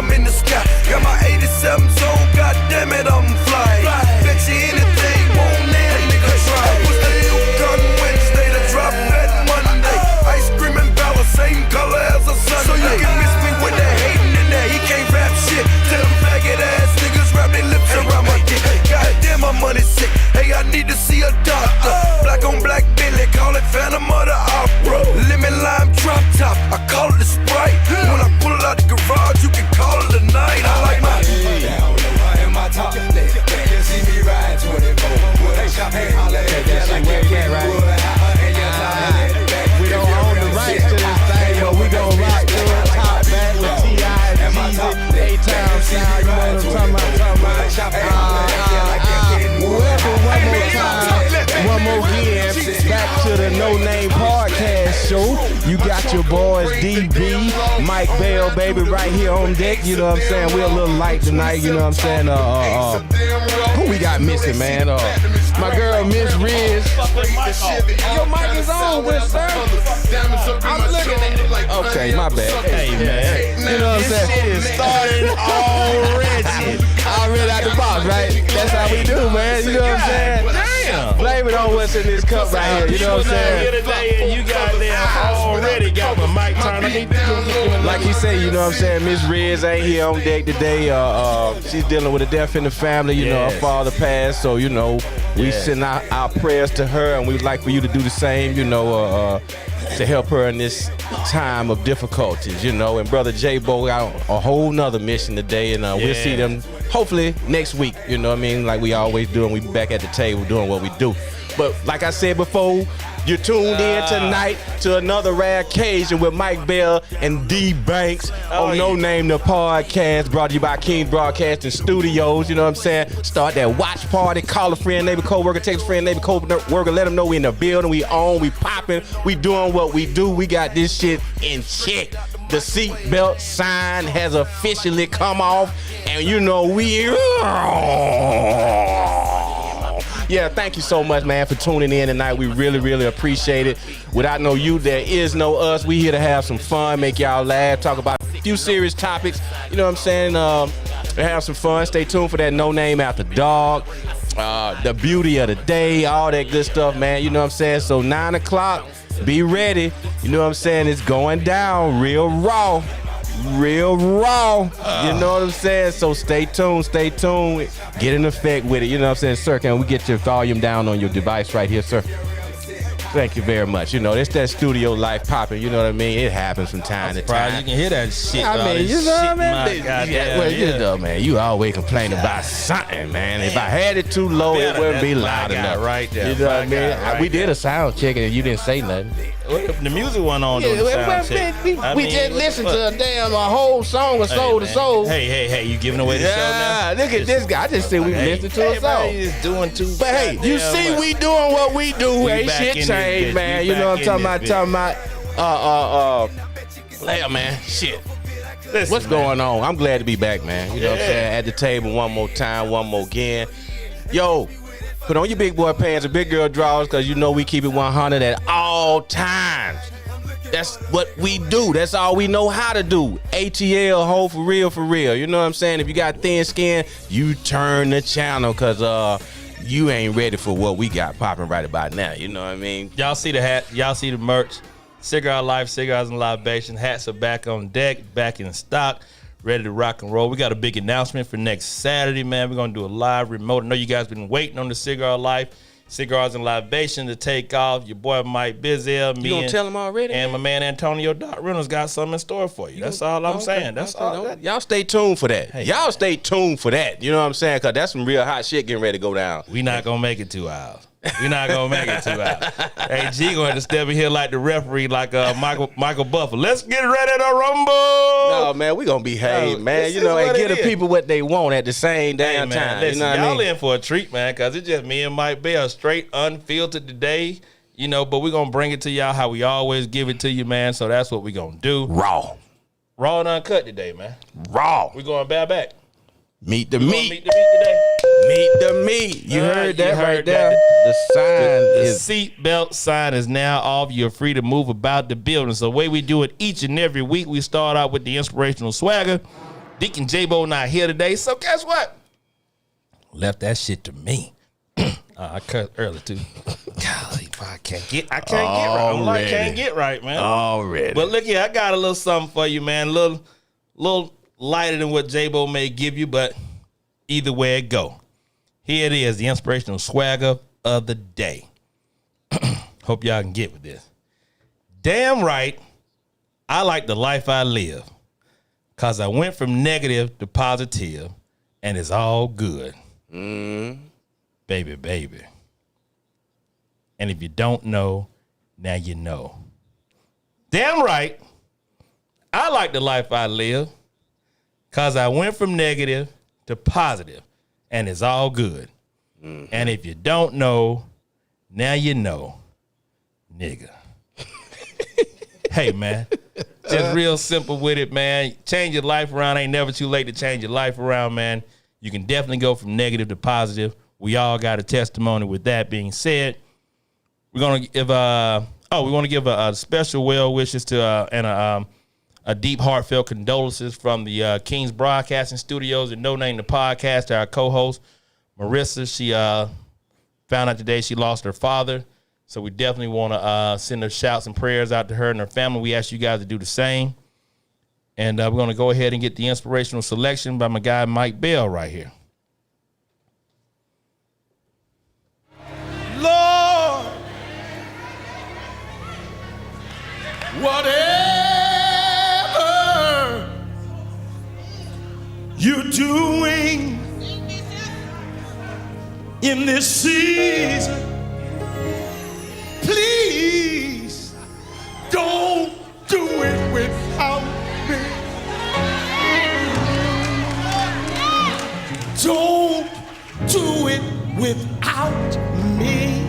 I'm in the sky. Got my 87 zone, goddamn it, I'm flying. Bet you anything, won't let a nigga try. Was the Yukon Wednesday, the drop that Monday. Ice cream and Bella, same color as a Sunday. So you can miss me with that hating in there, he can't rap shit. Tell them faggot ass niggas wrap their lips around my dick. Goddamn, my money sick. Hey, I need to see a doctor. Black on black Billy, call it Phantom of the Opera. Lemon lime drop top, I call it the Sprite. When I pull it out the garage, you can call it a night. I like my in my top. They can see me ride 24. Hey, holla at that like you can't ride. We don't own the rights to this thing, but we gon' rock to it. Top back with T.I. and Jeezy, A-Town style, you know what I'm talking about. Welcome one more again, back to the No Name Podcast Show. You got your boys DB, Mike Bell, baby, right here on deck. You know what I'm saying? We're a little light tonight. You know what I'm saying? Who we got missing, man? My girl Miss Riz. Your mic is on, good sir. I'm looking at it like. Okay, my bad. Hey man, you know what I'm saying? This shit is started already. Already out the box, right? That's how we do, man. You know what I'm saying? Damn. Blame it on what's in this cup right here. You know what I'm saying? Here today and you got there already got my mic turned on. Like he said, you know what I'm saying? Miss Riz ain't here on deck today. She's dealing with a death in the family. You know, her father passed, so you know we send our prayers to her, and we'd like for you to do the same. You know, to help her in this time of difficulties. You know, and brother J-Bo got a whole nother mission today, and we'll see them hopefully next week. You know what I mean? Like we always do, and we back at the table doing what we do. But like I said before, you're tuned in tonight to another rare occasion with Mike Bell and D Banks on No Name the Podcast, brought to you by King Broadcasting Studios. You know what I'm saying? Start that watch party, call a friend, neighbor, co-worker, text a friend, neighbor, co-worker, let them know we in the building, we on, we popping, we doing what we do. We got this shit in check. The seatbelt sign has officially come off, and you know we... Yeah, thank you so much, man, for tuning in tonight. We really, really appreciate it. Without no you, there is no us. We here to have some fun, make y'all laugh, talk about a few serious topics. You know what I'm saying? Have some fun. Stay tuned for that No Name After Dark, the beauty of the day, all that good stuff, man. You know what I'm saying? So 9 o'clock, be ready. You know what I'm saying? It's going down real raw. Real raw, you know what I'm saying? So stay tuned, get in effect with it, you know what I'm saying? Sir, can we get your volume down on your device right here, sir? Thank you very much. You know, it's that studio life popping, you know what I mean? It happens from time to time. You can hear that shit. I mean, you know what I mean? You know, man, you always complain about something, man. If I had it too low, it wouldn't be loud enough. Right there. You know what I mean? We did a sound check and you didn't say nothing. The music went on during the sound check. We just listened to a whole song of soul to soul. Hey, you giving away the show now? Look at this guy. I just said we listened to a song. He's doing too. But hey, you see, we doing what we do. Ain't shit changed, man. You know what I'm talking about? Later, man. Shit. Listen, what's going on? I'm glad to be back, man. You know what I'm saying? At the table one more time, one more again. Yo, put on your big boy pants and big girl drawers, because you know we keep it 100 at all times. That's what we do. That's all we know how to do. ATL, whole for real, for real. You know what I'm saying? If you got thin skin, you turn the channel, because you ain't ready for what we got popping right about now. You know what I mean? Y'all see the hat. Y'all see the merch. Cigar Life, Cigars and Libation. Hats are back on deck, back in stock, ready to rock and roll. We got a big announcement for next Saturday, man. We're going to do a live remote. I know you guys been waiting on the Cigar Life, Cigars and Libation to take off. Your boy Mike Bizel, me, you gonna tell him already? And my man Antonio Doc Reynolds got something in store for you. That's all I'm saying. That's all. Y'all stay tuned for that. Hey, y'all stay tuned for that. You know what I'm saying? Because that's some real hot shit getting ready to go down. We not going to make it 2 hours. We're not going to make it 2 hours. Hey, G going to step in here like the referee, like Michael Buffer. Let's get ready to rumble. No, man, we going to behave, man. You know, and give the people what they want at the same damn time. Listen, you know what y'all I mean? in for a treat, man, because it's just me and Mike Bell, straight unfiltered today. You know, but we're going to bring it to y'all how we always give it to you, man. So that's what we're going to do. Raw and uncut today, man. Raw. We're going back. Meet the meat. Meet the meat. You heard that right there. The sign is... The seatbelt sign is now off. You're free to move about the building. So the way we do it each and every week, we start out with the inspirational swagger. Deacon J-Bo not here today, so guess what? Left that shit to me. I cut early too. Golly, I can't get right. I can't get right, man. Already. But look here, I got a little something for you, man. A little lighter than what J-Bo may give you, but either way it go. Here it is, the inspirational swagger of the day. Hope y'all can get with this. Damn right, I like the life I live, because I went from negative to positive, and it's all good. Baby. And if you don't know, now you know. Damn right, I like the life I live, because I went from negative to positive, and it's all good. And if you don't know, now you know, nigga. Hey, man, just real simple with it, man. Change your life around. Ain't never too late to change your life around, man. You can definitely go from negative to positive. We all got a testimony with that being said. We're going to give we want to give a special well wishes to and a deep heartfelt condolences from the King's Broadcasting Studios and No Name the Podcast to our co-host, Marissa. She found out today she lost her father. So we definitely want to send her shouts and prayers out to her and her family. We ask you guys to do the same. And we're going to go ahead and get the inspirational selection by my guy Mike Bell right here. Lord, whatever you're doing in this season, please don't do it without me. Don't do it without me.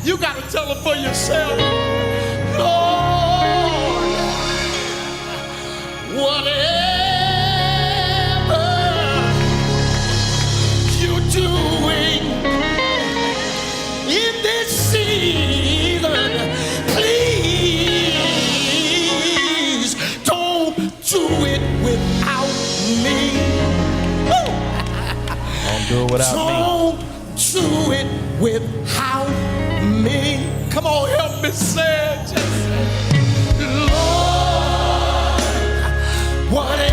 You got to tell them for yourself. Lord, whatever you're doing in this season, please don't do it without me. Don't do it without me. Don't do it without me. Come on, help me say it. Lord, whatever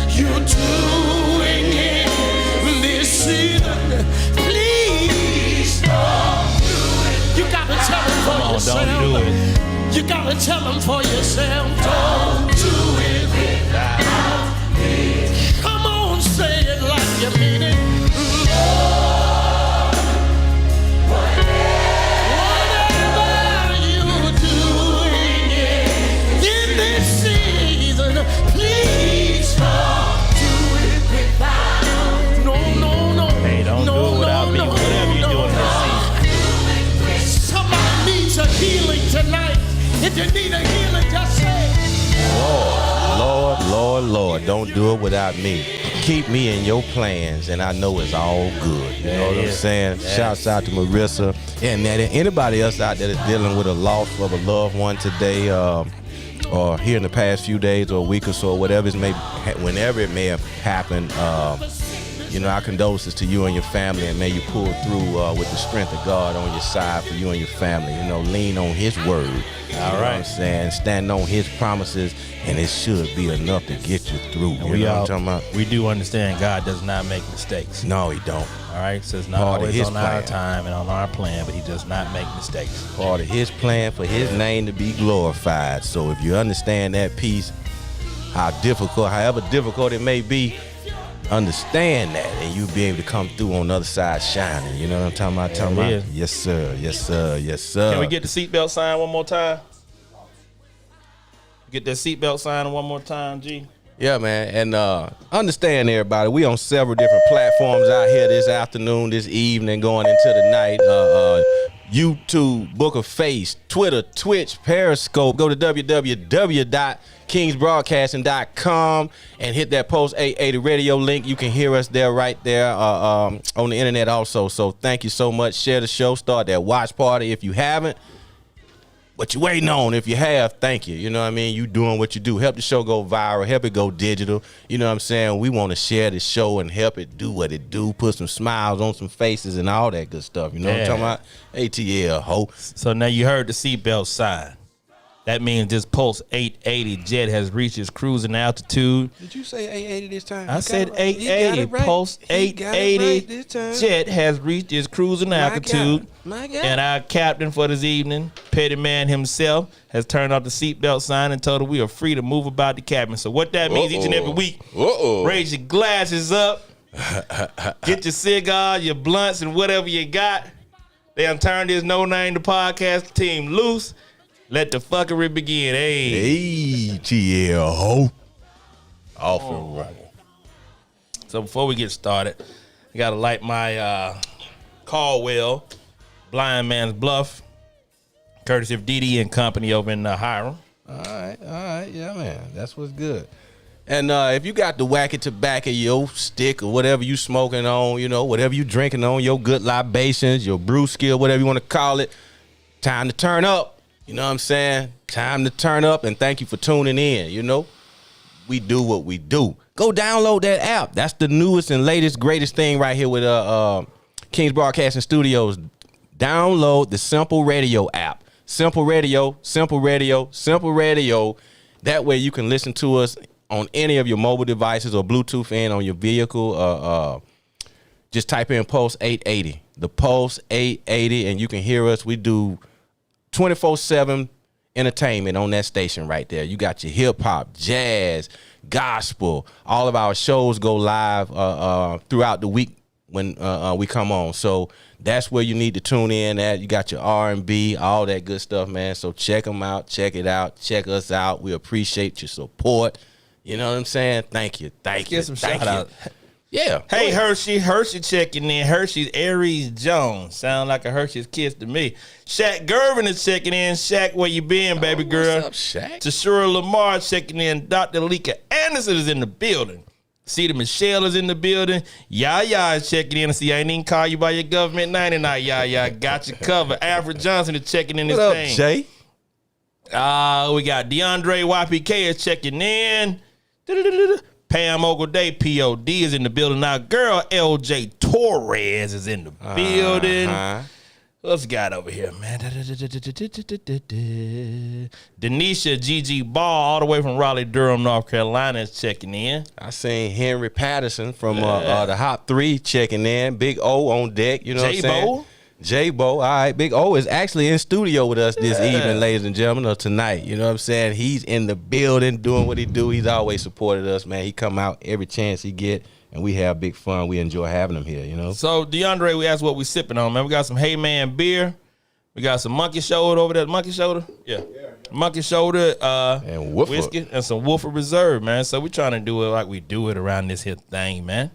you're doing in this season, please don't do it. You gotta tell them for yourself. Don't do it. You gotta tell them for yourself. Don't do it without me. Come on, say it like you mean it. Lord, whatever you're doing in this season, please don't do it without. No. Hey, don't do it without me. Whatever you're doing this season. Somebody needs a healing tonight. If you need a healing, just say, Lord, don't do it without me. Keep me in your plans, and I know it's all good. You know what I'm saying? Yes. Shouts out to Marissa and anybody else out there that's dealing with a loss of a loved one today, or here in the past few days or a week or so, whatever it may, whenever it may have happened. Our condolences to you and your family, and may you pull through with the strength of God on your side for you and your family. Lean on His word. You know what I'm saying? Stand on His promises, and it should be enough to get you through. You know what I'm talking about? We do understand God does not make mistakes. No, He don't. All right, so it's not Part of always His on our plan. time and on our plan, but He does not make mistakes. Part of His plan for His name to be glorified. So if you understand that piece, however difficult it may be, understand that, and you'll be able to come through on the other side shining. You know what I'm talking about? Yes, sir. Can we get the seatbelt sign one more time? Get that seatbelt sign one more time, G. Yeah, man, and understand, everybody, we on several different platforms out here this afternoon, this evening, going into the night. YouTube, Book of Face, Twitter, Twitch, Periscope. Go to www.kingsbroadcasting.com and hit that Post 880 radio link. You can hear us there, right there on the internet also. So thank you so much. Share the show. Start that watch party if you haven't. what you waiting on? If you have, thank you. You know what I mean? You doing what you do. Help the show go viral. Help it go digital. You know what I'm saying? We want to share the show and help it do what it do. Put some smiles on some faces and all that good stuff. You know what I'm talking about? ATL, ho. So now you heard the seatbelt sign. That means this Pulse 880 jet has reached its cruising altitude. Did you say 880 this time? I said 880. Right. Pulse 880 right jet has reached its cruising altitude. My God. And our captain for this evening, Petty Man himself, has turned off the seatbelt sign and told us we are free to move about the cabin. So what that means each and every week, raise your glasses up, get your cigar, your blunts, and whatever you got. They done turned this No Name the Podcast team loose. Let the fuckery begin. Hey. ATL, ho. Off and running. So before we get started, I got to light my Caldwell Blind Man's Bluff, courtesy of DD and Company over in Hiram. All right, yeah, man. That's what's good. And if you got the wacky tobacco, your stick or whatever you smoking on, you know, whatever you drinking on, your good libations, your brew skill, whatever you want to call it, time to turn up. You know what I'm saying? Time to turn up, and thank you for tuning in. You know, we do what we do. Go download that app. That's the newest and latest, greatest thing right here with Kings Broadcasting Studios. Download the Simple Radio app. Simple Radio, Simple Radio, Simple Radio. That way you can listen to us on any of your mobile devices or Bluetooth in on your vehicle. Just type in Pulse 880. The Pulse 880, and you can hear us. We do 24/7 entertainment on that station right there. You got your hip hop, jazz, gospel. All of our shows go live throughout the week when we come on. So that's where you need to tune in at. You got your R&B, all that good stuff, man. So check them out, check it out, check us out. We appreciate your support. You know what I'm saying? Thank you. Get some shout out. Yeah. Hey, Hershey checking in. Hershey's Aries Jones. Sound like a Hershey's kiss to me. Shaq Gervin is checking in. Shaq, where you been, baby girl? What's up, Shaq? Tashura Lamar checking in. Dr. Leka Anderson is in the building. Cedar Michelle is in the building. Yaya is checking in. See, I ain't even call you by your government name tonight, Yaya. Got you covered. Alfred Johnson is checking in this What up, thing. Jay? We got DeAndre YPK is checking in. Pam Ogleday, POD, is in the building. Now, girl, LJ Torres is in the building. What's got over here, man? Denisha GG Ball, all the way from Raleigh, Durham, North Carolina, is checking in. I seen Henry Patterson from the Hop 3 checking in. Big O on deck, you know what I'm saying? J-Bo, all right. Big O is actually in studio with us this evening, ladies and gentlemen, or tonight. You know what I'm saying? He's in the building doing what he do. He's always supported us, man. He come out every chance he get, and we have big fun. We enjoy having him here, you know? So, DeAndre, we asked what we sipping on, man. We got some Hey Man beer. We got some Monkey Shoulder over there. Monkey Shoulder? Yeah. Monkey Shoulder and whiskey and some Wooford Reserve, man. So, we trying to do it like we do it around this here thing, man.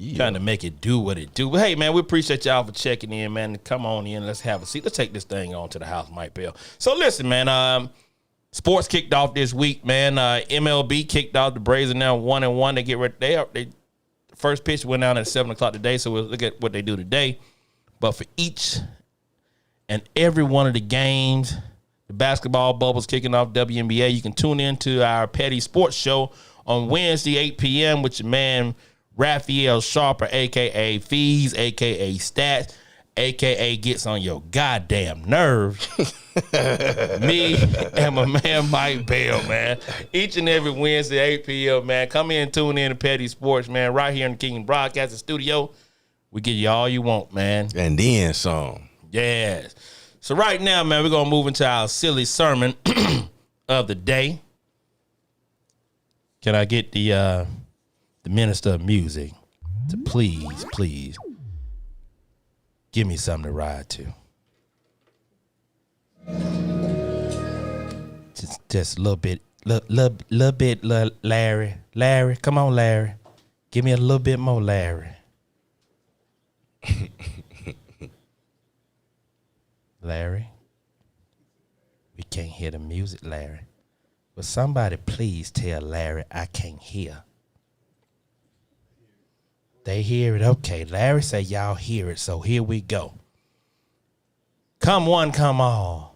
Yeah. Trying to make it do what it do. But hey, man, we appreciate y'all for checking in, man. Come on in. Let's have a seat. Let's take this thing on to the house, Mike Bell. So listen, man, sports kicked off this week, man. MLB kicked off. The Braves are now 1-1. They get ready. They first pitch went down at 7 o'clock today, so we'll look at what they do today. But for each and every one of the games, the basketball bubble's kicking off WNBA. You can tune in to our Petty Sports Show on Wednesday, 8 p.m. with your man Raphael Sharper, a.k.a. Fees, a.k.a. Stats, a.k.a. Gets on your goddamn nerves. Me and my man Mike Bell, man. Each and every Wednesday, 8 p.m., man. Come in and tune in to Petty Sports, man. Right here in the King Broadcasting Studio. We give you all you want, man. And then some. Yes. So right now, man, we're going to move into our silly sermon of the day. Can I get the Minister of Music to please give me something to ride to. Just a little bit, Larry. Larry, come on, Larry. Give me a little bit more, Larry. Larry, we can't hear the music, Larry. Will somebody please tell Larry I can't hear? They hear it. Okay, Larry say y'all hear it, so here we go. Come one, come all.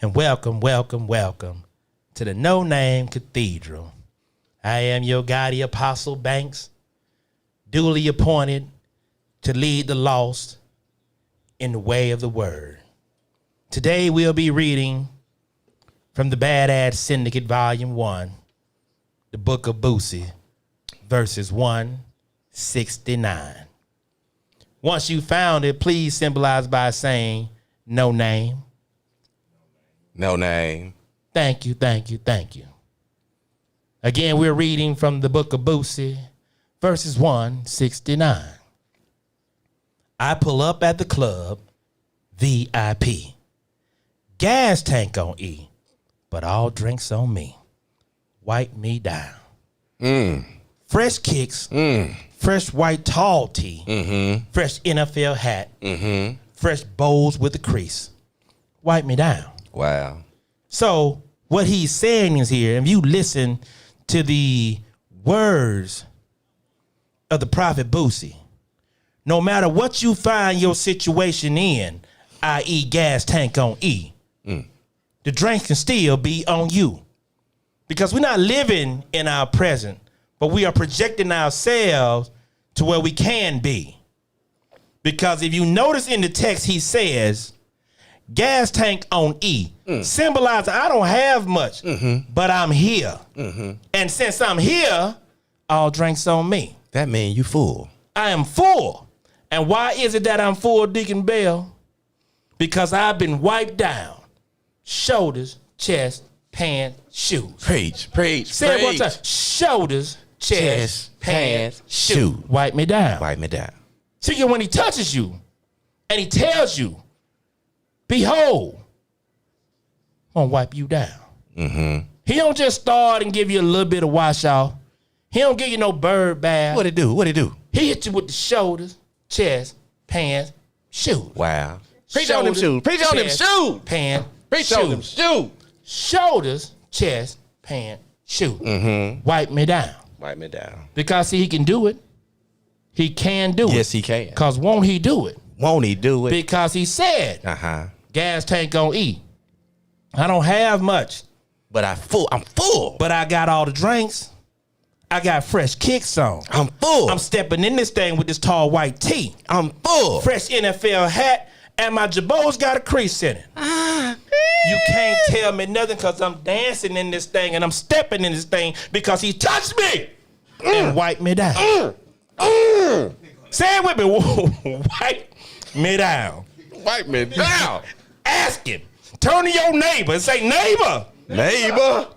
and welcome, welcome, welcome to the No Name Cathedral. I am your guardian Apostle Banks, duly appointed to lead the lost in the way of the word. Today we'll be reading from the Bad Ad Syndicate, Volume 1, the Book of Boosie, verses 169. Once you found it, please symbolize by saying, no name. No name. Thank you, thank you, thank you. Again, we're reading from the Book of Boosie, verses 169. I pull up at the club, VIP. Gas tank on E, but all drinks on me. Wipe me down. Fresh kicks, fresh white tall tee, fresh NFL hat, fresh bows with a crease. Wipe me down. Wow. So what he's saying is here, if you listen to the words of the prophet Boosie, no matter what you find your situation in, i.e. gas tank on E, the drink can still be on you. Because we're not living in our present, but we are projecting ourselves to where we can be. Because if you notice in the text, he says, gas tank on E, symbolizing I don't have much, but I'm here. And since I'm here, all drinks on me. That means you full. I am full. And why is it that I'm full, Deacon Bell? Because I've been wiped down. Shoulders, chest, pants, shoes. Preach. Say it one time. Shoulders, chest, pants, shoes. Wipe me down. Wipe me down. See, when he touches you and he tells you, behold, I'm gonna wipe you down. He don't just start and give you a little bit of wash off. He don't give you no bird bath. What it do? He hit you with the shoulders, chest, pants, shoes. Wow. Preach on them shoes. Preach on them shoes. Pants, Preach on them shoes. shoulders, chest, pants, shoes. Wipe me down. Wipe me down. Because see, he can do it. He can do it. Yes, he can. Because won't he do it? Won't he do it? Because he said, gas tank on E. I don't have much. But I'm full. But I got all the drinks. I got fresh kicks on. I'm full. I'm stepping in this thing with this tall white tee. I'm full. Fresh NFL hat, and my jabot's got a crease in it. You can't tell me nothing because I'm dancing in this thing and I'm stepping in this thing because he touched me and wiped me down. Say it with me. Wipe me down. Wipe me down. Ask him. Turn to your neighbor and say, neighbor.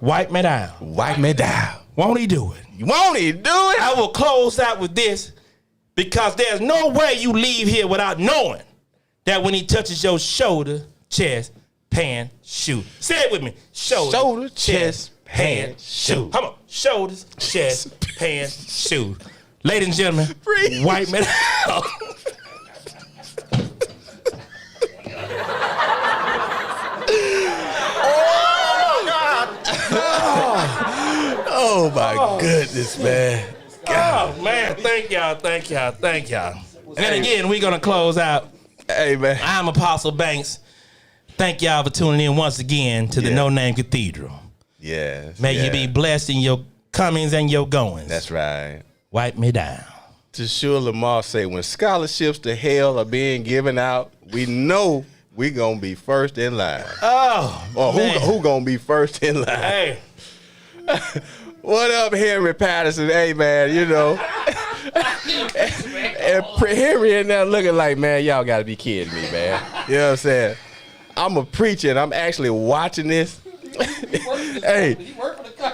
Wipe me down. Wipe me down. Won't he do it? Won't he do it? I will close out with this because there's no way you leave here without knowing that when he touches your shoulder, chest, pants, shoe. Say it with me. Shoulder, chest, pants, shoe. Come on. Shoulders, chest, pants, shoe. Ladies and gentlemen, wipe me down. Oh my goodness, man. God. Oh man, thank y'all. And again, we're gonna close out. Hey man. I'm Apostle Banks. Thank y'all for tuning in once again to the No Name Cathedral. Yes. May you be blessed in your comings and your goings. That's right. Wipe me down. To sure Lamar say, when scholarships to hell are being given out, we know we gonna be first in line. Oh, or who gonna be first in line? Hey. What up, Henry Patterson? Hey, man, you know. and Henry in there looking like, man, y'all got to be kidding me, man. You know what I'm saying? I'm a preacher, and I'm actually watching this. Hey,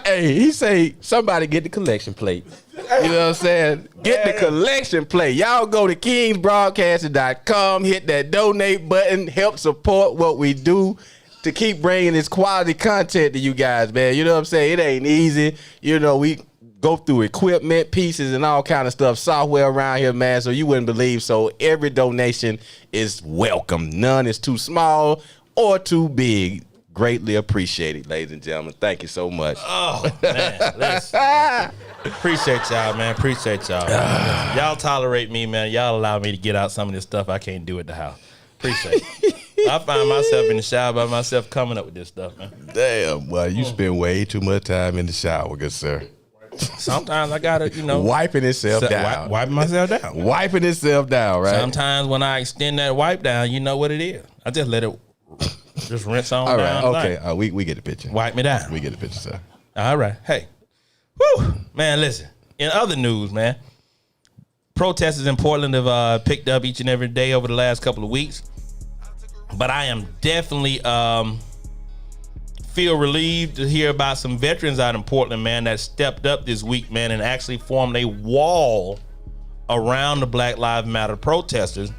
he say, somebody get the collection plate. You know what I'm saying? Get the collection plate. Y'all go to kingsbroadcasting.com, hit that donate button, help support what we do to keep bringing this quality content to you guys, man. You know what I'm saying? It ain't easy. You know, we go through equipment, pieces, and all kind of stuff, software around here, man, so you wouldn't believe. So every donation is welcome. None is too small or too big. Greatly appreciated, ladies and gentlemen. Thank you so much. Oh, man. Appreciate y'all, man. Appreciate y'all. Y'all tolerate me, man. Y'all allow me to get out some of this stuff I can't do at the house. Appreciate it. I find myself in the shower by myself coming up with this stuff, man. Damn, boy, you spend way too much time in the shower, good sir. Sometimes I gotta, wiping itself down. Wiping myself down. Wiping itself down, right? Sometimes when I extend that wipe down, you know what it is. I just let it just rinse on All down. right, okay. We get the picture. Wipe me down. We get the picture, sir. All right. Hey. Whew. Man, listen. In other news, man, protesters in Portland have picked up each and every day over the last couple of weeks. But I am definitely feel relieved to hear about some veterans out in Portland, man, that stepped up this week, man, and actually formed a wall around the Black Lives Matter protesters.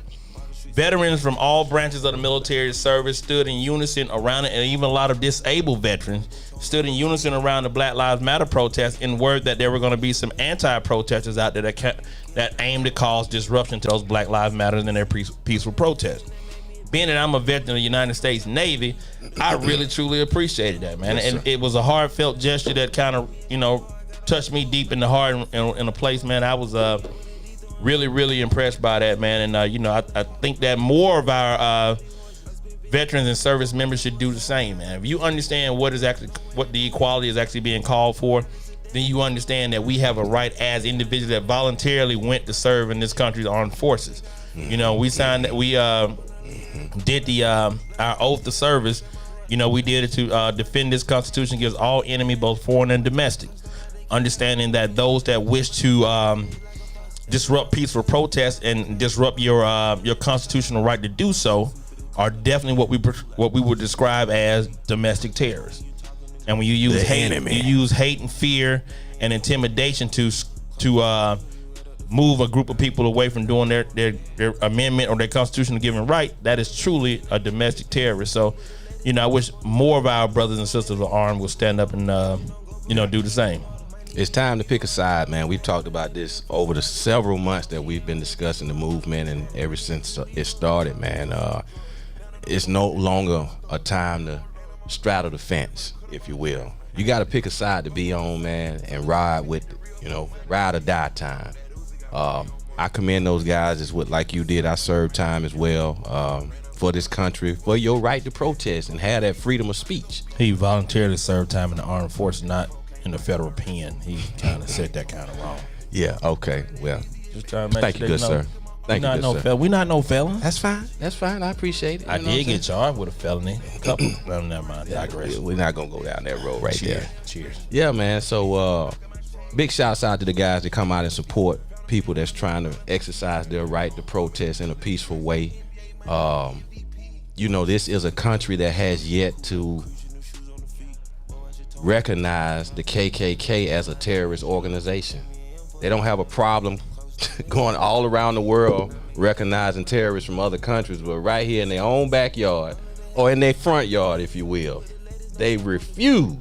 Veterans from all branches of the military service stood in unison around it, and even a lot of disabled veterans stood in unison around the Black Lives Matter protest in word that there were going to be some anti-protesters out there that aimed to cause disruption to those Black Lives Matter and their peaceful protests. Being that I'm a veteran of the United States Navy, I really truly appreciated that, man. Yes, and it was a heartfelt gesture that kind of, touched me deep in the heart in a place, man. I was really, really impressed by that, man. And I think that more of our veterans and service members should do the same, man. If you understand what the equality is actually being called for, then you understand that we have a right as individuals that voluntarily went to serve in this country's armed forces. We signed that we did our oath of service. We did it to defend this Constitution against all enemy, both foreign and domestic. Understanding that those that wish to disrupt peaceful protests and disrupt your constitutional right to do so are definitely what we would describe as domestic terrorists. And when you use hate and fear and intimidation to move a group of people away from doing their amendment or their constitutional given right, that is truly a domestic terrorist. So, I wish more of our brothers and sisters of armed will stand up and do the same. It's time to pick a side, man. We've talked about this over the several months that we've been discussing the movement, and ever since it started, man, it's no longer a time to straddle the fence, if you will. You got to pick a side to be on, man, and ride with it, ride or die time. I commend those guys as what, like you did, I served time as well for this country, for your right to protest and have that freedom of speech. He voluntarily served time in the armed forces, not in the federal pen. He kind of said that kind of wrong. Yeah, okay, well, just trying to make thank sure you, good sir. Thank you, good sir. We're not no felons. That's fine. I appreciate it. I did get charged with a felony. A couple. Well, never mind. Digress. We're not going to go down that road right there. Cheers. Yeah, man. So, big shouts out to the guys that come out and support people that's trying to exercise their right to protest in a peaceful way. This is a country that has yet to recognize the KKK as a terrorist organization. They don't have a problem going all around the world recognizing terrorists from other countries, but right here in their own backyard, or in their front yard, if you will, they refuse.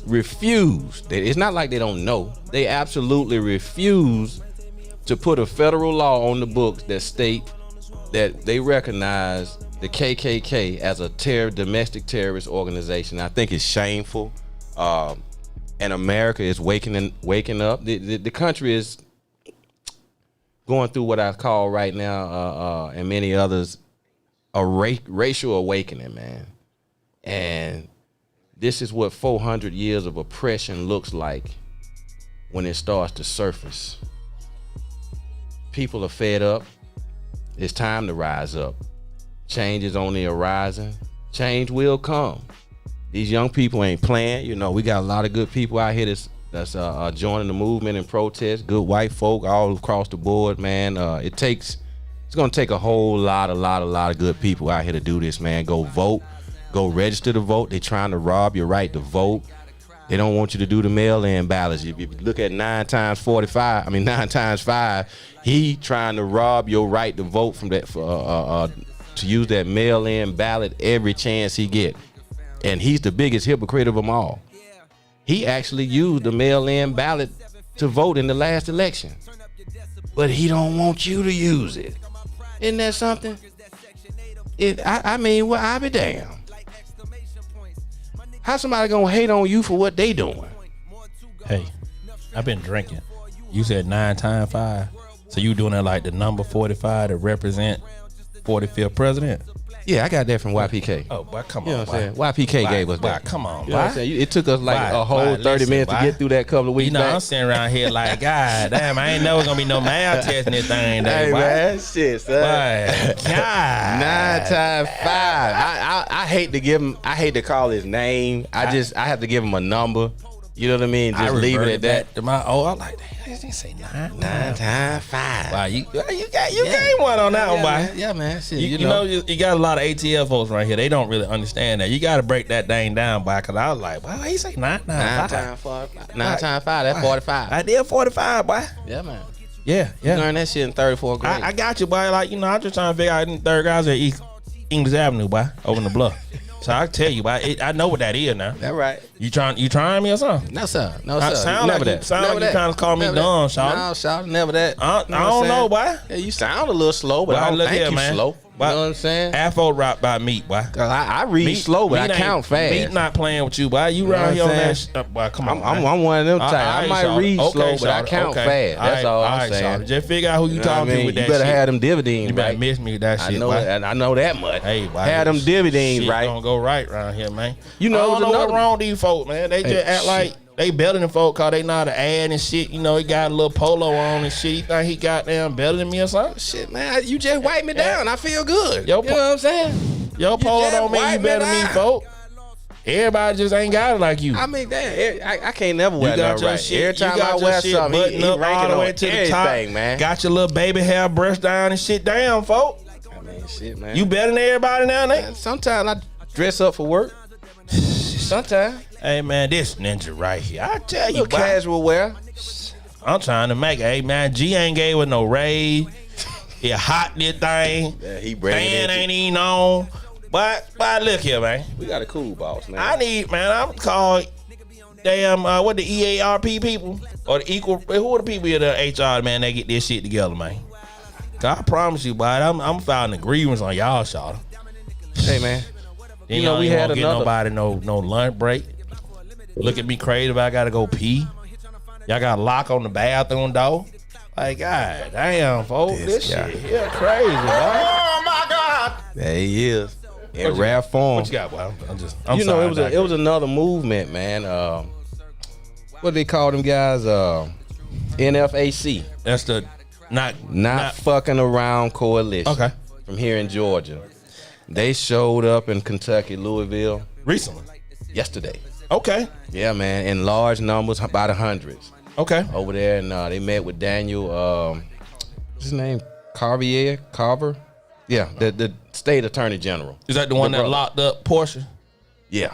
It's not like they don't know. They absolutely refuse to put a federal law on the books that state that they recognize the KKK as a domestic terrorist organization. I think it's shameful, and America is waking up. The country is going through what I call right now, and many others, a racial awakening, man. And this is what 400 years of oppression looks like when it starts to surface. People are fed up. It's time to rise up. Change is on the horizon. Change will come. These young people ain't playing. We got a lot of good people out here that's joining the movement and protest. Good white folk all across the board, man. It's gonna take a whole lot of good people out here to do this, man. Go vote. Go register to vote. They're trying to rob your right to vote. They don't want you to do the mail-in ballots. If you look at 9 times 5, he trying to rob your right to vote from that to use that mail-in ballot every chance he get. And he's the biggest hypocrite of them all. He actually used the mail-in ballot to vote in the last election, but he don't want you to use it. Isn't that something? I'll be damned. How somebody gonna hate on you for what they doing? Hey, I've been drinking. You said 9 times 5, so you doing it like the number 45 to represent 45th president. Yeah, I got that from YPK. Oh, boy, come You know on, what I'm boy. saying? YPK Boy, gave us boy, that. come on, You know what I'm boy. saying? It took us like Boy, a whole boy, 30 listen, minutes to boy. get through that couple of weeks You know, back. I'm sitting around here like, God damn, I ain't never gonna be no math testing this thing. Hey, boy. man, shit, son. Boy, God. 9 times 5. I hate to give him. I hate to call his name. I have to give him a number. You know what I mean? Just leave it at that. To my I'm like, damn, they say 9 times 5. Wow, you gave one on that one, boy. Yeah, man. Shit, You know, you got a lot of ATL folks right here. They don't really understand that. You got to break that thing down, boy. Cause I was like, well, he say 9 times 5. 9 times 5. That's 45. I did 45, boy. Yeah, man. Yeah. You learn that shit in 34 grade. I got you, boy. Like, you know, I'm just trying to figure out in third guys at East English Avenue, boy, over in the bluff. So I tell you, boy, I know what that is now. That right. You trying me or something? No, sir. No, I sir. sound Never like that. you, sound Never like you that. trying to call me Never dumb, that. Shawty. No, Shawty, never that. I don't know, boy. Yeah, you sound a little slow, but I don't look think here, you man. slow. You know what I'm saying? Afro rap by meat, boy. Cause I read slow, but I Meat count ain't- fast. Meat not playing with you, boy. You know around what here I'm on that saying? boy, come on. I'm man. one of them type. I might Shawty. read Okay, slow, but I Shawty. count Okay. fast. That's all I'm right, saying. Shawty. Just figure out who you You know what I talking to mean? with that You better shit. have them dividends You better right. miss me with that I shit, know boy. that. I know that much. Hey, boy, have them dividends shit right. Don't go right around here, man. You know, I don't know what's another- wrong with these folks, man. They just act like they better than folk cause they know how to add and shit. You know, he got a little polo on and shit. He think he goddamn better than me or something. Shit, man, you just wipe me down. I feel good. Yo, you know what I'm saying? Your polo just don't mean you wipe me better than me, down. folk. Everybody just ain't got it like you. I mean, damn, I can't never wear You got nothing your right. shit. Every time you got I your wear shit something, buttoned he up all ranking the on way to the top. everything, man. Got your little baby hair brushed down and shit down, folk. I mean, shit, man. You better than everybody now, nigga. Sometimes I dress up for work. Sometimes. Hey man, this ninja right here. I tell you, Little boy, casual wear. I'm trying to make it. Hey man, G ain't gave with no raise. He hot this thing. Yeah, he bringing Fan it. ain't even on. But look here, man. We got a cool boss, man. I'm called damn what the EARP people or the equal who are the people in the HR man that get this shit together, man. 'Cause I promise you, boy, I'm filing a grievance on y'all, Shawty. Hey, man. Then You know, we y'all had won't get another- nobody no lunch break. Look at me crazy if I gotta go pee. Y'all got a lock on the bathroom door. Like, God damn, folks, this guy. shit here crazy, boy. Oh, my God. There he is. In rare form. What you got, boy? I'm You know, sorry, it was another movement, man. What they call them guys? NFAC. That's the Not fucking around coalition. Okay. From here in Georgia. They showed up in Kentucky, Louisville, recently. yesterday. Okay. Yeah, man, in large numbers, by the hundreds. Okay. Over there, and they met with Daniel, what's his name? Carver? Yeah, the state attorney general. Is that the one that brother. locked up Portia? Yeah.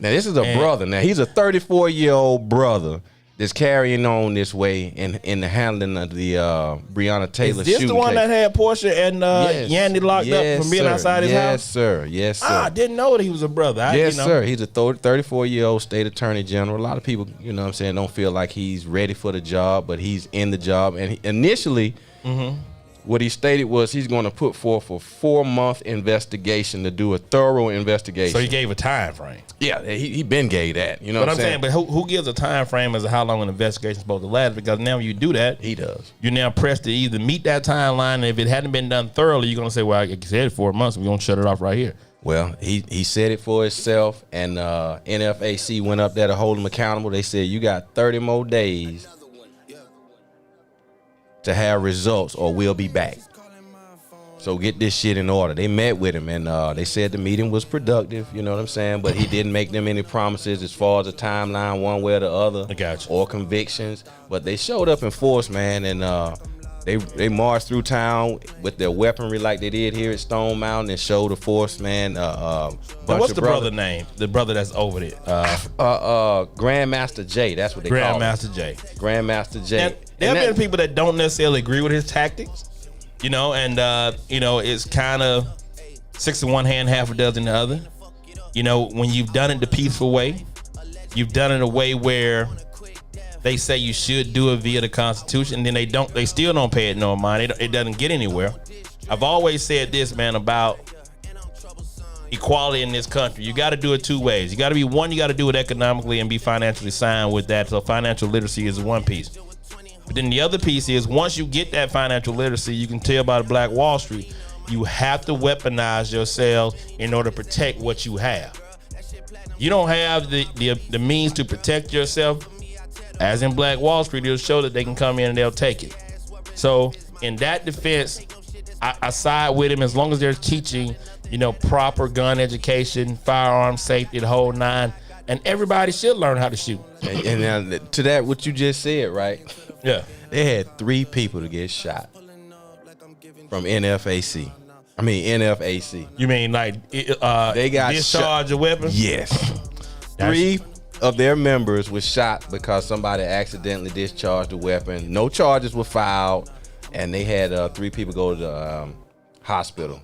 Now, this is a brother. Now, he's a 34-year-old brother that's carrying on this way in the handling of the Breonna Taylor Is this shooting the one case. that had Portia and Yes. Yandy locked up from being sir. outside his yes, house? Sir. Yes, sir. I didn't know that he was a brother. Yes, sir. He's a 34-year-old state attorney general. A lot of people, you know what I'm saying, don't feel like he's ready for the job, but he's in the job. And initially, what he stated was he's going to put forth a 4-month investigation to do a thorough investigation. So he gave a time frame. Yeah, he been gave that. You know But what I'm saying, but who gives a time frame as to how long an investigation is supposed to last? Because now when you do that, he does. you're now pressed to either meet that timeline, and if it hadn't been done thoroughly, you're going to say, well, I said 4 months, we're going to shut it off right here. Well, he said it for himself, and NFAC went up there to hold him accountable. They said, you got 30 more days to have results or we'll be back. So get this shit in order. They met with him, and they said the meeting was productive, you know what I'm saying? But he didn't make them any promises as far as a timeline one way or the other. I got you. Or convictions. But they showed up in force, man, and they marched through town with their weaponry like they did here at Stone Mountain and showed the force, man. What's the brother name? The brother that's over there. Grandmaster J, that's what they call him. Grandmaster J. Grandmaster J. And there have been people that don't necessarily agree with his tactics, you know, and it's kind of 6 in one hand, half a dozen in the other. You know, when you've done it the peaceful way, you've done it a way where they say you should do it via the Constitution, and then they still don't pay it no mind. It doesn't get anywhere. I've always said this, man, about equality in this country. You got to do it 2 ways. You got to be one, you got to do it economically and be financially sound with that. So financial literacy is one piece. But then the other piece is once you get that financial literacy, you can tell by the Black Wall Street, You have to weaponize yourselves in order to protect what you have. You don't have the means to protect yourself. As in Black Wall Street, it'll show that they can come in and they'll take it. So in that defense, I side with him as long as they're teaching, proper gun education, firearm safety, the whole nine, and everybody should learn how to shoot. And to that, what you just said, right? Yeah. They had 3 people to get shot from NFAC. You mean like they got discharge of weapons? Yes. 3 of their members was shot because somebody accidentally discharged a weapon. No charges were filed, and they had 3 people go to the hospital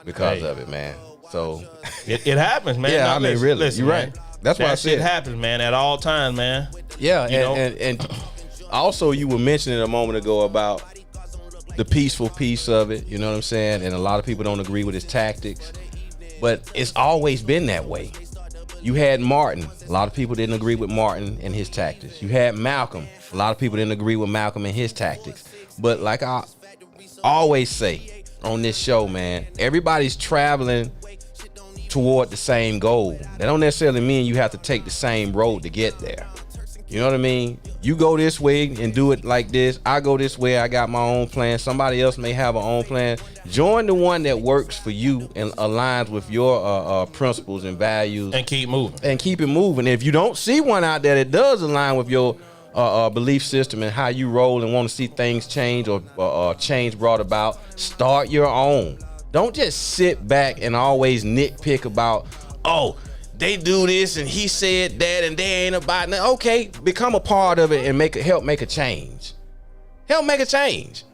because of it, man. So it happens, man. Yeah, no, really, listen, you're man. right. That's why I said it happens, man, at all times, man. Yeah, and also you were mentioning a moment ago about the peaceful piece of it. You know what I'm saying? And a lot of people don't agree with his tactics, but it's always been that way. You had Martin. A lot of people didn't agree with Martin and his tactics. You had Malcolm. A lot of people didn't agree with Malcolm and his tactics. But like I always say on this show, man, everybody's traveling toward the same goal. That don't necessarily mean you have to take the same road to get there. You know what I mean? You go this way and do it like this. I go this way. I got my own plan. Somebody else may have an own plan. Join the one that works for you and aligns with your principles and values. And keep moving. And keep it moving. If you don't see one out there that does align with your belief system and how you roll and want to see things change or change brought about, start your own. Don't just sit back and always nitpick about, they do this and he said that and they ain't about nothing. Okay, become a part of it and help make a change. Help make a change.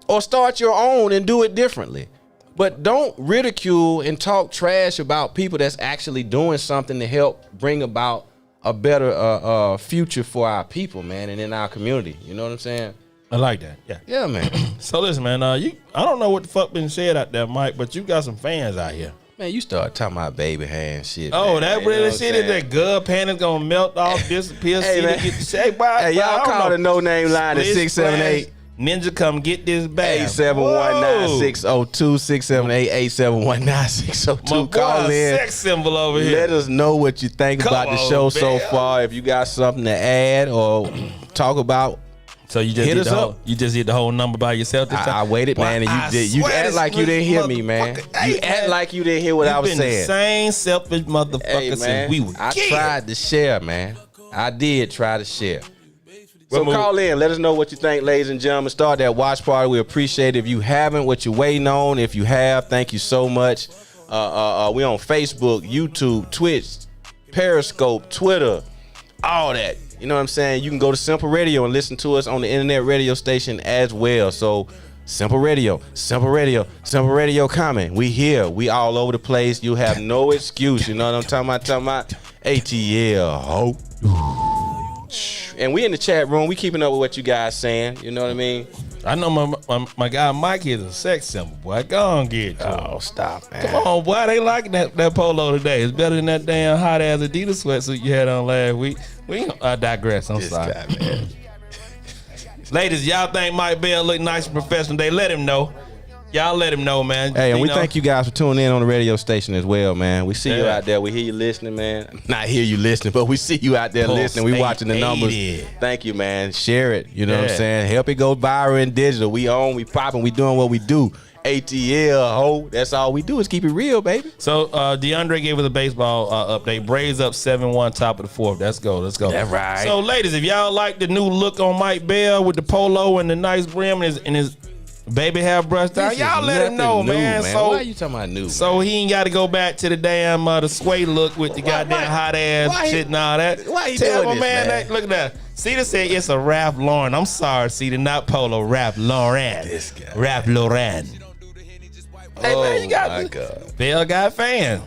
Or start your own and do it differently. But don't ridicule and talk trash about people that's actually doing something to help bring about a better future for our people, man, and in our community. You know what I'm saying? I like that. Yeah. Yeah, man. So listen, man, I don't know what the fuck been said out there, Mike, but you got some fans out here. Man, you start talking about baby hand shit. Oh, man. that You know really what I'm shit is saying? that good pan is gonna melt off, disappear, Hey, see man. it get the shape by. Hey, y'all call the no name line at 678 Ninja, come get this bag. 871-9602, 678-871-9602. My Call boy, in. sex symbol over here. Let us know what you think Come about the on, show so man. far. If you got something to add or talk about, So you just hit hit us the up. whole, you just hit the whole number by yourself this time? I waited, man, and I you did. You swear act like you this didn't hear me, man. motherfucker- You Hey, act man. like you didn't hear what I was You've been saying. the same selfish motherfucker Hey, man, since we were I kids. tried to share, man. I did try to share. So What move? call in. Let us know what you think, ladies and gentlemen. Start that watch party. We appreciate it. If you haven't, what you're waiting on. If you have, thank you so much. We on Facebook, YouTube, Twitch, Periscope, Twitter, all that. You know what I'm saying? You can go to Simple Radio and listen to us on the internet radio station as well. So Simple Radio coming. We here. We all over the place. You have no excuse. You know what I'm talking about? ATL, ho. And we in the chat room. We keeping up with what you guys saying. You know what I mean? I know my guy Mike is a sex symbol, boy. Go on, get it. Oh, stop, man. Come on, boy. They like that polo today. It's better than that damn hot ass Adidas sweatsuit you had on last week. I digress. I'm This sorry. guy, man. Ladies, y'all think Mike Bell look nice and professional today? Let him know. Y'all let him know, man. Hey, and we know, thank you guys for tuning in on the radio station as well, man. We see you Yeah. out there. We hear you listening, man. Not hear you listening, but we see you out there Pulse listening. We watching the numbers. 880. Thank you, man. Share it. You know what Yeah. I'm saying? Help it go viral and digital. We on, we popping, we doing what we do. ATL, ho. That's all we do is keep it real, baby. So DeAndre gave us a baseball update. Braves up 7-1, top of the fourth. Let's go. That's right. So, ladies, if y'all like the new look on Mike Bell with the polo and the nice brim and his baby hair brushed down, This y'all is let him know, nothing new, man. So why are you talking about new? So he ain't got to go back to the damn the sway look with the goddamn why- hot ass why he- shit and all that. why he Tell doing my this, man, man? look at that. Cedar said it's a Ralph Lauren. I'm sorry, Cedar, not Polo. Ralph Lauren. This guy. Ralph Lauren. Hey man, you got my the- God. Bell got fans.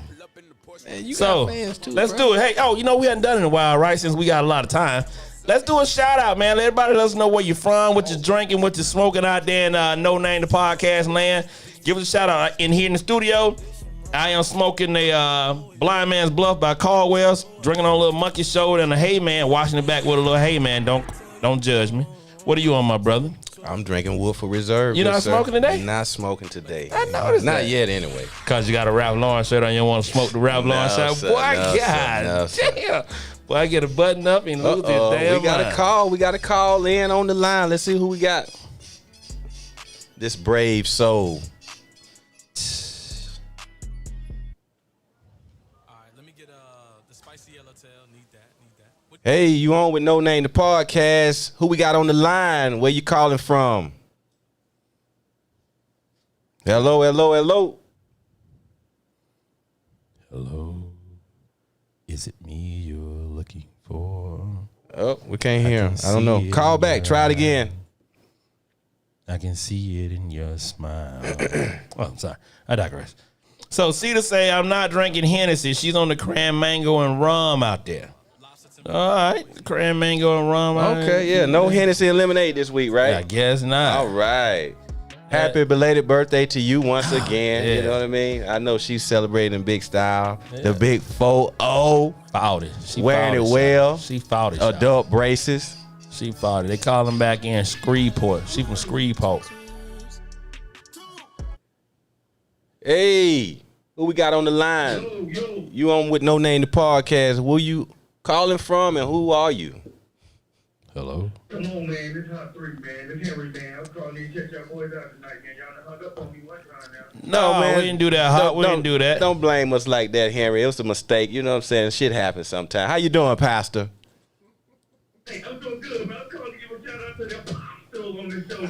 Man, you So got fans too, let's bro. do it. Hey, we hadn't done it in a while, right? Since we got a lot of time. Let's do a shout out, man. Let everybody let us know where you're from, what you're drinking, what you're smoking out there in No Name the Podcast land. Give us a shout out in here in the studio. I am smoking a Blind Man's Bluff by Caldwell's, drinking on a little monkey shoulder and a Hey Man, washing it back with a little Hey Man. Don't judge me. What are you on, my brother? I'm drinking Woodford Reserve. You not smoking today? Not smoking today. I noticed Not that. yet, anyway. Because you got a Ralph Lauren shirt on, you don't want to smoke the Ralph Lauren shirt. sir, Boy, no, sir, God no, sir. damn. Boy, I get a button up and lose this damn We got mind. a call. We got a call in on the line. Let's see who we got. This brave soul. Hey, you on with No Name the Podcast? Who we got on the line? Where you calling from? Hello, hello, hello. Hello. Is it me you're looking for? Oh, we can't hear him. I don't know. see it Call in back. your Try it again. I can see it in your smile. Oh, I'm sorry. I digress. So, Cedar say, I'm not drinking Hennessy. She's on the cran mango and rum out there. All right. Cran mango and rum. Okay, yeah. No Hennessy and lemonade this week, right? I guess not. All right. Happy belated birthday to you once again. Yeah. You know what I mean? I know she's celebrating in big style. The big 4-0. Fouled it. She Wearing fouled it well. y'all. She fouled it. y'all. Adult braces. She fouled it. They call him back in Screeport. She from Screeport. Hey, who we got on the line? You on with No Name the Podcast. Who you calling from and who are you? Hello. Come on, man. This Hot 3, man. This Henry, man. I was calling you to check y'all boys out tonight, man. Y'all done hung up on me one time now. No, man. We didn't do that. Hot. We didn't do that. Don't blame us like that, Henry. It was a mistake. You know what I'm saying? Shit happens sometimes. How you doing, Pastor? Hey, I'm doing good, man. I'm calling you a shout out to that pop still on this show.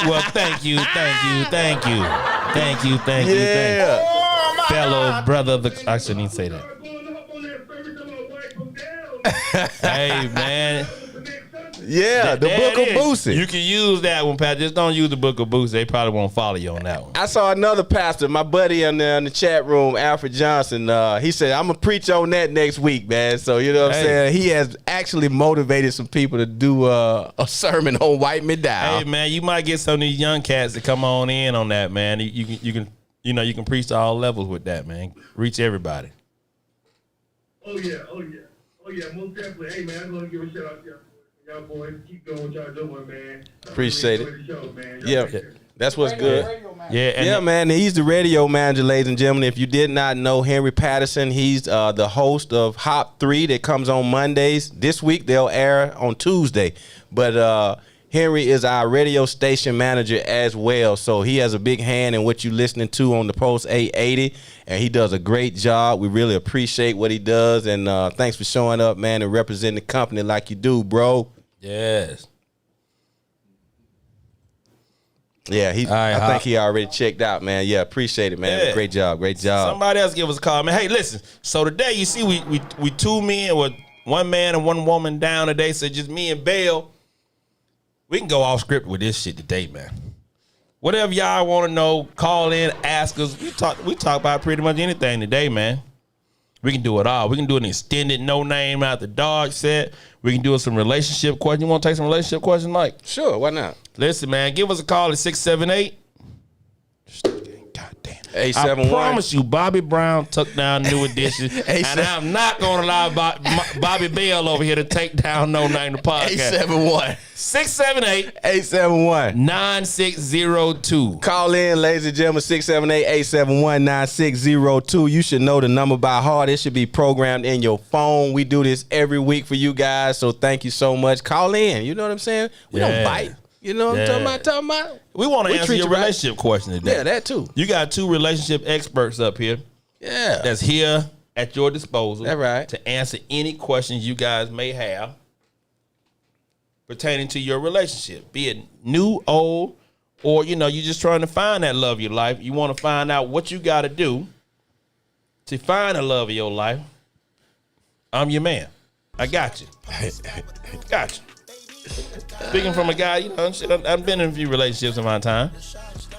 Well, thank you. Yeah. Fellow brother of the... I shouldn't even say that. Hey, man. Yeah, the There Book it of is. Boosie. You can use that one, Pat. Just don't use the Book of Boosie. They probably won't follow you on that one. I saw another pastor, my buddy in the chat room, Alfred Johnson. He said, I'm going to preach on that next week, man. So, you know what I'm saying? He has actually motivated some people to do a sermon on Wipe Me Down. Hey, man, you might get some of these young cats to come on in on that, man. You can preach to all levels with that, man. Reach everybody. Oh, yeah, most definitely. Hey, man, I'm going to give a shout out to y'all boys. Keep doing what y'all doing, man. Appreciate it. The show, man. Yeah, that's what's good. Yeah, Man, he's the radio manager, ladies and gentlemen. If you did not know Henry Patterson, he's the host of Hop 3 that comes on Mondays. This week, they'll air on Tuesday. But Henry is our radio station manager as well, so he has a big hand in what you're listening to on the Post 880, and he does a great job. We really appreciate what he does, and thanks for showing up, man, and representing the company like you do, bro. Yes. Yeah, I think he already checked out, man. Yeah, appreciate it, man. Yeah. Great job. Somebody else give us a call, man. Hey, listen. So today, you see, we two men with one man and one woman down today. So just me and Bell. We can go off script with this shit today, man. Whatever y'all want to know, call in, ask us. We talk about pretty much anything today, man. We can do it all. We can do an extended no name out the dog set. We can do some relationship questions. You want to take some relationship questions, Mike? Sure, why not? Listen, man, give us a call at 678. Goddamn. 871. I promise you, Bobby Brown took down New Edition, and I'm not going to allow Bobby Bell over here to take down No Name the Podcast. 871. 678 871. 9602. Call in, ladies and gentlemen, 678-871-9602. You should know the number by heart. It should be programmed in your phone. We do this every week for you guys, so thank you so much. Call in. You know what I'm saying? We don't bite. You know what I'm talking about? We want to answer treat your you right. relationship question today. Yeah, that too. You got two relationship experts up here Yeah. that's here at your disposal. That's right. To answer any questions you guys may have pertaining to your relationship, be it new, old, or, you know, you're just trying to find that love of your life. You want to find out what you got to do to find the love of your life. I'm your man. I got you. Got you. Speaking from a guy, you know, shit, I've been in a few relationships in my time.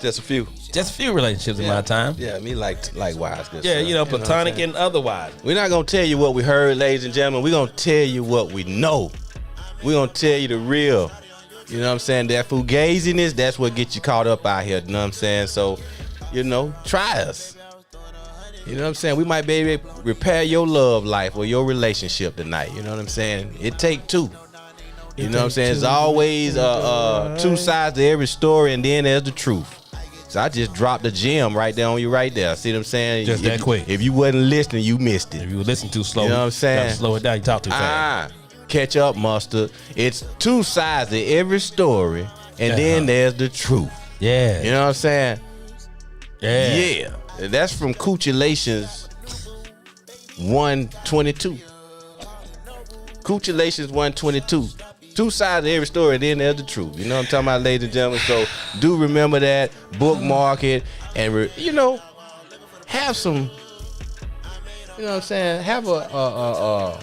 Just a few. Just a few relationships in my time. Yeah, me likewise. Good Yeah, stuff. you know, platonic and otherwise. We're not going to tell you what we heard, ladies and gentlemen. We're going to tell you what we know. We're going to tell you the real. You know what I'm saying? That fugaziness, that's what gets you caught up out here. You know what I'm saying? So, you know, try us. You know what I'm saying? We might be able to repair your love life or your relationship tonight. You know what I'm saying? It take two. You know what I'm saying? There's always two sides to every story, and then there's the truth. So I just dropped a gem right there on you right there. See what I'm saying? Just that quick. If you wasn't listening, you missed it. If you listen too slow, You know what I'm saying? gotta slow it down. You talk too fast. Catch up, mustard. It's two sides to every story, and then there's the truth. Yeah. You know what I'm saying? Yeah. Yeah. That's from Coochulations 122. Coochulations 122. Two sides of every story, then there's the truth. You know what I'm talking about, ladies and gentlemen? So do remember that, bookmark it, and have some. You know what I'm saying? Have a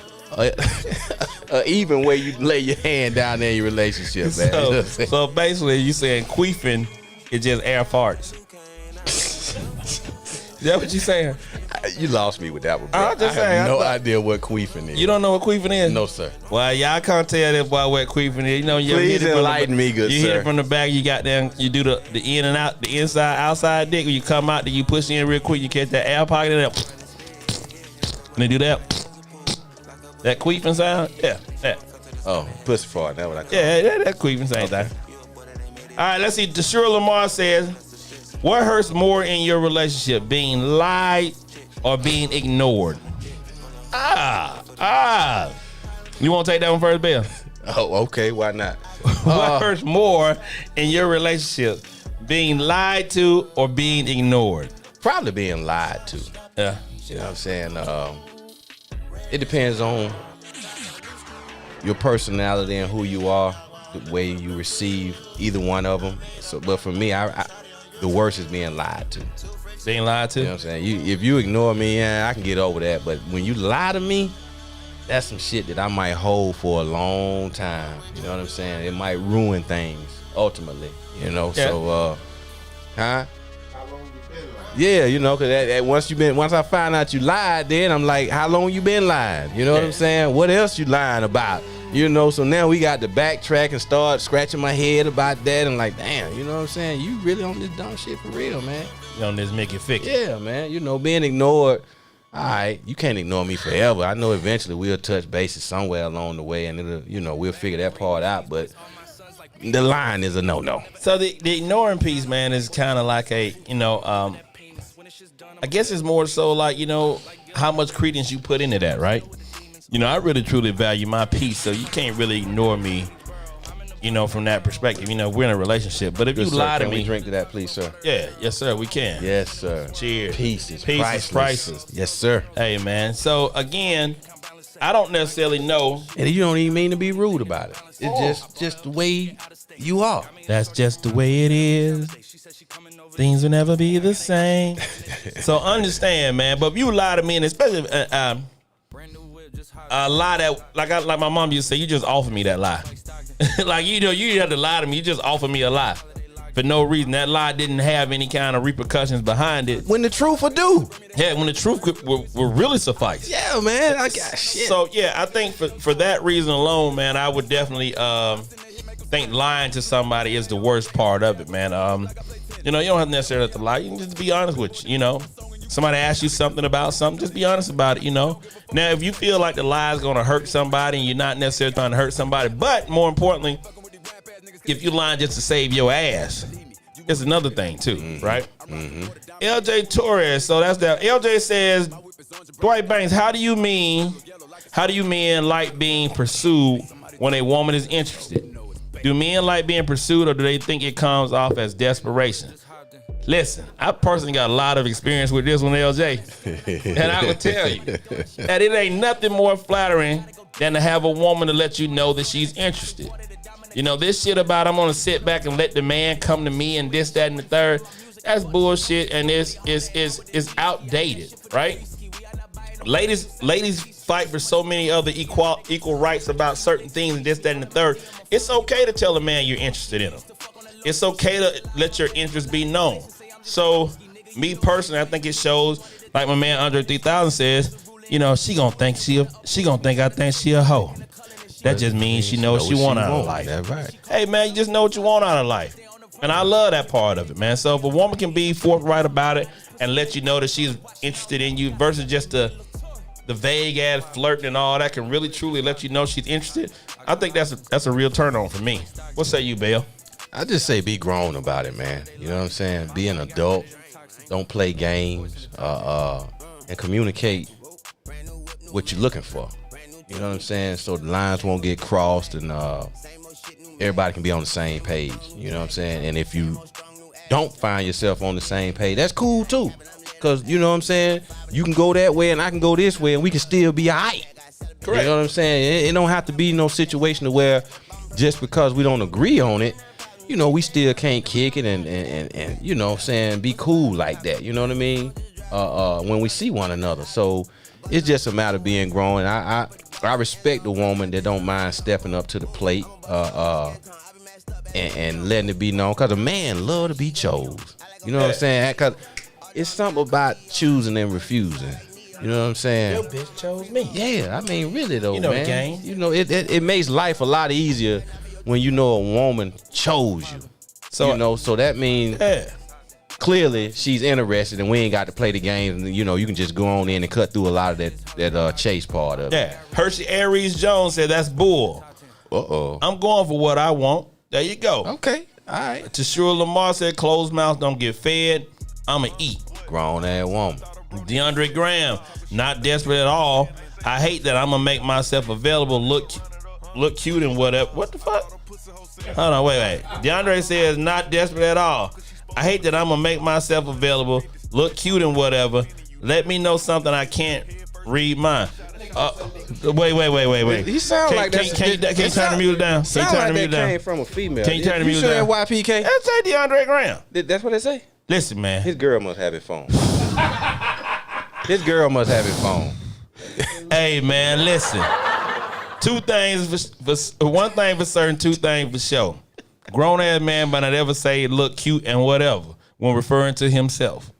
even way you lay your hand down there in your relationship, man. You know what I'm saying? So basically, you saying queefing is just air farts. Is that what you saying? You lost me with that one, bro. I'm just I saying, have no idea what queefing is. You don't know what queefing is? No, sir. Well, y'all can't tell this boy what queefing is. You know, you Please hit it from enlighten me, good You sir. hit it from the back. You got them. You do the in and out, the inside, outside dick. When you come out, then you push in real quick. You catch that air pocket in there. And they do that. That queefing sound. Yeah. Oh, pussy fart. That's what I call it. Yeah, that queefing same thing. All right, let's see. Deshaun Lamar says, "What hurts more in your relationship, being lied or being ignored?" You want to take that one first, Bill? Oh, okay. Why not? What hurts more in your relationship, being lied to or being ignored? Probably being lied to. Yeah. You know what I'm saying? It depends on your personality and who you are, the way you receive either one of them. So, but for me, the worst is being lied to. Being lied to? You know what I'm saying? If you ignore me, I can get over that. But when you lie to me, that's some shit that I might hold for a long time. You know what I'm saying? It might ruin things ultimately. You know, Yeah. so yeah, you know, cause once I find out you lied, then I'm like, how long you been lying? You know what I'm saying? What else you lying about? You know, so now we got to backtrack and start scratching my head about that and like, damn, you know what I'm saying? You really on this dumb shit for real, man. You on this make it fix. Yeah, man. You know, being ignored. All right, you can't ignore me forever. I know eventually we'll touch bases somewhere along the way, and we'll figure that part out. But the line is a no. So the ignoring piece, man, is kind of like a, I guess it's more so like, how much credence you put into that, right? I really truly value my peace, so you can't really ignore me, from that perspective. We're in a relationship, but if Good you sir, lie to can we me, drink to that, please, sir? yeah, yes sir, we can. Yes, sir. Cheers. Peace is Peace priceless. is priceless. Yes, sir. Hey man, so again, I don't necessarily know. And you don't even mean to be rude about it. It's just the way you are. That's just the way it is. Things will never be the same. So understand, man. But if you lie to me, and especially a lie that, like my mom used to say, you just offer me that lie. Like you didn't have to lie to me. You just offer me a lie for no reason. That lie didn't have any kind of repercussions behind it. When the truth will do. Yeah, when the truth will really suffice. Yeah, man. I got shit. So yeah, I think for that reason alone, man, I would definitely think lying to somebody is the worst part of it, man. You don't have necessarily have to lie. You can just be honest with you. Somebody asks you something about something, just be honest about it, Now, if you feel like the lie is going to hurt somebody and you're not necessarily trying to hurt somebody, but more importantly, if you're lying just to save your ass, it's another thing too, right? Mm-hmm. LJ Torres, so that's that. LJ says, Dwight Banks, how do you mean like being pursued when a woman is interested? Do men like being pursued, or do they think it comes off as desperation? Listen, I personally got a lot of experience with this one, LJ. And I would tell you that it ain't nothing more flattering than to have a woman to let you know that she's interested. This shit about I'm gonna sit back and let the man come to me and this, that, and the third, that's bullshit, and it's outdated, right? Ladies fight for so many other equal rights about certain things and this, that, and the third. It's okay to tell a man you're interested in him. It's okay to let your interest be known. So, me personally, I think it shows, like my man Andre 3000 says, she gonna think I think she a hoe. That just means she knows what she want out of life. That's right. Hey man, you just know what you want out of life. And I love that part of it, man. So if a woman can be forthright about it and let you know that she's interested in you versus just the the vague ass flirting and all that can really truly let you know she's interested, I think that's a real turn on for me. What say you, Bill? I just say be grown about it, man. You know what I'm saying? Be an adult. Don't play games. And communicate what you're looking for. You know what I'm saying? So the lines won't get crossed and everybody can be on the same page. You know what I'm saying? And if you don't find yourself on the same page, that's cool too. Cause you know what I'm saying? You can go that way and I can go this way and we can still be all right. Correct. You know what I'm saying? It don't have to be no situation where just because we don't agree on it, you know, we still can't kick it and you know what I'm saying, be cool like that. You know what I mean? When we see one another. So it's just a matter of being grown. I respect the woman that don't mind stepping up to the plate and letting it be known. Cause a man love to be chose. You know what I'm saying? Cause it's something about choosing and refusing. You know what I'm saying? Your bitch chose me. Yeah, I mean, really though, you know man. The game. You know, it makes life a lot easier when you know a woman chose you. So you know, so that means clearly she's interested, and we ain't got to play the game. And, you know, you can just go on in and cut through a lot of that chase part of it. Yeah, Hershey Aries Jones said that's bull. I'm going for what I want. There you go. Okay, all right. Tashura Lamar said closed mouths don't get fed. I'ma eat. Grown ass woman. DeAndre Graham, not desperate at all. I hate that I'm gonna make myself available, look cute and whatever. What the fuck? Hold on, wait. DeAndre says not desperate at all. I hate that I'm gonna make myself available, look cute and whatever. Let me know something I can't read mine. Wait. He sound like that. Can you turn the music down? Can you turn the music down? Came from a female. Can you turn the music down? You sure that YPK? That's say DeAndre Graham. That's what they say? Listen, man. His girl must have his phone. His girl must have his phone. Hey, man, listen. Two things for one thing for certain, two things for sure. Grown ass man might not ever say look cute and whatever when referring to himself.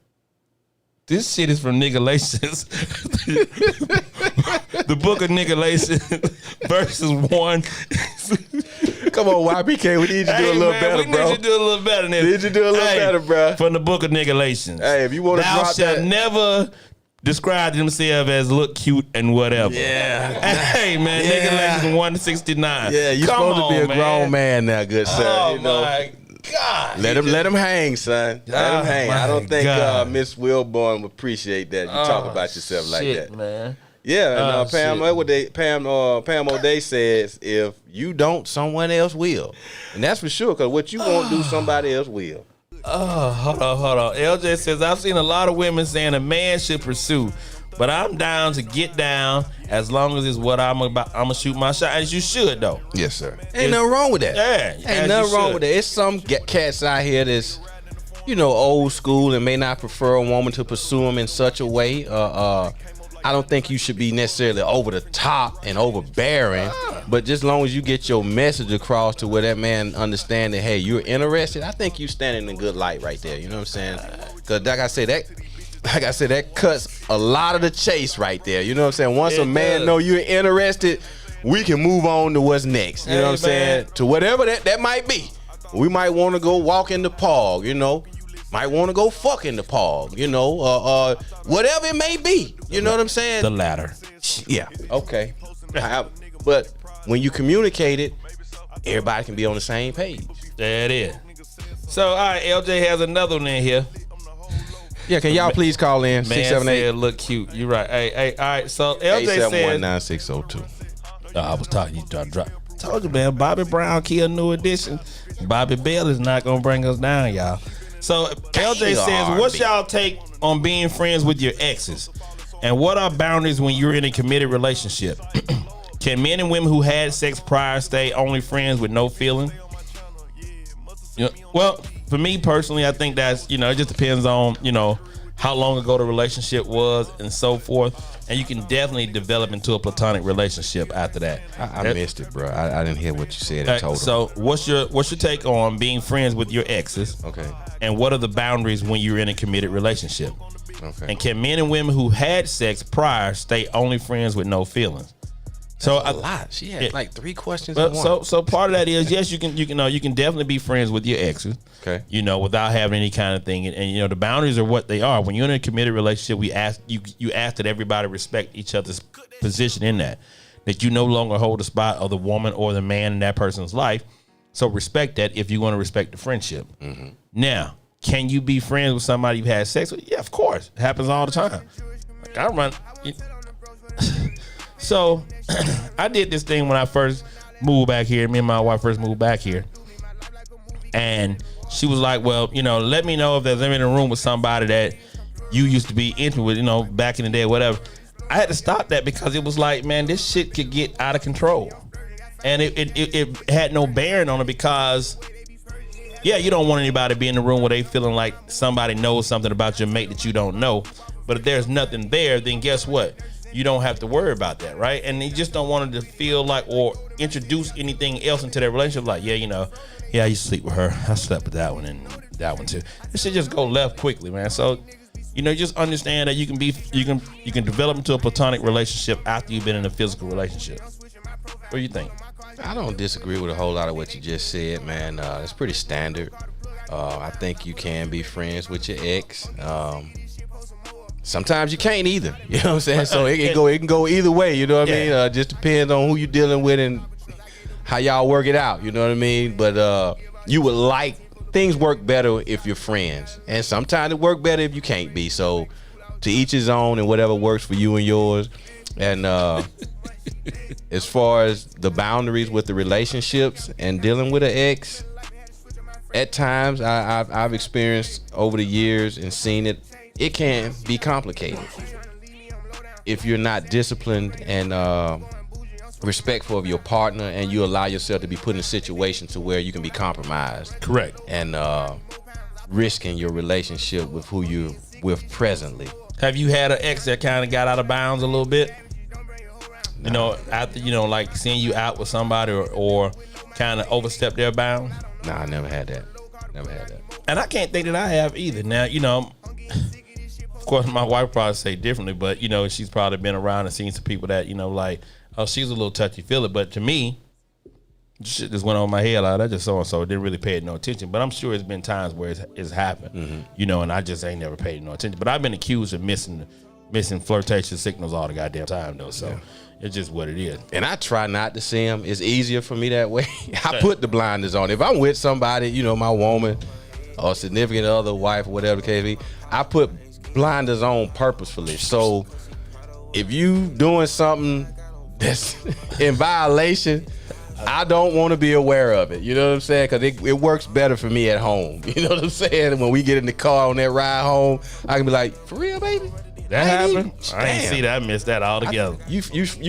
This shit is from Nigalations. The book of Nigalations, verses 1. Come on, YPK, we need you to do a little better, bro. We need you to do a little better than this. Need you to do a little better, bro. From the book of Nigalations. Hey, if you want to Thou drop shalt that. never describe himself as look cute and whatever. Yeah. Hey, man, Nigalations 169. Yeah, you're supposed to be a grown man now, good sir. Oh, you know. my God. Let him hang, son. Let him hang. I don't think Miss Wilborn would appreciate that. You talk about yourself like that. Man. Yeah, and Pam O'Day says, if you don't, someone else will. And that's for sure, because what you won't do, somebody else will. Hold on. LJ says, I've seen a lot of women saying a man should pursue, but I'm down to get down as long as it's what I'm about. I'm going to shoot my shot, as you should, though. Yes, sir. Ain't nothing wrong with that. Yeah. Ain't nothing wrong with that. It's some cats out here that's, you know, old school and may not prefer a woman to pursue them in such a way. I don't think you should be necessarily over the top and overbearing, but just as long as you get your message across to where that man understand that, hey, you're interested, I think you standing in a good light right there. You know what I'm saying? Because like I said, that cuts a lot of the chase right there. You know what I'm saying? Once a man know you're interested, we can move on to what's next. You know what I'm saying? To whatever that might be. We might want to go walk in the park, you know. Might want to go fuck in the park, you know, whatever it may be. You know what I'm saying? The latter. Yeah. Okay. But when you communicate it, everybody can be on the same page. There it is. So, all right, LJ has another one in here. Yeah, can y'all please call in? Man 678 said look cute. You're right. Hey, all right. So LJ says 871-9602. I was talking. You trying to drop. Told you, man. Bobby Brown, key a new edition. Bobby Bell is not gonna bring us down, y'all. So LJ says, what's y'all take on being friends with your exes? And what are boundaries when you're in a committed relationship? Can men and women who had sex prior stay only friends with no feeling? You know, well, for me personally, I think that's, you know, it just depends on, you know, how long ago the relationship was and so forth. And you can definitely develop into a platonic relationship after that. I missed it, bro. I didn't hear what you said in total. So what's your take on being friends with your exes? Okay. And what are the boundaries when you're in a committed relationship? Okay. And can men and women who had sex prior stay only friends with no feelings? So a lot. She had like 3 questions. But in one. so part of that is yes, you can definitely be friends with your exes. Okay. Without having any kind of thing, and the boundaries are what they are. When you're in a committed relationship, you ask that everybody respect each other's position in that you no longer hold the spot of the woman or the man in that person's life. So respect that if you want to respect the friendship. Mm-hmm. Now, can you be friends with somebody you've had sex with? Yeah, of course. It happens all the time. Like I run. So I did this thing when I first moved back here. Me and my wife first moved back here. And she was like, well, let me know if there's ever in a room with somebody that you used to be intimate with, back in the day or whatever. I had to stop that because it was like, man, this shit could get out of control. And it had no bearing on it because, yeah, you don't want anybody to be in the room where they feeling like somebody knows something about your mate that you don't know. But if there's nothing there, then guess what? You don't have to worry about that, right? And you just don't want it to feel like or introduce anything else into their relationship. Like, I used to sleep with her. I slept with that one and that one too. It should just go left quickly, man. So, just understand that you can develop into a platonic relationship after you've been in a physical relationship. What do you think? I don't disagree with a whole lot of what you just said, man. It's pretty standard. I think you can be friends with your ex. Sometimes you can't either. You know what I'm saying? So it can go either way. You know what I mean? Just depends on who you're dealing with and how y'all work it out. You know what I mean? But you would like things work better if you're friends, and sometimes it work better if you can't be. So to each his own, and whatever works for you and yours. And as far as the boundaries with the relationships and dealing with an ex, at times I've experienced over the years and seen it. It can be complicated if you're not disciplined and respectful of your partner, and you allow yourself to be put in a situation to where you can be compromised. Correct. And risking your relationship with who you're with presently. Have you had an ex that kind of got out of bounds a little bit? After like seeing you out with somebody or kind of overstep their bounds? Nah, I never had that. And I can't think that I have either. Now, of course, my wife probably say differently, but she's probably been around and seen some people that like, oh, she's a little touchy-feely. But to me, shit just went on my head. Like, I just so-and-so didn't really pay no attention. But I'm sure it's been times where it's happened, and I just ain't never paid no attention. But I've been accused of missing flirtatious signals all the goddamn time, though. So it's just what it is. And I try not to see them. It's easier for me that way. I put the blinders on. If I'm with somebody, my woman or significant other, wife, or whatever the case be, I put blinders on purposefully. So if you doing something that's in violation, I don't want to be aware of it. You know what I'm saying? Because it works better for me at home. You know what I'm saying? When we get in the car on that ride home, I can be like, for real, baby? That happened? I ain't see that. I missed that altogether. You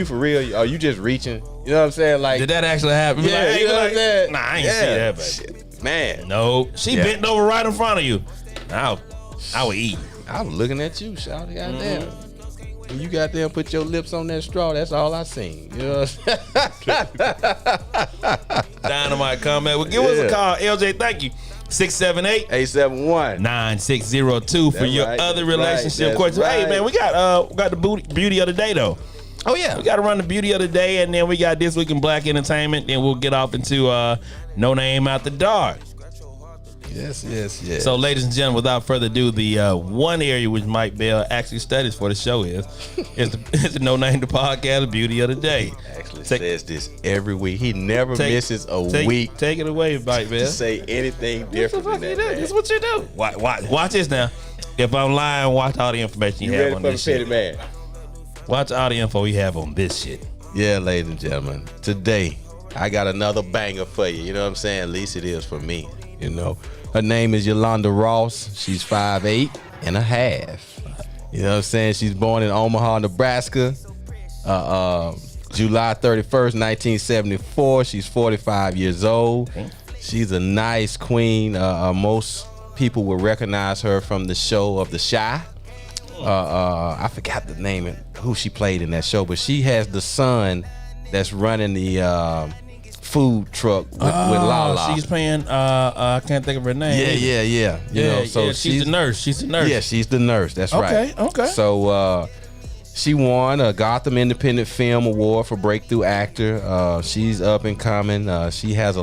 for real? Are you just reaching? You know what I'm saying? Like, did that actually happen? Yeah, like, you know what I'm saying? Nah, I ain't see that, baby. Shit, man. No, she bent over right in front of you. I would eat. I was looking at you, shawty. Goddamn. When you got there and put your lips on that straw, that's all I seen. You know what I'm saying? Dynamite comment. Well, give us a call. LJ, thank you. 678-871-9602 for your other relationship questions. Hey, man, we got the beauty of the day, though. Oh, yeah. We got to run the beauty of the day, and then we got This Week in Black Entertainment. Then we'll get off into No Name After Dark. Yes. So, ladies and gentlemen, without further ado, the one area which Mike Bell actually studies for the show is the No Name the Podcast, the beauty of the day. Actually says this every week. He never misses a week. Take it away, Mike Bell. To say anything different than that. This is what you do. Watch this now. If I'm lying, watch all the information you have on this shit. Man? Watch all the info you have on this shit. Yeah, ladies and gentlemen, today I got another banger for you. You know what I'm saying? At least it is for me. Her name is Yolanda Ross. She's 5'8" and a half. You know what I'm saying? She's born in Omaha, Nebraska, July 31st, 1974. She's 45 years old. She's a nice queen. Most people will recognize her from the show of The Chi. I forgot the name and who she played in that show, but she has the son that's running the food truck with Lala. She's playing I can't think of her name. Yeah. So she's the nurse. Yeah, she's the nurse. That's right. Okay. So She won a Gotham Independent Film Award for Breakthrough Actor. She's up and coming. She has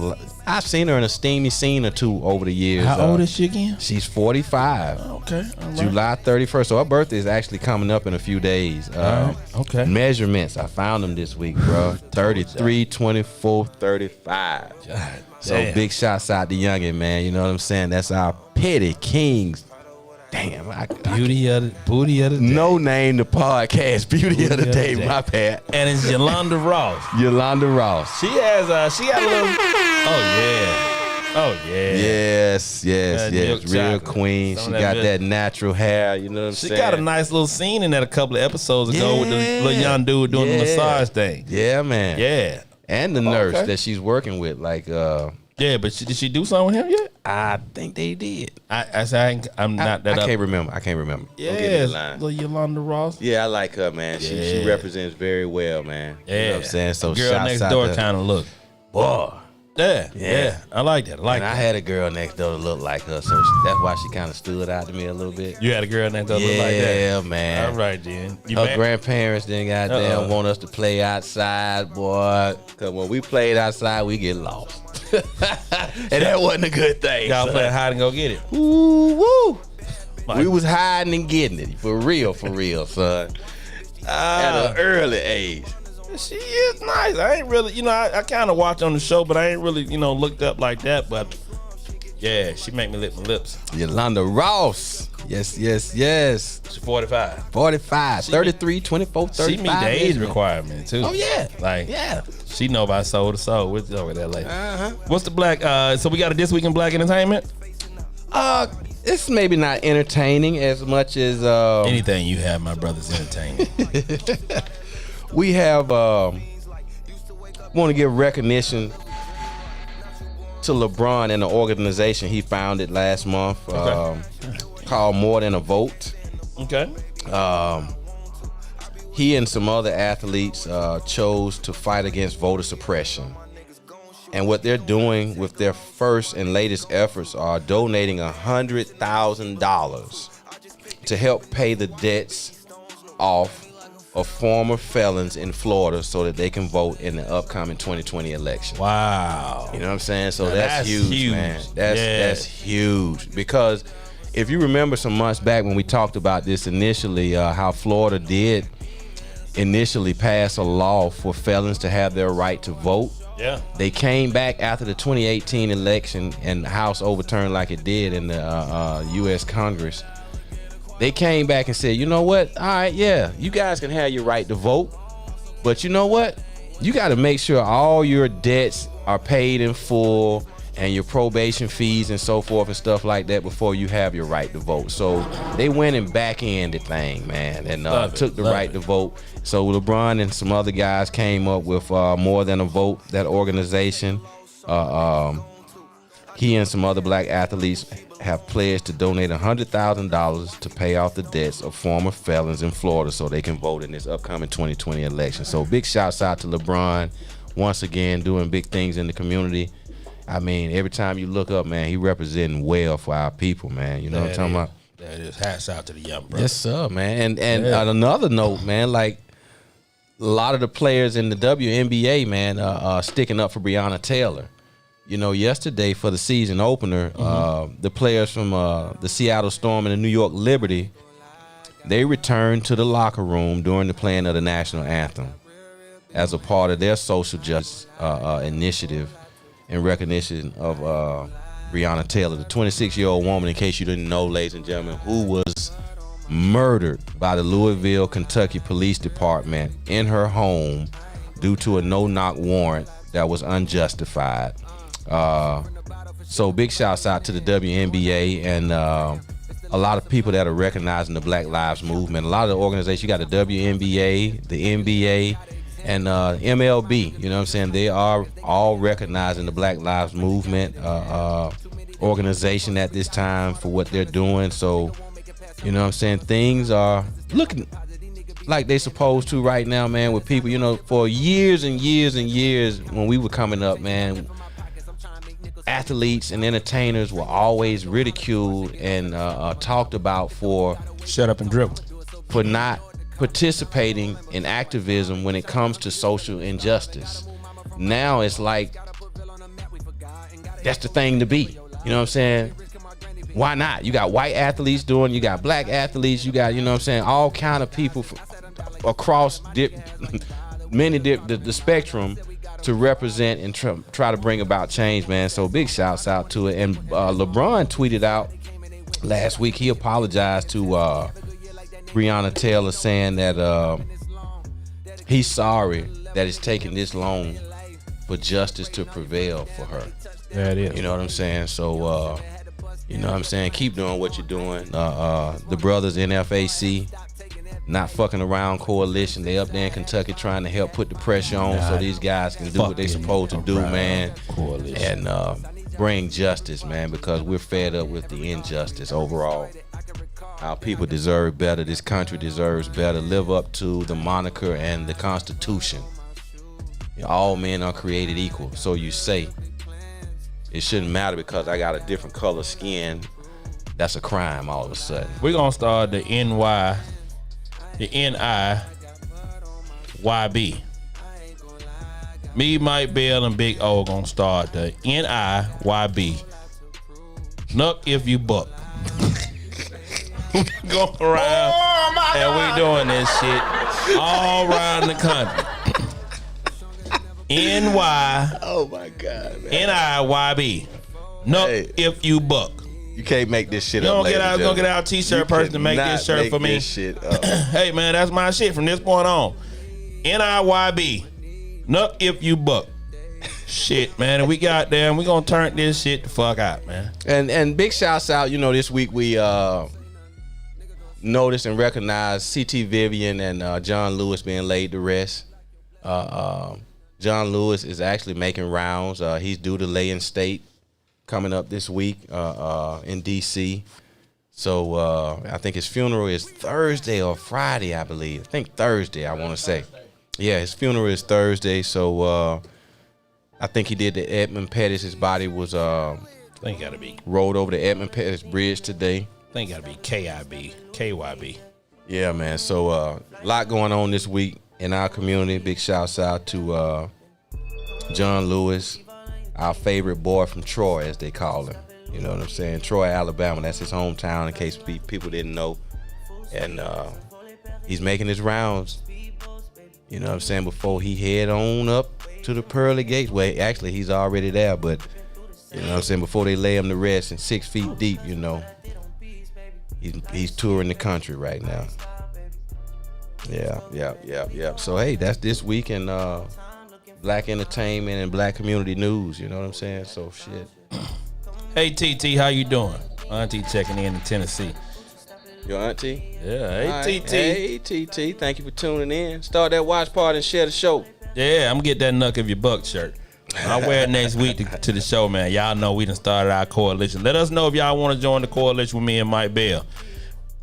I've seen her in a steamy scene or two over the years. How old is she again? She's 45. Okay. All right. July 31st. So her birthday is actually coming up in a few days. Okay. Measurements. I found them this week, bro. 33, 24, 35. God, So damn. big shots out to youngin, man. You know what I'm saying? That's our petty kings. Damn. Booty of the day. No name the podcast. Beauty of the Beauty day. of the day. My bad. And it's Yolanda Ross. Yolanda Ross. She got a little. Oh yeah. Yes. That milk Real chocolate. queen. Some She of that got milk. that natural hair. You know what I'm She saying? got a nice little scene in that a couple of episodes ago with the Yeah. little young dude doing the Yeah. massage thing. Yeah, man. Yeah. And the nurse okay. that she's working with, like, Yeah, but did she do something with him yet? I think they did. I'm not that I up. can't remember. Don't get me Yeah, the line. little Yolanda Ross. Yeah, I like her, man. She Yeah. represents very well, man. Yeah. You know what I'm saying? So Girl shouts next out door to kind of look. boy. Yeah. I like that. I like And I that. had a girl next door that looked like her, so that's why she kind of stood out to me a little bit. You had a girl next door look like that. Yeah, man. All right, then. You Her back? grandparents didn't goddamn want us to play outside, boy. Cause when we played outside, we get lost. And that wasn't a good thing. Y'all son. playing hide and go get it. Ooh, woo. Like- We was hiding and getting it. For real, son. At an early age. She is nice. I ain't really, I kind of watch on the show, but I ain't really, looked up like that. But yeah, she make me lick my lips. Yolanda Ross. Yes. She's 45. 45, 33, 24, 35. She meet the age isn't it? requirement too. Oh, yeah. Like Yeah. she know about soul to soul. We'll over that later. Uh-huh. What's the black? So we got a This Week in Black Entertainment. It's maybe not entertaining as much as Anything you have, my brother's entertaining. we have want to give recognition to LeBron and the organization he founded last month called More Than a Vote. Okay. He and some other athletes chose to fight against voter suppression. And what they're doing with their first and latest efforts are donating $100,000 to help pay the debts off of former felons in Florida so that they can vote in the upcoming 2020 election. Wow. You know what I'm saying? So Now that's huge, man. That's huge. Because if you remember some months back when we talked about this initially, how Florida did initially pass a law for felons to have their right to vote. Yeah. They came back after the 2018 election and the House overturned like it did in the U.S. Congress. They came back and said, you know what? All right, yeah, you guys can have your right to vote. But you know what? You got to make sure all your debts are paid in full and your probation fees and so forth and stuff like that before you have your right to vote. So they went and back-ended the thing, man, and took the right to vote. So LeBron and some other guys came up with More Than a Vote, that organization. He and some other black athletes have pledged to donate $100,000 to pay off the debts of former felons in Florida so they can vote in this upcoming 2020 election. So big shouts out to LeBron, once again doing big things in the community. I mean, every time you look up, man, he representing well for our people, man. You know what I'm talking about? That is. Hats out to the young brother. Yes, sir, man. And on another note, man, like a lot of the players in the WNBA, man, are sticking up for Breonna Taylor. You know, yesterday for the season opener, the players from the Seattle Storm and the New York Liberty, they returned to the locker room during the playing of the national anthem as a part of their social justice initiative in recognition of Breonna Taylor, the 26-year-old woman, in case you didn't know, ladies and gentlemen, who was murdered by the Louisville, Kentucky Police Department in her home due to a no-knock warrant that was unjustified. So big shouts out to the WNBA and a lot of people that are recognizing the Black Lives Movement. A lot of the organizations, you got the WNBA, the NBA, and MLB. You know what I'm saying? They are all recognizing the Black Lives Movement organization at this time for what they're doing. So, you know what I'm saying? Things are looking like they supposed to right now, man, with people. You know, for years and years and years when we were coming up, man, athletes and entertainers were always ridiculed and talked about for Shut up and dribble. for not participating in activism when it comes to social injustice. Now it's like that's the thing to be. You know what I'm saying? Why not? You got white athletes doing, you got black athletes, you got, you know what I'm saying, all kind of people across the spectrum to represent and try to bring about change, man. So big shouts out to it. And LeBron tweeted out last week, he apologized to Breonna Taylor, saying that he's sorry that it's taken this long for justice to prevail for her. There it is. You know what I'm saying? So, you know what I'm saying? Keep doing what you're doing. The brothers NFAC, Not Fucking Around Coalition, they up there in Kentucky trying to help put the pressure on so these guys can do what they supposed to do, man. And bring justice, man, because we're fed up with the injustice overall. Our people deserve better. This country deserves better. Live up to the moniker and the Constitution. All men are created equal, so you say. It shouldn't matter because I got a different color skin. That's a crime all of a sudden. We're going to start the NIYB. Me, Mike Bell, and Big O going to start the NIYB. Nuck if you buck. Going around and we doing this shit all around the country. Oh my God, man. NIYB. Nuck if you buck. You can't make this shit You up. don't get out, gonna get our t-shirt person to make this shirt for me. This shit up. Hey man, that's my shit from this point on. NIYB. Nuck if you buck. Shit, man. And we gonna turn this shit the fuck out, man. And big shouts out, you know, this week we noticed and recognized C.T. Vivian and John Lewis being laid to rest. John Lewis is actually making rounds. He's due to lay in state coming up this week in D.C. So I think his funeral is Thursday or Friday, I believe. I think Thursday, I want to say. Yeah, his funeral is Thursday. So I think he did the Edmund Pettus. His body was Think gotta be. rolled over the Edmund Pettus Bridge today. Think gotta be KYB. Yeah, man. So a lot going on this week in our community. Big shouts out to John Lewis, our favorite boy from Troy, as they call him. You know what I'm saying? Troy, Alabama. That's his hometown, in case people didn't know. And he's making his rounds. You know what I'm saying? Before he head on up to the pearly gates. Well, actually, he's already there, but you know what I'm saying? Before they lay him to rest in 6 feet deep, you know, he's touring the country right now. Yeah. So hey, that's this week in black entertainment and black community news. You know what I'm saying? So shit. Hey TT, how you doing? Auntie checking in Tennessee. Your auntie? Yeah, hey TT. Hey TT, thank you for tuning in. Start that watch party and share the show. Yeah, I'm gonna get that Nuck of your buck shirt. I'll wear it next week to the show, man. Y'all know we done started our coalition. Let us know if y'all want to join the coalition with me and Mike Bell.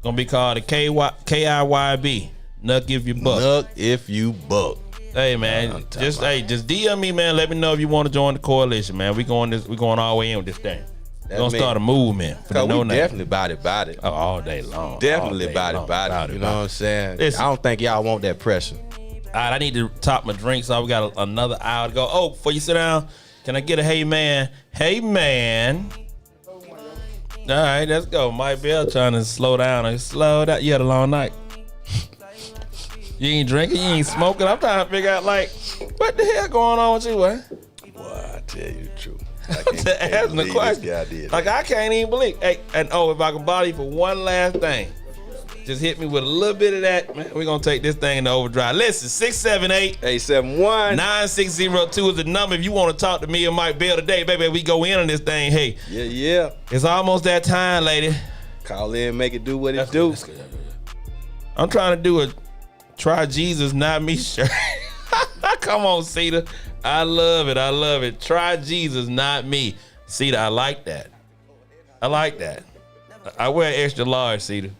Gonna be called the KIYB. Nuck if you buck. Nuck if you buck. Hey man, just DM me, man. Let me know if you want to join the coalition, man. We going all the way in with this thing. We're gonna start a movement for the we definitely about it. Oh, all day long. Definitely about it. You know what I'm saying? Listen, I don't think y'all want that pressure. All right, I need to top my drink, so we got another hour to go. Oh, before you sit down, can I get a hey man? Hey man. All right, let's go. Mike Bell trying to slow down. Slow down. You had a long night. You ain't drinking, you ain't smoking. I'm trying to figure out, like, what the hell going on with you, man? Boy, I tell you the truth. To ask the question. Like, I can't even believe. Hey, and if I can bother you for one last thing, just hit me with a little bit of that, man. We're going to take this thing into overdrive. Listen, 678-871-9602 is the number. If you want to talk to me and Mike Bell today, baby, we go in on this thing. Hey. Yeah. It's almost that time, lady. Call in, make it do what it do. I'm trying to do a Try Jesus, Not Me shirt. Come on, Cedar. I love it. Try Jesus, not me. Cedar, I like that. I wear extra large, Cedar.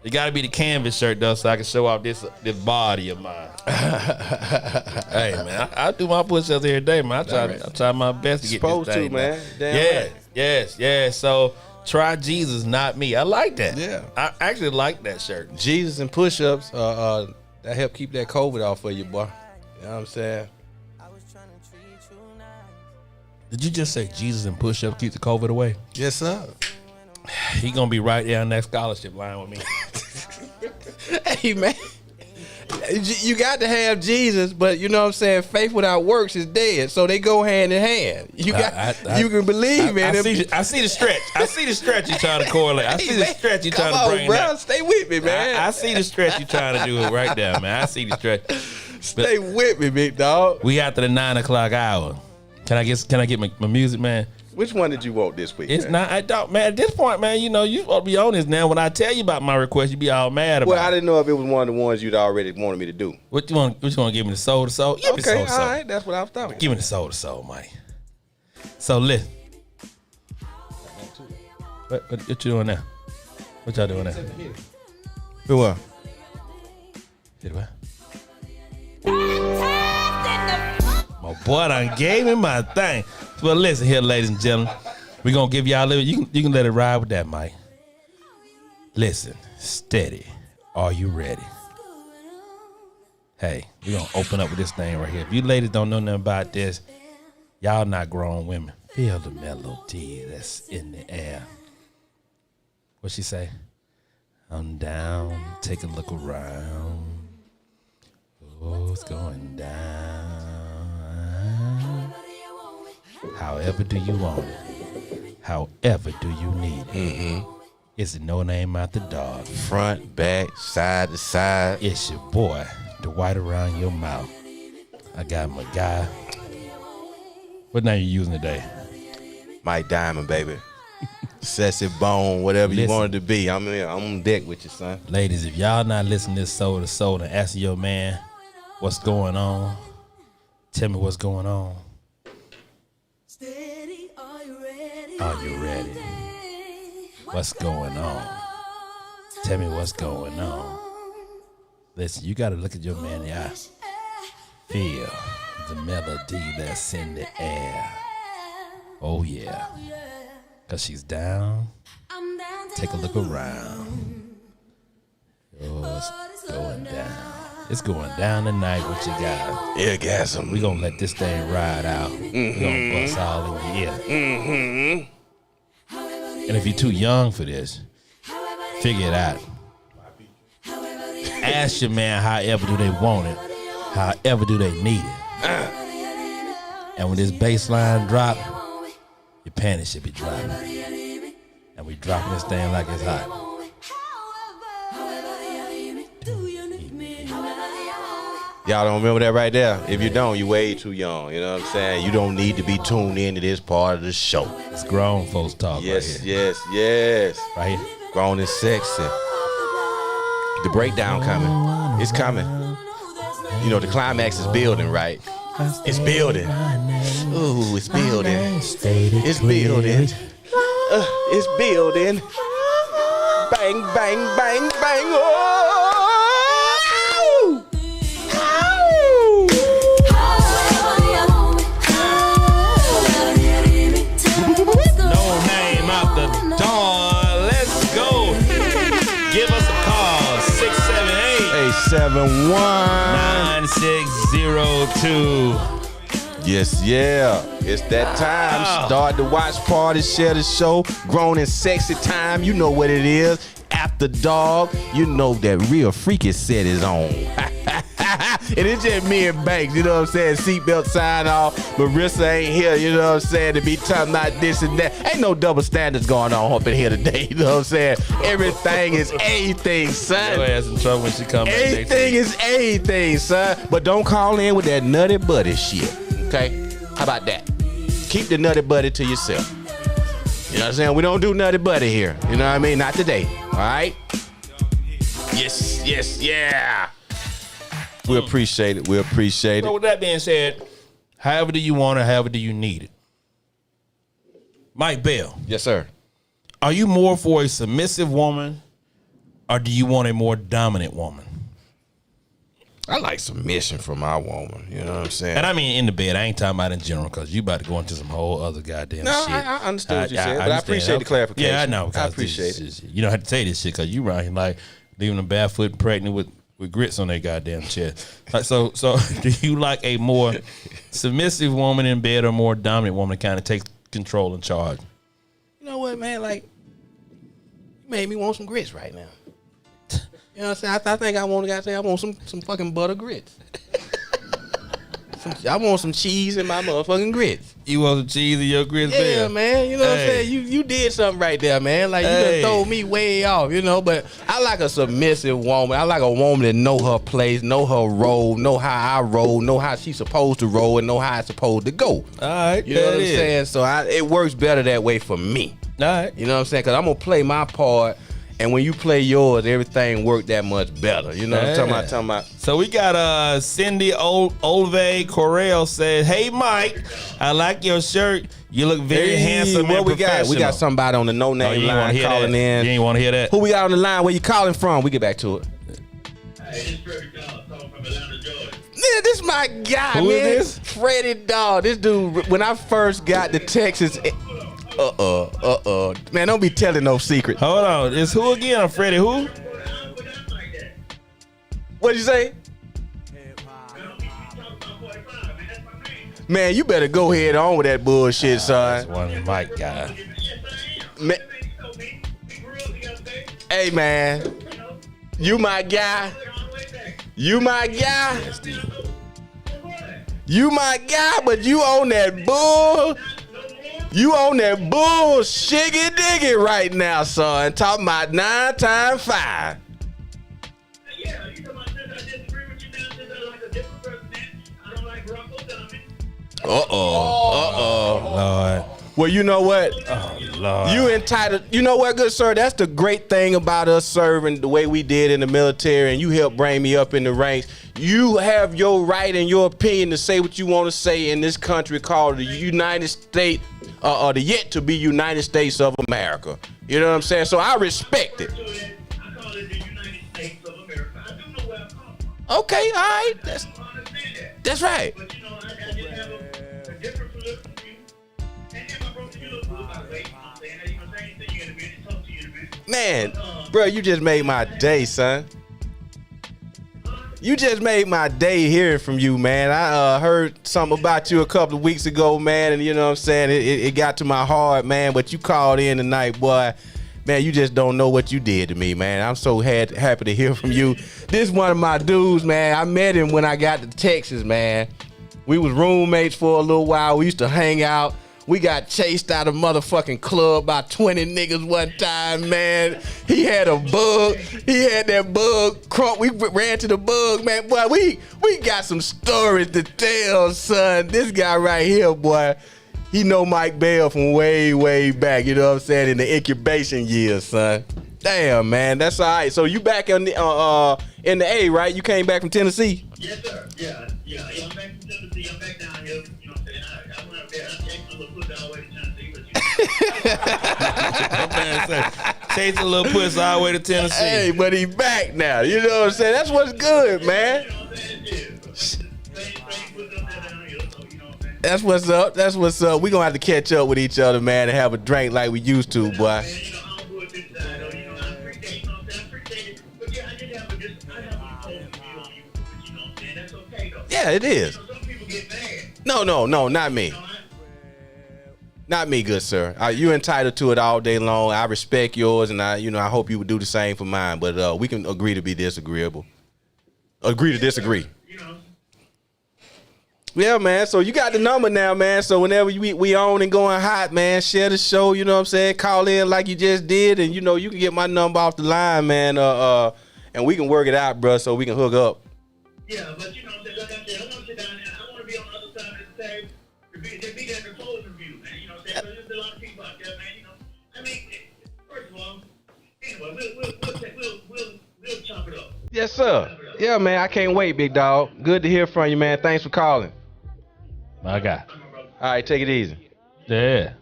It got to be the canvas shirt, though, so I can show off this body of mine. Hey, man, I do my push-ups every day, man. I try my best to get this thing, man. Damn right. Yes. So Try Jesus, not me. I like that. Yeah. I actually like that shirt. Jesus and push-ups that help keep that COVID off of you, boy. You know what I'm saying? Did you just say Jesus and push up keep the COVID away? Yes, sir. He gonna be right there on that scholarship line with me. Hey, man. You got to have Jesus, but you know what I'm saying? Faith without works is dead. So they go hand in hand. You you can believe in him. I see the stretch. I see the stretch you're trying to correlate. I see the stretch you're trying to bring bro. down. Stay with me, man. I see the stretch you're trying to do it right there, man. I see the stretch. Stay with me, big dog. We after the 9 o'clock hour. Can I get my music, man? Which one did you want this week? It's man? not. I don't, man. At this point, man, you know you ought to be on this now. When I tell you about my request, you be all mad about. Well, I didn't know if it was one of the ones you'd already wanted me to do. What you want? What you want to give me the soul to soul? Give me the Okay, soul to all soul. right, that's what I was talking. Give me the soul to soul, Mike. So listen. What you doing now? What y'all doing now? Who what? Hit it, what? My boy done gave me my thing. Well, listen here, ladies and gentlemen. We're going to give y'all a little, you can let it ride with that, Mike. Listen, steady. Are you ready? Hey, we're going to open up with this thing right here. If you ladies don't know nothing about this, y'all not grown women. Feel the melody that's in the air. What she say? I'm down, take a look around. Oh, it's going down. However do you want it? However do you need it? Mm-hmm. Is it no name out the dog? Front, back, side to side. It's your boy, the white around your mouth. I got my guy. What name you using today? Mike Diamond, baby. Sassy Bone, whatever you Listen. want it to be. I'm on deck with you, son. Ladies, if y'all not listening to this soul to soul and asking your man what's going on, tell me what's going on. Are you ready? What's going on? Tell me what's going on. Listen, you got to look at your man in the eye. Feel the melody that's in the air. Oh, yeah. Because she's down. Take a look around. Oh, it's going down. It's going down tonight. What you got? Orgasm. We gonna let this thing ride out. We gonna bust all in your ear. Mm-hmm. And if you're too young for this, figure it out. Ask your man however do they want it, however do they need it. And when this bass line drop, your panties should be dropping. And we dropping this thing like it's hot. Y'all don't remember that right there? If you don't, you way too young. You know what I'm saying? You don't need to be tuned into this part of the show. It's grown folks talk Yes, right here. yes. Right here. Grown and sexy. The breakdown coming. It's coming. You know, the climax is building, right? It's building. Ooh, it's building. It's building. It's building. Bang, bang, bang, bang. Oh! No name out the dawn. Let's go. Give us a call. 678 9602. Yes, yeah. It's that time. Start the watch party, share the show. Grown and sexy time. You know what it is. After dog, you know that real freaky set is on. And it's just me and Banks, you know what I'm saying? Seatbelt sign off. Marissa ain't here, you know what I'm saying? To be talking about this and that. Ain't no double standards going on up in here today, you know what I'm saying? Everything is everything, son. Your ass in trouble when she come back. Everything is everything, son. But don't call in with that nutty buddy shit, okay? How about that? Keep the nutty buddy to yourself. You know what I'm saying? We don't do nutty buddy here. You know what I mean? Not today, all right? Yes, yes, yeah. We appreciate it. We appreciate So it. with that being said, however do you want it, however do you need it? Mike Bell, Yes, sir. are you more for a submissive woman or do you want a more dominant woman? I like submission from my woman. You know what I'm saying? And I mean in the bed. I ain't talking about in general because you about to go into some whole other goddamn No, shit. I understood what you said, but I understand. appreciate the clarification. Yeah, I know. I appreciate it. You don't have to say this shit because you around here like leaving them barefoot and pregnant with grits on their goddamn chest. Like, so do you like a more submissive woman in bed or more dominant woman that kind of takes control and charge? You know what, man? Like, you made me want some grits right now. You know what I'm saying? I think I want some fucking butter grits. I want some cheese in my motherfucking grits. You want some cheese in your grits? Yeah, man. You know what I'm Hey. saying? You did something right there, man. Like, you done throw me way off, you know? But I like a submissive woman. I like a woman that know her place, know her role, know how I roll, know how she's supposed to roll, and know how it's supposed to go. All right. You know what I'm saying? So it works better that way for me. All right. You know what I'm saying? Because I'm going to play my part. And when you play yours, everything work that much better. You know what I'm talking about? So we got Cindy Olve Correll says, "Hey Mike, I like your shirt. You look very handsome and what we got? professional." We got somebody on the no Oh, name you ain't wanna line hear calling that? in. You ain't want to hear that? Who we got on the line? Where you calling from? We get back to it. Hey, this Freddie Dawes calling from Atlanta, Georgia. Man, this my guy, Who man. is this? Freddie Dawes. This dude, when I first got to Texas, man, don't be telling no secret. Hold on. It's who again? Freddie who? What'd you say? Man, you better go ahead on with that bullshit, That's son. one Mike guy. Man, hey, man, you my guy. You my guy. You my guy, but you on that bull. You on that bull shiggy diggy right now, son. Talking about 9 times 5. Yeah, you know, I disagree with you now. Since I like a different president. I don't like Barack Obama. Lord. Well, you know what? Lord. You entitled. You know what, good sir? That's the great thing about us serving the way we did in the military, and you helped bring me up in the ranks. You have your right and your opinion to say what you want to say in this country called the United States, or the yet to be United States of America. You know what I'm saying? So I respect it. I call it the United States of America. I do know where I'm from. Okay, all right. I understand that. That's right. But you know, I just have a different political view. And my brother, you look good by the way. You know what I'm saying? You know what I'm saying? You in a minute, talk to you in a minute. Man, bro, you just made my day, son. You just made my day hearing from you, man. I heard something about you a couple of weeks ago, man, and you know what I'm saying? It got to my heart, man, but you called in tonight, boy. Man, you just don't know what you did to me, man. I'm so happy to hear from you. This is one of my dudes, man. I met him when I got to Texas, man. We was roommates for a little while. We used to hang out. We got chased out of motherfucking club by 20 niggas one time, man. He had a bug. He had that bug. Crunk. We ran to the bug, man. Boy, we got some stories to tell, son. This guy right here, boy, he know Mike Bell from way, way back. You know what I'm saying? In the incubation years, son. Damn, man. That's all right. So you back in the A, right? You came back from Tennessee? Yes, sir. Yeah. I'm back from Tennessee. I'm back down here. You know what I'm saying? I went up there. I chased a little pussy all the way to Tennessee, but Chase a little pussy all the way to Tennessee. Hey, but he back now. You know what I'm saying? That's what's good, man. you know what I'm saying? Yeah. Same pussy up there down here, so you know what I'm saying? That's what's up. That's what's up. We gonna have to catch up with each other, man, and have a drink like we used to, boy. Man, you know, I'm good this side, though. You know, I appreciate, you know what I'm saying? I appreciate it. But yeah, I did have a opposing view on you, but you know what I'm saying? That's okay, though. Yeah, it is. You know, some people get mad. No, not me. You know, Not me, good sir. You entitled to it all day long. I respect yours, and I hope you would do the same for mine. But we can agree to be disagreeable. Agree to disagree. you know. Yeah, man. So you got the number now, man. So whenever we on and going hot, man, share the show. You know what I'm saying? Call in like you just did, and you know you can get my number off the line, man. And we can work it out, bro, so we can hook up. Yeah, but you know what I'm saying? Like I said, I want to sit down there. I want to be on the other side of the table to be there to close the view, man. You know what I'm saying? Because there's a lot of people out there, man. You know, I mean, first of all, anyway, we'll chop it up. Yes, sir. Yeah, man. I can't wait, big dog. Good to hear from you, man. Thanks for calling. My guy. All right, take it easy. Yeah.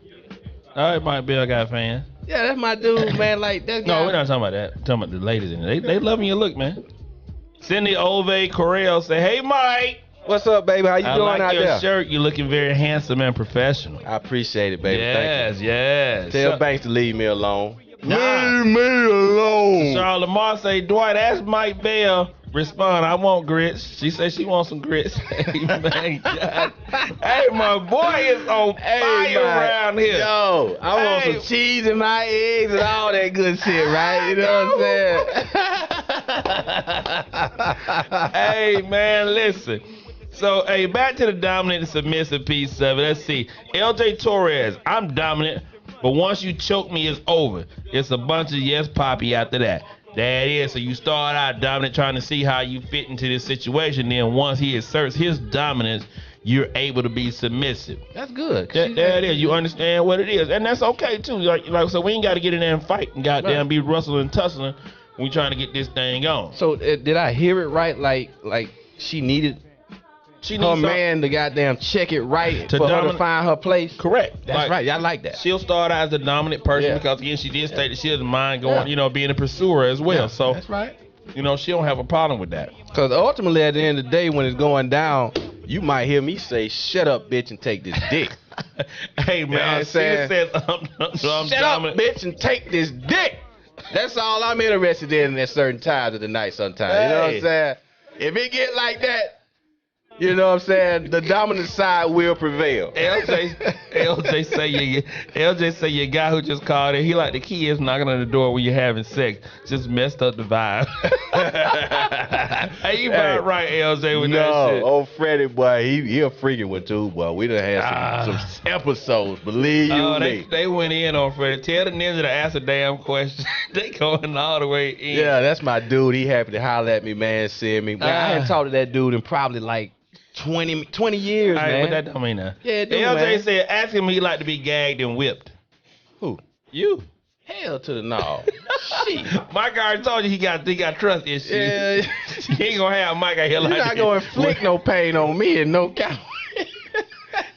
All right, Mike Bell got fans. Yeah, that's my dude, man. Like that guy. No, we're not talking about that. We're talking about the ladies in it. They loving your look, man. Cindy Ove Correll say, "Hey, Mike. What's up, baby? How you I doing like out your there? shirt. You're looking very handsome and professional." I appreciate it, baby. Thank Yes. you. Tell Banks to leave me alone. Nah. Leave me alone. Charles Lamar say, "Dwight, ask Mike Bell." Respond, "I want grits." She said she wants some grits. Hey, man, God. Hey, my boy is on fire around here. Yo, I want Hey. some cheese in my eggs and all that good shit, right? You know what I'm saying? Hey, man, listen. So, hey, back to the dominant and submissive piece of it. Let's see. LJ Torres, "I'm dominant, but once you choke me, it's over. It's a bunch of yes, Poppy after that." That is, so you start out dominant, trying to see how you fit into this situation. Then once he asserts his dominance, you're able to be submissive. That's good. There it is. You understand what it is, and that's okay too. Like so, we ain't got to get in there and fight and goddamn be rustling and tussling. We trying to get this thing on. So did I hear it right? Like she needed her man to goddamn check it right To for her to domin- find her place. Correct. That's Like, right. Y'all like that. She'll start out as the dominant person Yeah. because again, she did state that she doesn't mind going, Yeah. being a pursuer as well. Yeah, So that's right. she don't have a problem with that. Because ultimately, at the end of the day, when it's going down, you might hear me say, "Shut up, bitch, and take this dick." Hey what man, I'm she saying? says I'm Shut dominant. up, bitch, and take this dick. That's all I'm interested in at certain times of the night sometimes. You know what Hey. I'm saying? If it get like that, you know what I'm saying, the dominant side will prevail. LJ say your guy who just called in, he like the kids knocking on the door when you're having sex. Just messed up the vibe. Hey, you about right, LJ, with that shit. Old Freddie, boy, he a freaking one too, boy. We done had some episodes, believe you Oh, me. they went in on Freddie. Tell the ninja to ask a damn question. They going all the way in. Yeah, that's my dude. He happy to holler at me, man, see me. Man, I hadn't talked to that dude in probably like 20 years, All right, man. but that don't mean nothing. Yeah, it do, LJ man. said, ask him he like to be gagged and whipped. Who? You. Hell to the no. Shit. Mike already told you he got trust issues. Yeah. He ain't gonna have Mike out here You're like not going to inflict no pain on me and no count.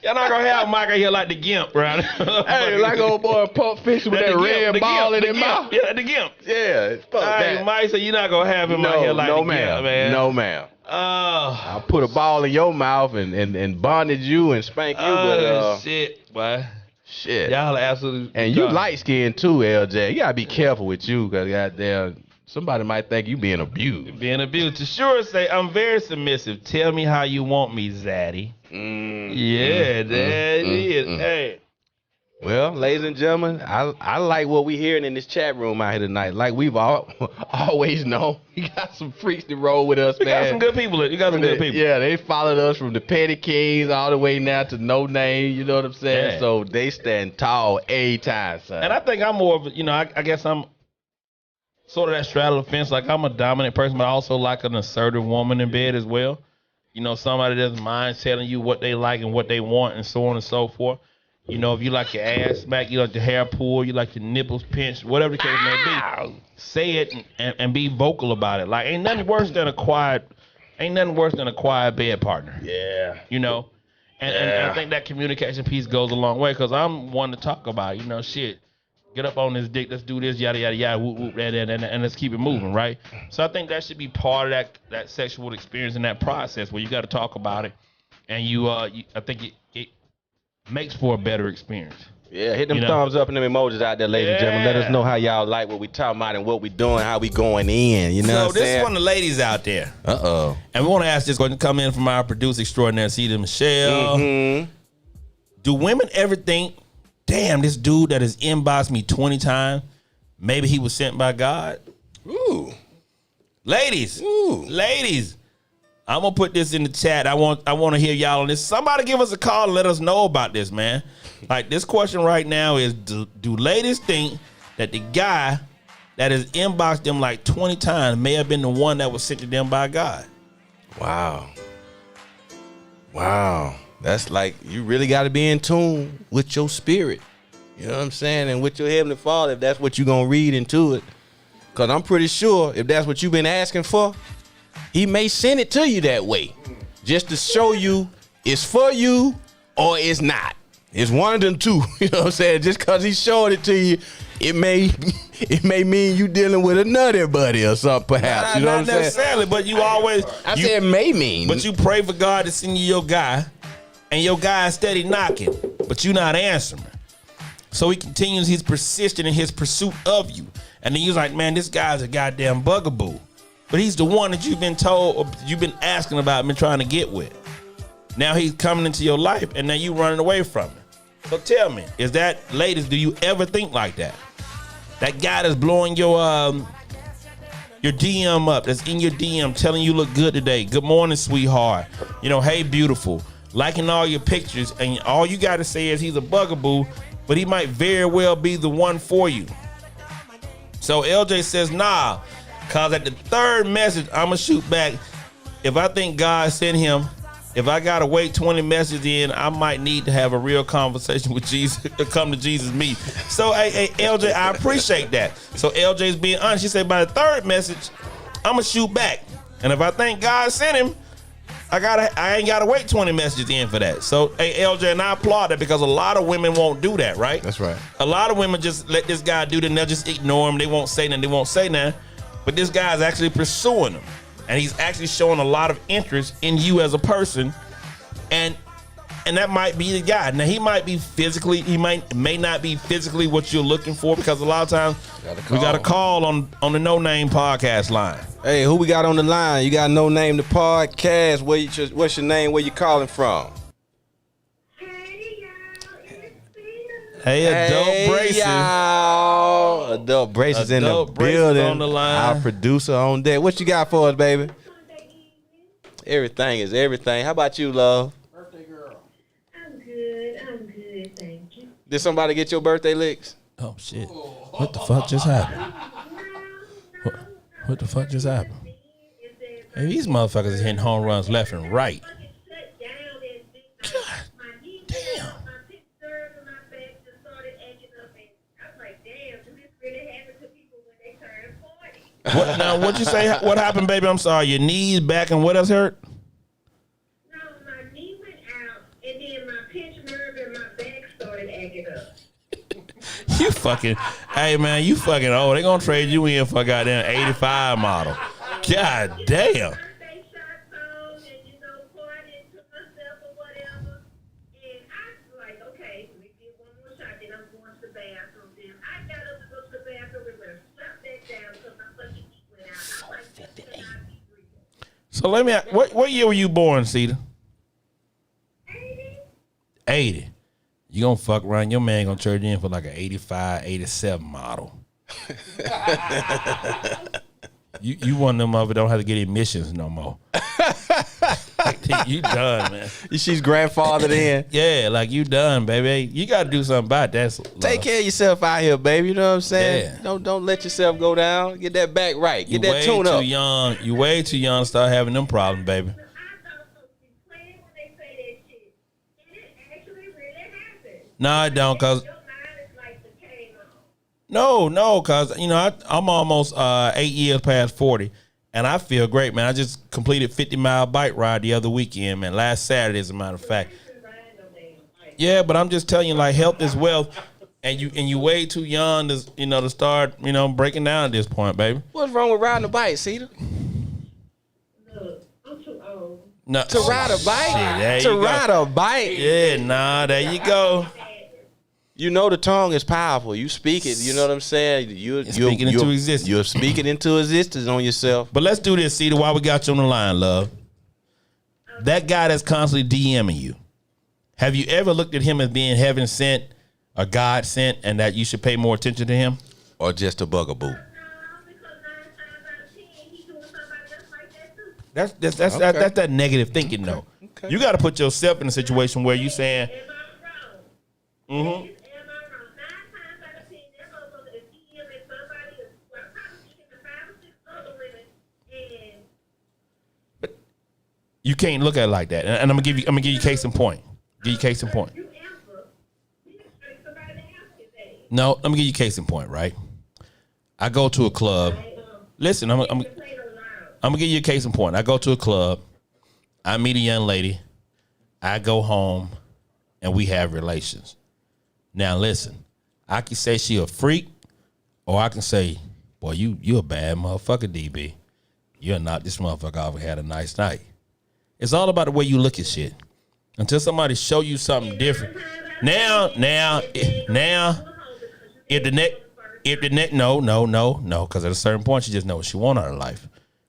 Y'all not gonna have Mike out here like the gimp, right? Hey, like old boy Pulp Fiction with that red ball in his mouth. Yeah, the gimp. Yeah, fuck Hey, that. Mike said you're not gonna have him out here like no the ma'am. gimp, man. No ma'am. Oh, I put a ball in your mouth and bonded you and spanked you, but shit, boy. shit. Y'all are absolutely. And you light skinned too, LJ. You gotta be careful with you, cause goddamn, somebody might think you being abused. being abused. To sure say, I'm very submissive. Tell me how you want me, Zaddy. Yeah, there it is. Hey. Well, ladies and gentlemen, I like what we hearing in this chat room out here tonight. Like we've always known, you got some freaks that roll with us, You man. got some good people. You got some good people. Yeah, they followed us from the Petty Kings all the way now to No Name. You know what I'm saying? Yeah. So they stand tall a time, son. And I think I'm more of a, I guess I'm sort of that straddle the fence. Like I'm a dominant person, but I also like an assertive woman in bed as well. Somebody that doesn't mind telling you what they like and what they want and so on and so forth. If you like your ass smacked, you like your hair pulled, you like your nipples pinched, whatever the case may be, say it and be vocal about it. Like ain't nothing worse than a quiet bed partner. Yeah. And I think that communication piece goes a long way because I'm one to talk about, shit. Get up on this dick, let's do this, yada, yada, yada, whoop, whoop, and let's keep it moving, right? So I think that should be part of that sexual experience in that process where you got to talk about it. And I think it makes for a better experience. Yeah, hit them thumbs up and them emojis out there, ladies and gentlemen. Let us know how y'all like what we talking about and what we doing, how we going in. You know So what I'm this saying? is one of the ladies out there. Uh-oh. And we want to ask this question, come in from our producer extraordinaire, Cedar Michelle. Mm-hmm. Do women ever think, damn, this dude that has inboxed me 20 times, maybe he was sent by God? Ooh. Ladies, I'm gonna put this in the chat. I want to hear y'all on this. Somebody give us a call and let us know about this, man. Like this question right now is: Do ladies think that the guy that has inboxed them like 20 times may have been the one that was sent to them by God? Wow. That's like, you really got to be in tune with your spirit. You know what I'm saying? And with your Heavenly Father, if that's what you're going to read into it. Because I'm pretty sure if that's what you've been asking for, he may send it to you that way. Just to show you it's for you or it's not. It's one of them two. You know what I'm saying? Just because he showed it to you, it may it may mean you dealing with a nutty buddy or something, perhaps. You know Not what I'm saying? necessarily, but you always. I you- said may mean. But you pray for God to send you your guy, and your guy is steady knocking, but you not answering. So he continues, he's persistent in his pursuit of you. And then you're like, man, this guy's a goddamn bugaboo. But he's the one that you've been told, or you've been asking about, been trying to get with. Now he's coming into your life, and now you running away from him. So tell me, is that, ladies, do you ever think like that? That guy that's blowing your DM up, that's in your DM, telling you look good today. Good morning, sweetheart. You know, hey, beautiful. Liking all your pictures, and all you got to say is he's a bugaboo, but he might very well be the one for you. So LJ says, nah, because at the third message, I'm going to shoot back. If I think God sent him, if I got to wait 20 messages in, I might need to have a real conversation with Jesus, come to Jesus me. So, hey, LJ, I appreciate that. So LJ's being honest. She said, by the third message, I'm going to shoot back. And if I think God sent him, I ain't gotta wait 20 messages in for that. So, hey, LJ, and I applaud that because a lot of women won't do that, right? That's right. A lot of women just let this guy do that and they'll just ignore him. They won't say nothing. But this guy's actually pursuing them. And he's actually showing a lot of interest in you as a person. And that might be the guy. Now, he may not be physically what you're looking for, because a lot of times we got a call on the No Name podcast line. Hey, who we got on the line? You got No Name the podcast. What's your name? Where you calling from? Hey, Adult Braces. Y'all. Adult Braces in the Adult Braces building. on the line. Our producer on deck. What you got for us, baby? Everything is everything. How about you, love? I'm good, thank you. Did somebody get your birthday licks? Oh, shit. What the fuck just happened? What the fuck just happened? Hey, these motherfuckers is hitting home runs left and right. God damn. What now? What you say? What happened, baby? I'm sorry. Your knees, back, and what else hurt? No, my knee went out, and then my pinched nerve and my back started acting up. You fucking, hey man, you fucking old. They gonna trade you in for a goddamn 85 model. God damn. Birthday shots on, and partying to myself or whatever. And I was like, okay, let me get one more shot, then I'm going to the bathroom. Then I got up to go to the bathroom and went shut back down because my fucking knee went out. I'm like, this cannot be real. So let me. What year were you born, Cedar? 80? 80. You gonna fuck around, your man gonna trade you in for like an 85, 87 model. you one of them of it don't have to get emissions no more. You done, man. She's grandfathered in. Yeah, like you done, baby. You gotta do something about that. Take care of yourself out here, baby. You know what I'm saying? Yeah. Don't let yourself go down. Get that back right. Get that tune too up. young. You way too young to start having them problems, baby. I thought folks be playing when they say that shit. And it actually really happened. No, I don't, cause Your mind is like the cane on. no, cause I'm almost 8 years past 40, and I feel great, man. I just completed 50-mile bike ride the other weekend, man. Last Saturday, as a matter of fact. Yeah, but I'm just telling you, like, health is wealth, and you way too young to to start breaking down at this point, baby. What's wrong with riding a bike, Cedar? Look, I'm too old. No, To ride a bike? there To you go. ride a bike? Yeah, nah, there you go. You know the tongue is powerful. You speak it. You know what I'm saying? You're speaking into existence. You're speaking into existence on yourself. But let's do this, Cedar, while we got you on the line, love. That guy that's constantly DMing you, have you ever looked at him as being heaven sent or God sent, and that you should pay more attention to him? Or just a bugaboo. No, because 9 times out of 10, he's doing somebody just like that too. That's that negative thinking, though. Okay. You got to put yourself in a situation where you saying, Am I mm-hmm. wrong? Am I wrong? 9 times out of 10, that motherfucker is DMing somebody else. Well, I'm probably speaking to 5 or 6 other women, and You can't look at it like that. And I'm gonna give you case in point. Give you case in point. you answer, you expect somebody to ask his age. No, let me give you case in point, right? I go to a club. Listen, I'm Play no loud. gonna give you a case in point. I go to a club, I meet a young lady, I go home, and we have relations. Now listen, I can say she a freak Or I can say, boy, you a bad motherfucker, DB. You're not this motherfucker off and had a nice night. It's all about the way you look at shit. Until somebody show you something different. Now, if the next, no, because at a certain point, she just know what she want out of life.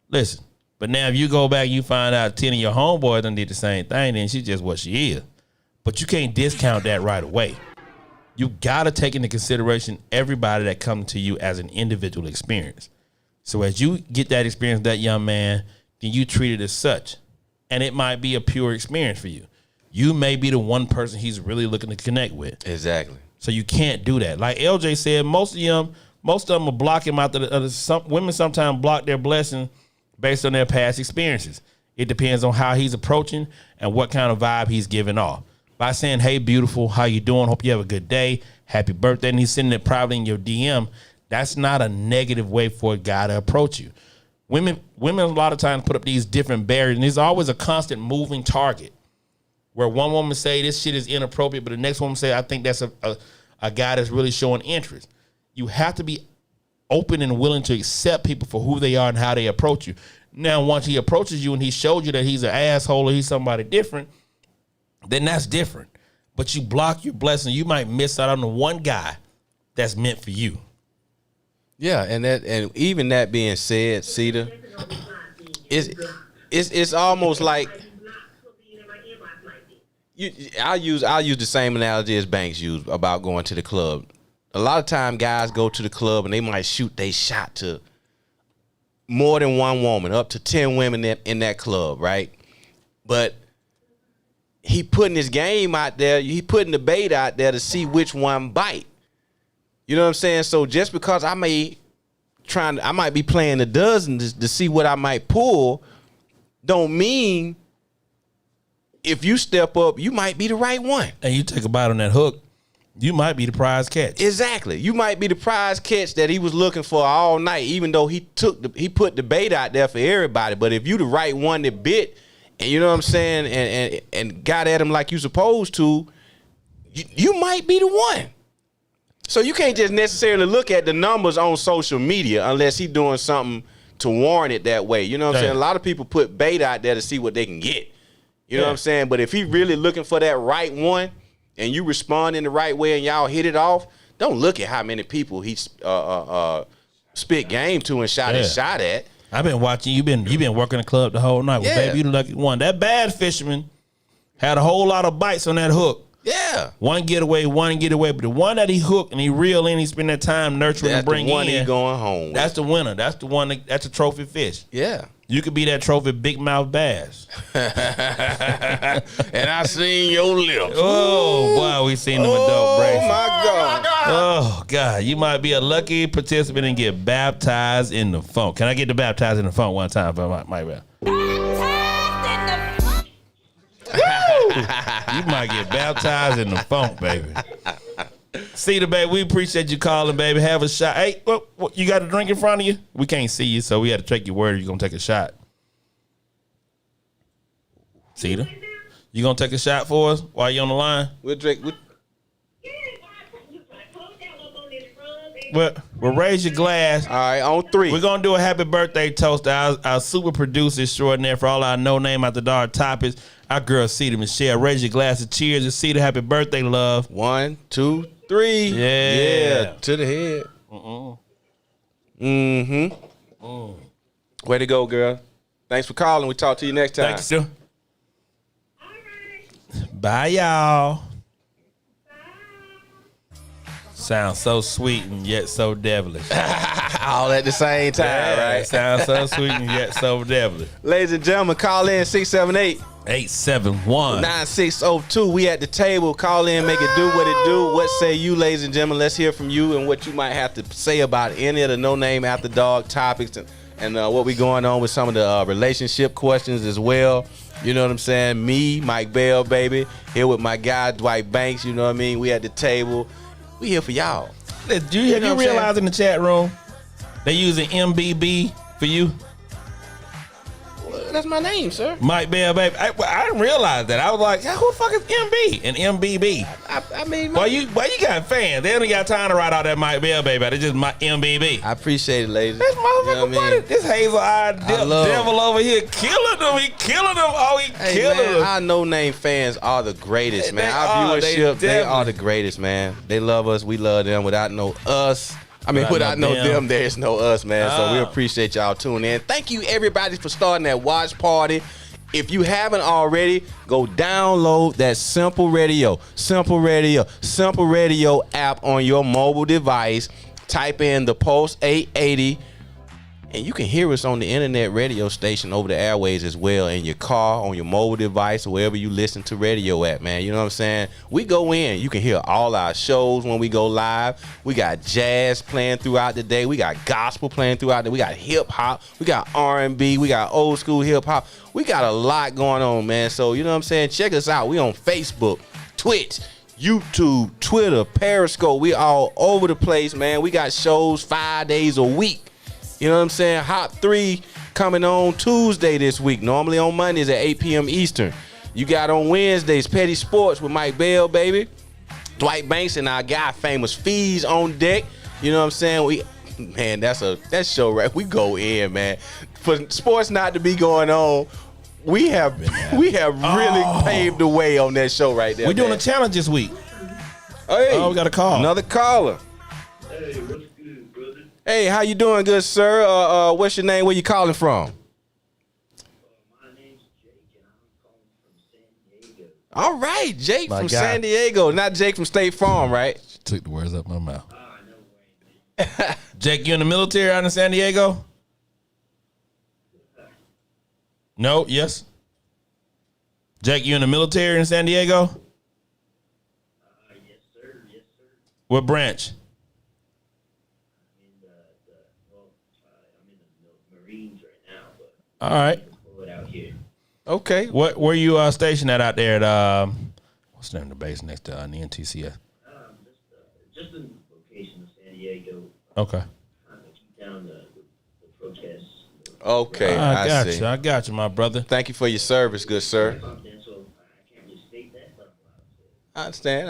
Listen, but now if you go back, you find out 10 of your homeboys done did the same thing, then she's just what she is. But you can't discount that right away. You got to take into consideration everybody that comes to you as an individual experience. So as you get that experience with that young man, then you treat it as such. And it might be a pure experience for you. You may be the one person he's really looking to connect with. Exactly. So you can't do that. Like LJ said, most of them will block him out. Women sometimes block their blessing based on their past experiences. It depends on how he's approaching and what kind of vibe he's giving off. By saying, hey, beautiful, how you doing? Hope you have a good day. Happy birthday. And he's sending it privately in your DM. That's not a negative way for a guy to approach you. Women a lot of times put up these different barriers, and there's always a constant moving target where one woman say this shit is inappropriate, but the next woman say, I think that's a guy that's really showing interest. You have to be open and willing to accept people for who they are and how they approach you. Now, once he approaches you and he showed you that he's an asshole or he's somebody different, then that's different. But you block your blessing, you might miss out on the one guy that's meant for you. Yeah, and even that being said, Cedar, it's almost like I'll use the same analogy as Banks used about going to the club. A lot of time guys go to the club and they might shoot they shot to more than one woman, up to 10 women in that club, right? But he putting his game out there, he putting the bait out there to see which one bite. You know what I'm saying? So just because I might be playing a dozen to see what I might pull, don't mean if you step up, you might be the right one. And you take a bite on that hook, you might be the prize catch. Exactly. You might be the prize catch that he was looking for all night, even though he put the bait out there for everybody. But if you the right one that bit, and you know what I'm saying, and got at him like you supposed to, you might be the one. So you can't just necessarily look at the numbers on social media unless he's doing something to warrant it that way. You know what I'm saying? A lot of people put bait out there to see what they can get. You know what I'm saying? But if he really looking for that right one and you respond in the right way and y'all hit it off, don't look at how many people he spit game to and shot at. I've been watching. You've been working the club the whole night. Well, baby, you the lucky one. That bad fisherman had a whole lot of bites on that hook. Yeah. One get away, but the one that he hooked and he reel in, he spend that time nurturing and bringing in. That's the one he going home. That's the winner. That's the one. That's a trophy fish. Yeah. You could be that trophy big mouth bass. And I seen your lips. Oh, boy, we seen them adult braces. Oh, my God. Oh, God. You might be a lucky participant and get baptized in the funk. Can I get the baptized in the funk one time for my bad? You might get baptized in the funk, baby. Cedar, baby, we appreciate you calling, baby. Have a shot. Hey, what, you got a drink in front of you? We can't see you, so we had to take your word. You're going to take a shot. Cedar, you going to take a shot for us while you're on the line? We'll drink. Well, raise your glass. All right, on 3. We're going to do a happy birthday toast to our super producer extraordinaire for all our no name after dark topics. Our girl, Cedar Michelle. Raise your glass of cheers to Cedar. Happy birthday, love. 1, 2, 3. Yeah. To the head. Way to go, girl. Thanks for calling. We talk to you next time. Thank you, sir. Bye, y'all. Sounds so sweet and yet so devilish. All at the same time, right? Sounds so sweet and yet so devilish. Ladies and gentlemen, call in 678-871-9602. We at the table. Call in, make it do what it do. What say you, ladies and gentlemen? Let's hear from you and what you might have to say about any of the no name after dog topics and what we going on with some of the relationship questions as well. You know what I'm saying? Me, Mike Bell, baby, here with my guy Dwight Banks. You know what I mean? We at the table. We here for y'all. Have you realized in the chat room they using MBB for you? That's my name, sir. Mike Bell, baby. I didn't realize that. I was like, who the fuck is MB and MBB? I mean, Why you got fans? They don't got time to write out that Mike Bell, baby. They just my MBB. I appreciate it, ladies. This motherfucker, You know what I mean? this hazel-eyed devil over here killing them. He killing them. Oh, he Hey, killing man, them. our no-name fans are the greatest, man. They Our are. They viewership, they are definitely- the greatest, man. They love us. We love them. Without no us, without Without no them. them, there's no us, man. So we Ah. appreciate y'all tuning in. Thank you, everybody, for starting that watch party. If you haven't already, go download that Simple Radio app on your mobile device. Type in the Pulse 880, and you can hear us on the internet radio station over the airways as well, in your car, on your mobile device, or wherever you listen to radio at, man. You know what I'm saying? We go in. You can hear all our shows when we go live. We got jazz playing throughout the day. We got gospel playing throughout the day. We got hip-hop. We got R&B. We got old school hip-hop. We got a lot going on, man. So, you know what I'm saying? Check us out. We on Facebook, Twitch, YouTube, Twitter, Periscope. We all over the place, man. We got shows 5 days a week. You know what I'm saying? Hot 3 coming on Tuesday this week. Normally on Mondays at 8 p.m. Eastern. You got on Wednesdays Petty Sports with Mike Bell, baby. Dwight Banks and our guy Famous Fees on deck. You know what I'm saying? That show right. We go in, man. For sports not to be going on, we have really paved the way on that show right there. We're doing man. a challenge this week. Hey, Oh, we got a call. Another caller. Hey, what's good, brother? Hey, how you doing, good sir? What's your name? Where you calling from? My name's Jake, and I'm calling from San Diego. All right, Jake My from guy. San Diego, not Jake from State Farm, right? Took the words out my mouth. No way, man. Jake, you in the military out in San Diego? No, yes. Jake, you in the military in San Diego? Yes, sir. Yes, sir. What branch? I'm in the Marines right now, but All right. pull it out here. Okay. Where you stationed at out there at what's the name of the base next to the NTCF? Just in the location of San Diego, Okay. trying to keep down the protests. Okay, I got see. you. I got you, my brother. Thank you for your service, good sir. Confidential. I can't really state that, but I understand.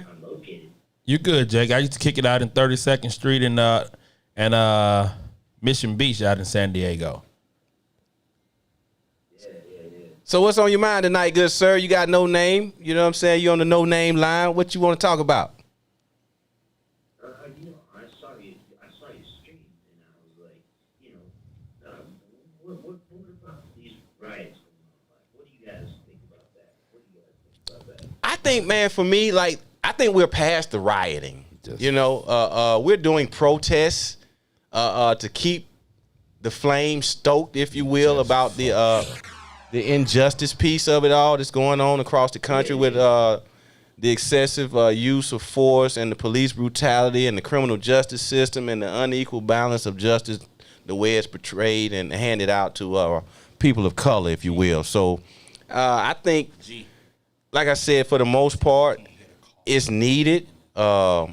I'm located. You good, Jake? I used to kick it out in 32nd Street and Mission Beach out in San Diego. So what's on your mind tonight, good sir? You got no name. You know what I'm saying? You on the no name line. What you want to talk about? I saw you stream, and I was like, what about these riots going on? Like, what do you guys think about that? I think, man, for me, I think we're past the rioting. We're doing protests to keep the flame stoked, if you will, about the injustice piece of it all that's going on across the country with the excessive use of force and the police brutality and the criminal justice system and the unequal balance of justice, the way it's portrayed and handed out to people of color, if you will. So I think, like I said, for the most part, it's needed. But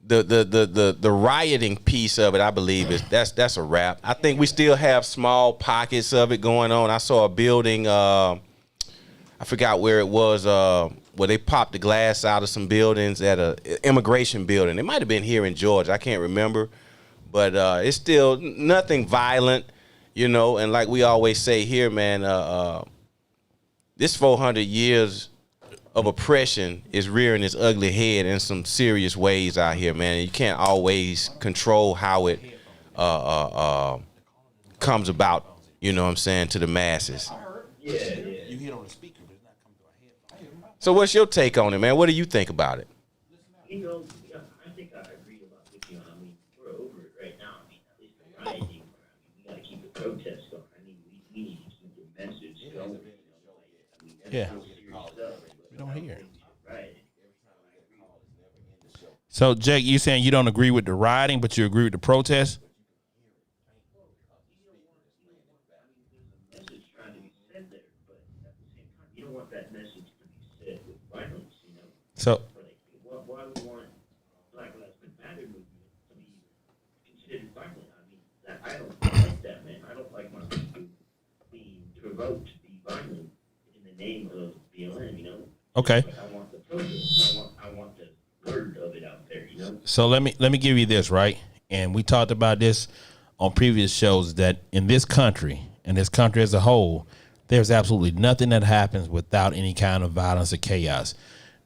the rioting piece of it, I believe, that's a wrap. I think we still have small pockets of it going on. I saw a building, I forgot where it was, where they popped the glass out of some buildings at a immigration building. It might have been here in Georgia. I can't remember. But it's still nothing violent, and like we always say here, man, this 400 years of oppression is rearing its ugly head in some serious ways out here, man. You can't always control how it comes about, you know what I'm saying, to the masses. So what's your take on it, man? What do you think about it? I think I agree about this. We're over it right now. At least the rioting. We got to keep the protests going. We need to keep the message going. Yeah. Serious stuff. We don't hear it. Right. So, Jake, you saying you don't agree with the rioting, but you agree with the protest? Message trying to be said there, but at the same time, you don't want that message to be said with violence. So, Why would we want Black Lives Matter movement to be considered violent? I don't like that, man. I don't like my Okay. I want the purpose. I want the word of it out there, you know? So let me give you this, right? And we talked about this on previous shows, that in this country and this country as a whole, there's absolutely nothing that happens without any kind of violence or chaos.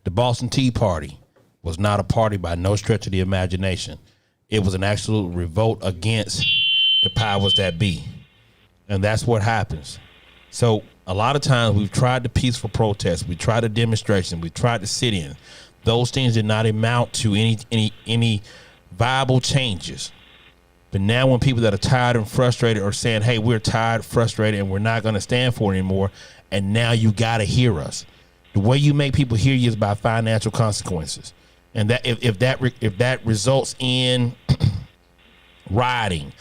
The Boston Tea Party was not a party by no stretch of the imagination. It was an absolute revolt against the powers that be. And that's what happens. So a lot of times we've tried the peaceful protest, we tried the demonstration, we tried the sit-in. Those things did not amount to any viable changes. But now when people that are tired and frustrated are saying, hey, we're tired, frustrated, and we're not going to stand for it anymore, and now you got to hear us. The way you make people hear you is by financial consequences. And that if that results in rioting,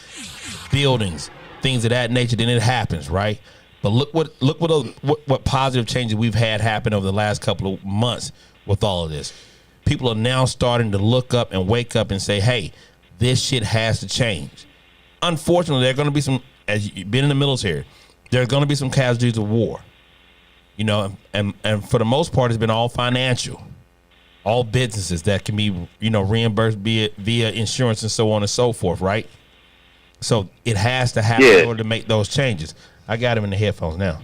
buildings, things of that nature, then it happens, right? But look what positive changes we've had happen over the last couple of months with all of this. People are now starting to look up and wake up and say, hey, this shit has to change. Unfortunately, there are going to be some, as you've been in the military, there's going to be some casualties of war. You know, and for the most part, it's been all financial. All businesses that can be, reimbursed via insurance and so on and so forth, right? So it has to happen in order to make those changes. I got him in the headphones now.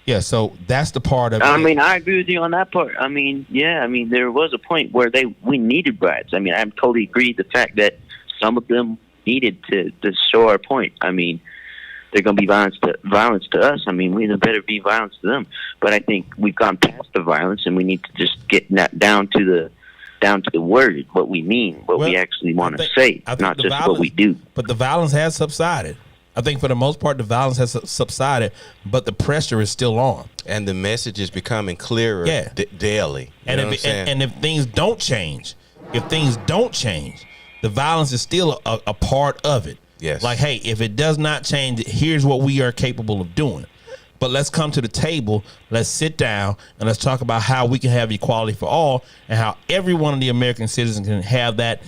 Yeah, so that's the part of it. I mean, I agree with you on that part. I mean, there was a point where we needed riots. I mean, I totally agree the fact that some of them needed to show our point. I mean, they're going to be violence to us. I mean, we better be violence to them. But I think we've gone past the violence, and we need to just get that down to the word, what we mean, what we actually want to say, not just what we do. But the violence has subsided. I think for the most part, the violence has subsided, but the pressure is still on. And the message is becoming clearer daily. And if things don't change, the violence is still a part of it. Yes. Like, hey, if it does not change, here's what we are capable of doing. But let's come to the table, let's sit down, and let's talk about how we can have equality for all and how every one of the American citizens can have that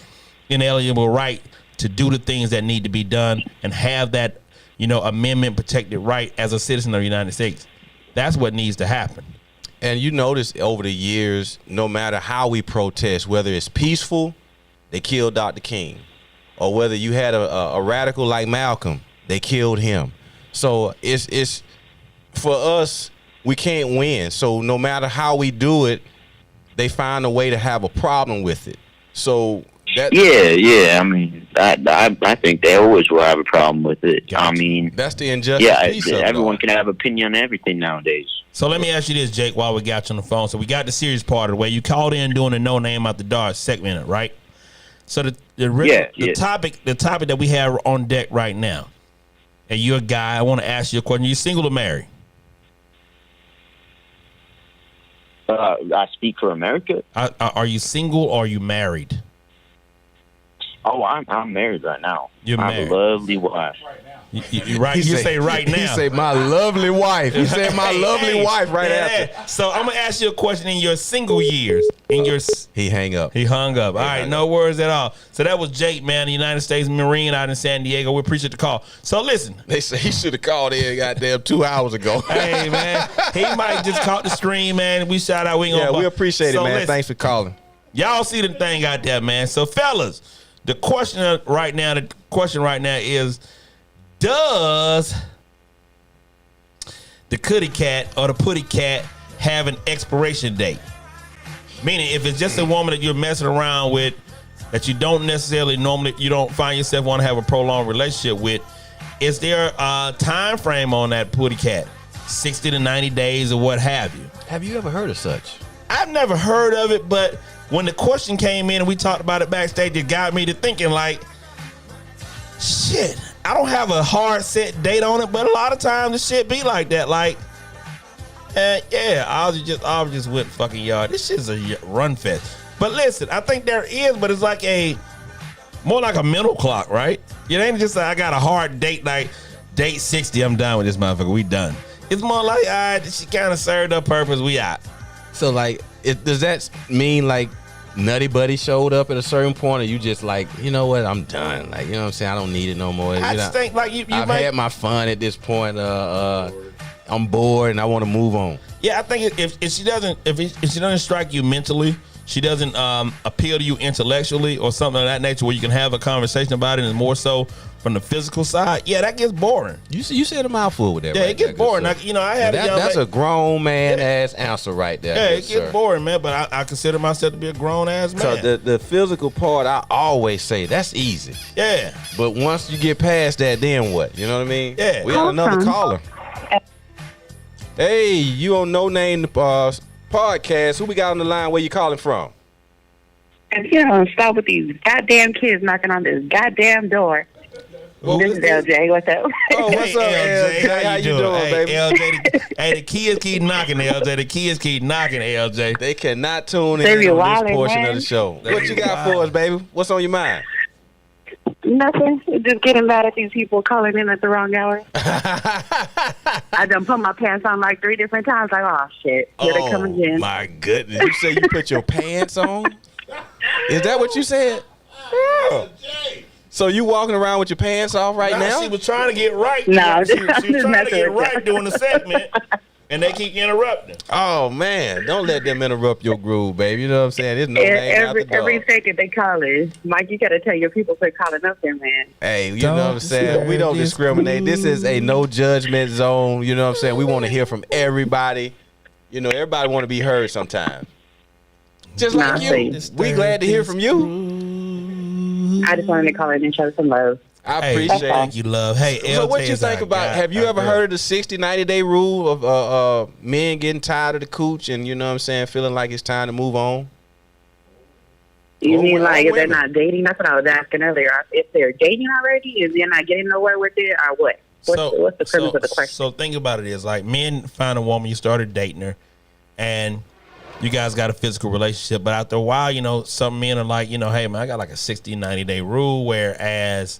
inalienable right to do the things that need to be done and have that, amendment protected right as a citizen of the United States. That's what needs to happen. And you notice over the years, no matter how we protest, whether it's peaceful, they killed Dr. King. Or whether you had a radical like Malcolm, they killed him. So it's for us, we can't win. So no matter how we do it, they find a way to have a problem with it. So that I mean, I think they always will have a problem with it. Gotcha. I mean, that's the injustice. Everyone can have opinion on everything nowadays. So let me ask you this, Jake, while we got you on the phone. So we got the serious part of the way. You called in doing a no name out the dark segment, right? So the topic that we have on deck right now, and you're a guy, I want to ask you a question. You single or married? I speak for America. Are you single or are you married? Oh, I'm married right now. You're married. I have a lovely wife. You're right. You say right now. He say my lovely wife. He said my lovely wife right after. So I'm gonna ask you a question. In your single years, he hung up. All right, no worries at all. So that was Jake, man, the United States Marine out in San Diego. We appreciate the call. So listen, they say he should have called in goddamn 2 hours ago. Hey man, he might just caught the stream, man. We shout out. We appreciate it, man. Listen, thanks for calling. Y'all see the thing out there, man. So fellas, the question right now is, does the kitty cat or the putty cat have an expiration date? Meaning, if it's just a woman that you're messing around with, that you don't necessarily you don't find yourself want to have a prolonged relationship with, is there a time frame on that putty cat? 60 to 90 days or what have you? Have you ever heard of such? I've never heard of it, but when the question came in and we talked about it backstage, it got me to thinking like, shit, I don't have a hard set date on it, but a lot of times the shit be like that. Like, I was just with fucking yard. This shit's a run fest. But listen, I think there is, but it's like more like a mental clock, right? It ain't just I got a hard date, like date 60, I'm done with this motherfucker, we done. It's more like, all right, she kind of served her purpose, we out. So like, does that mean like Nutty Buddy showed up at a certain point, or you just like, you know what, I'm done. Like, you know what I'm saying? I don't need it no more. I just think like I've had my fun at this point. I'm bored and I want to move on. Yeah, I think if she doesn't strike you mentally, she doesn't appeal to you intellectually or something of that nature where you can have a conversation about it, and more so from the physical side, yeah, that gets boring. You said a mouthful with that. Yeah, right it gets there, boring. good Like, I had that's a grown man ass answer right there. Yeah, good it gets sir. boring, man. But I consider myself to be a grown ass man. So the physical part, I always say that's easy. Yeah. But once you get past that, then what? You know what I mean? Yeah. We got another caller. Hey, you on No Name podcast? Who we got on the line? Where you calling from? And you don't stop with these goddamn kids knocking on this goddamn door. This is LJ. What's up? Oh, what's up, LJ? How you doing, hey, baby? LJ, the kids keep knocking, LJ. The kids keep knocking, LJ. They cannot tune They in be on wildin', this portion man. of the show. What you got for us, baby? What's on your mind? Nothing. Just getting mad at these people calling in at the wrong hour. I done put my pants on like 3 different times. Like, oh shit, here they come again. My goodness! You say you put your pants on? Is that what you said? So you walking around with your pants off right now? She was trying to get right. No, she was I'm just trying to get messing with right you. during the segment, and they keep interrupting. Oh man, don't let them interrupt your groove, baby. You know what I'm saying? There's no name after dog. Every second they calling. Mike, you gotta tell your people quit calling up there, man. Hey, you know what I'm saying? We don't discriminate. This is a no judgment zone. You know what I'm saying? We want to hear from everybody. You know, everybody want to be heard sometimes. Just Nah, like you. see. We glad to hear from you. I just wanted to call in and show some love. I Hey, appreciate thank it. you, love. Hey, So LJ what you is think our about, guy, have you our ever girl. heard of the 60, 90-day rule of men getting tired of the cooch and, you know what I'm saying, feeling like it's time to move on? You Oh, mean well, like if they're women. not dating? That's what I was asking earlier. If they're dating already, is they're not getting nowhere with it, or what? What's the premise of the question? So think about it is like men find a woman, you started dating her, and you guys got a physical relationship, but after a while, some men are like, hey man, I got like a 60, 90-day rule, whereas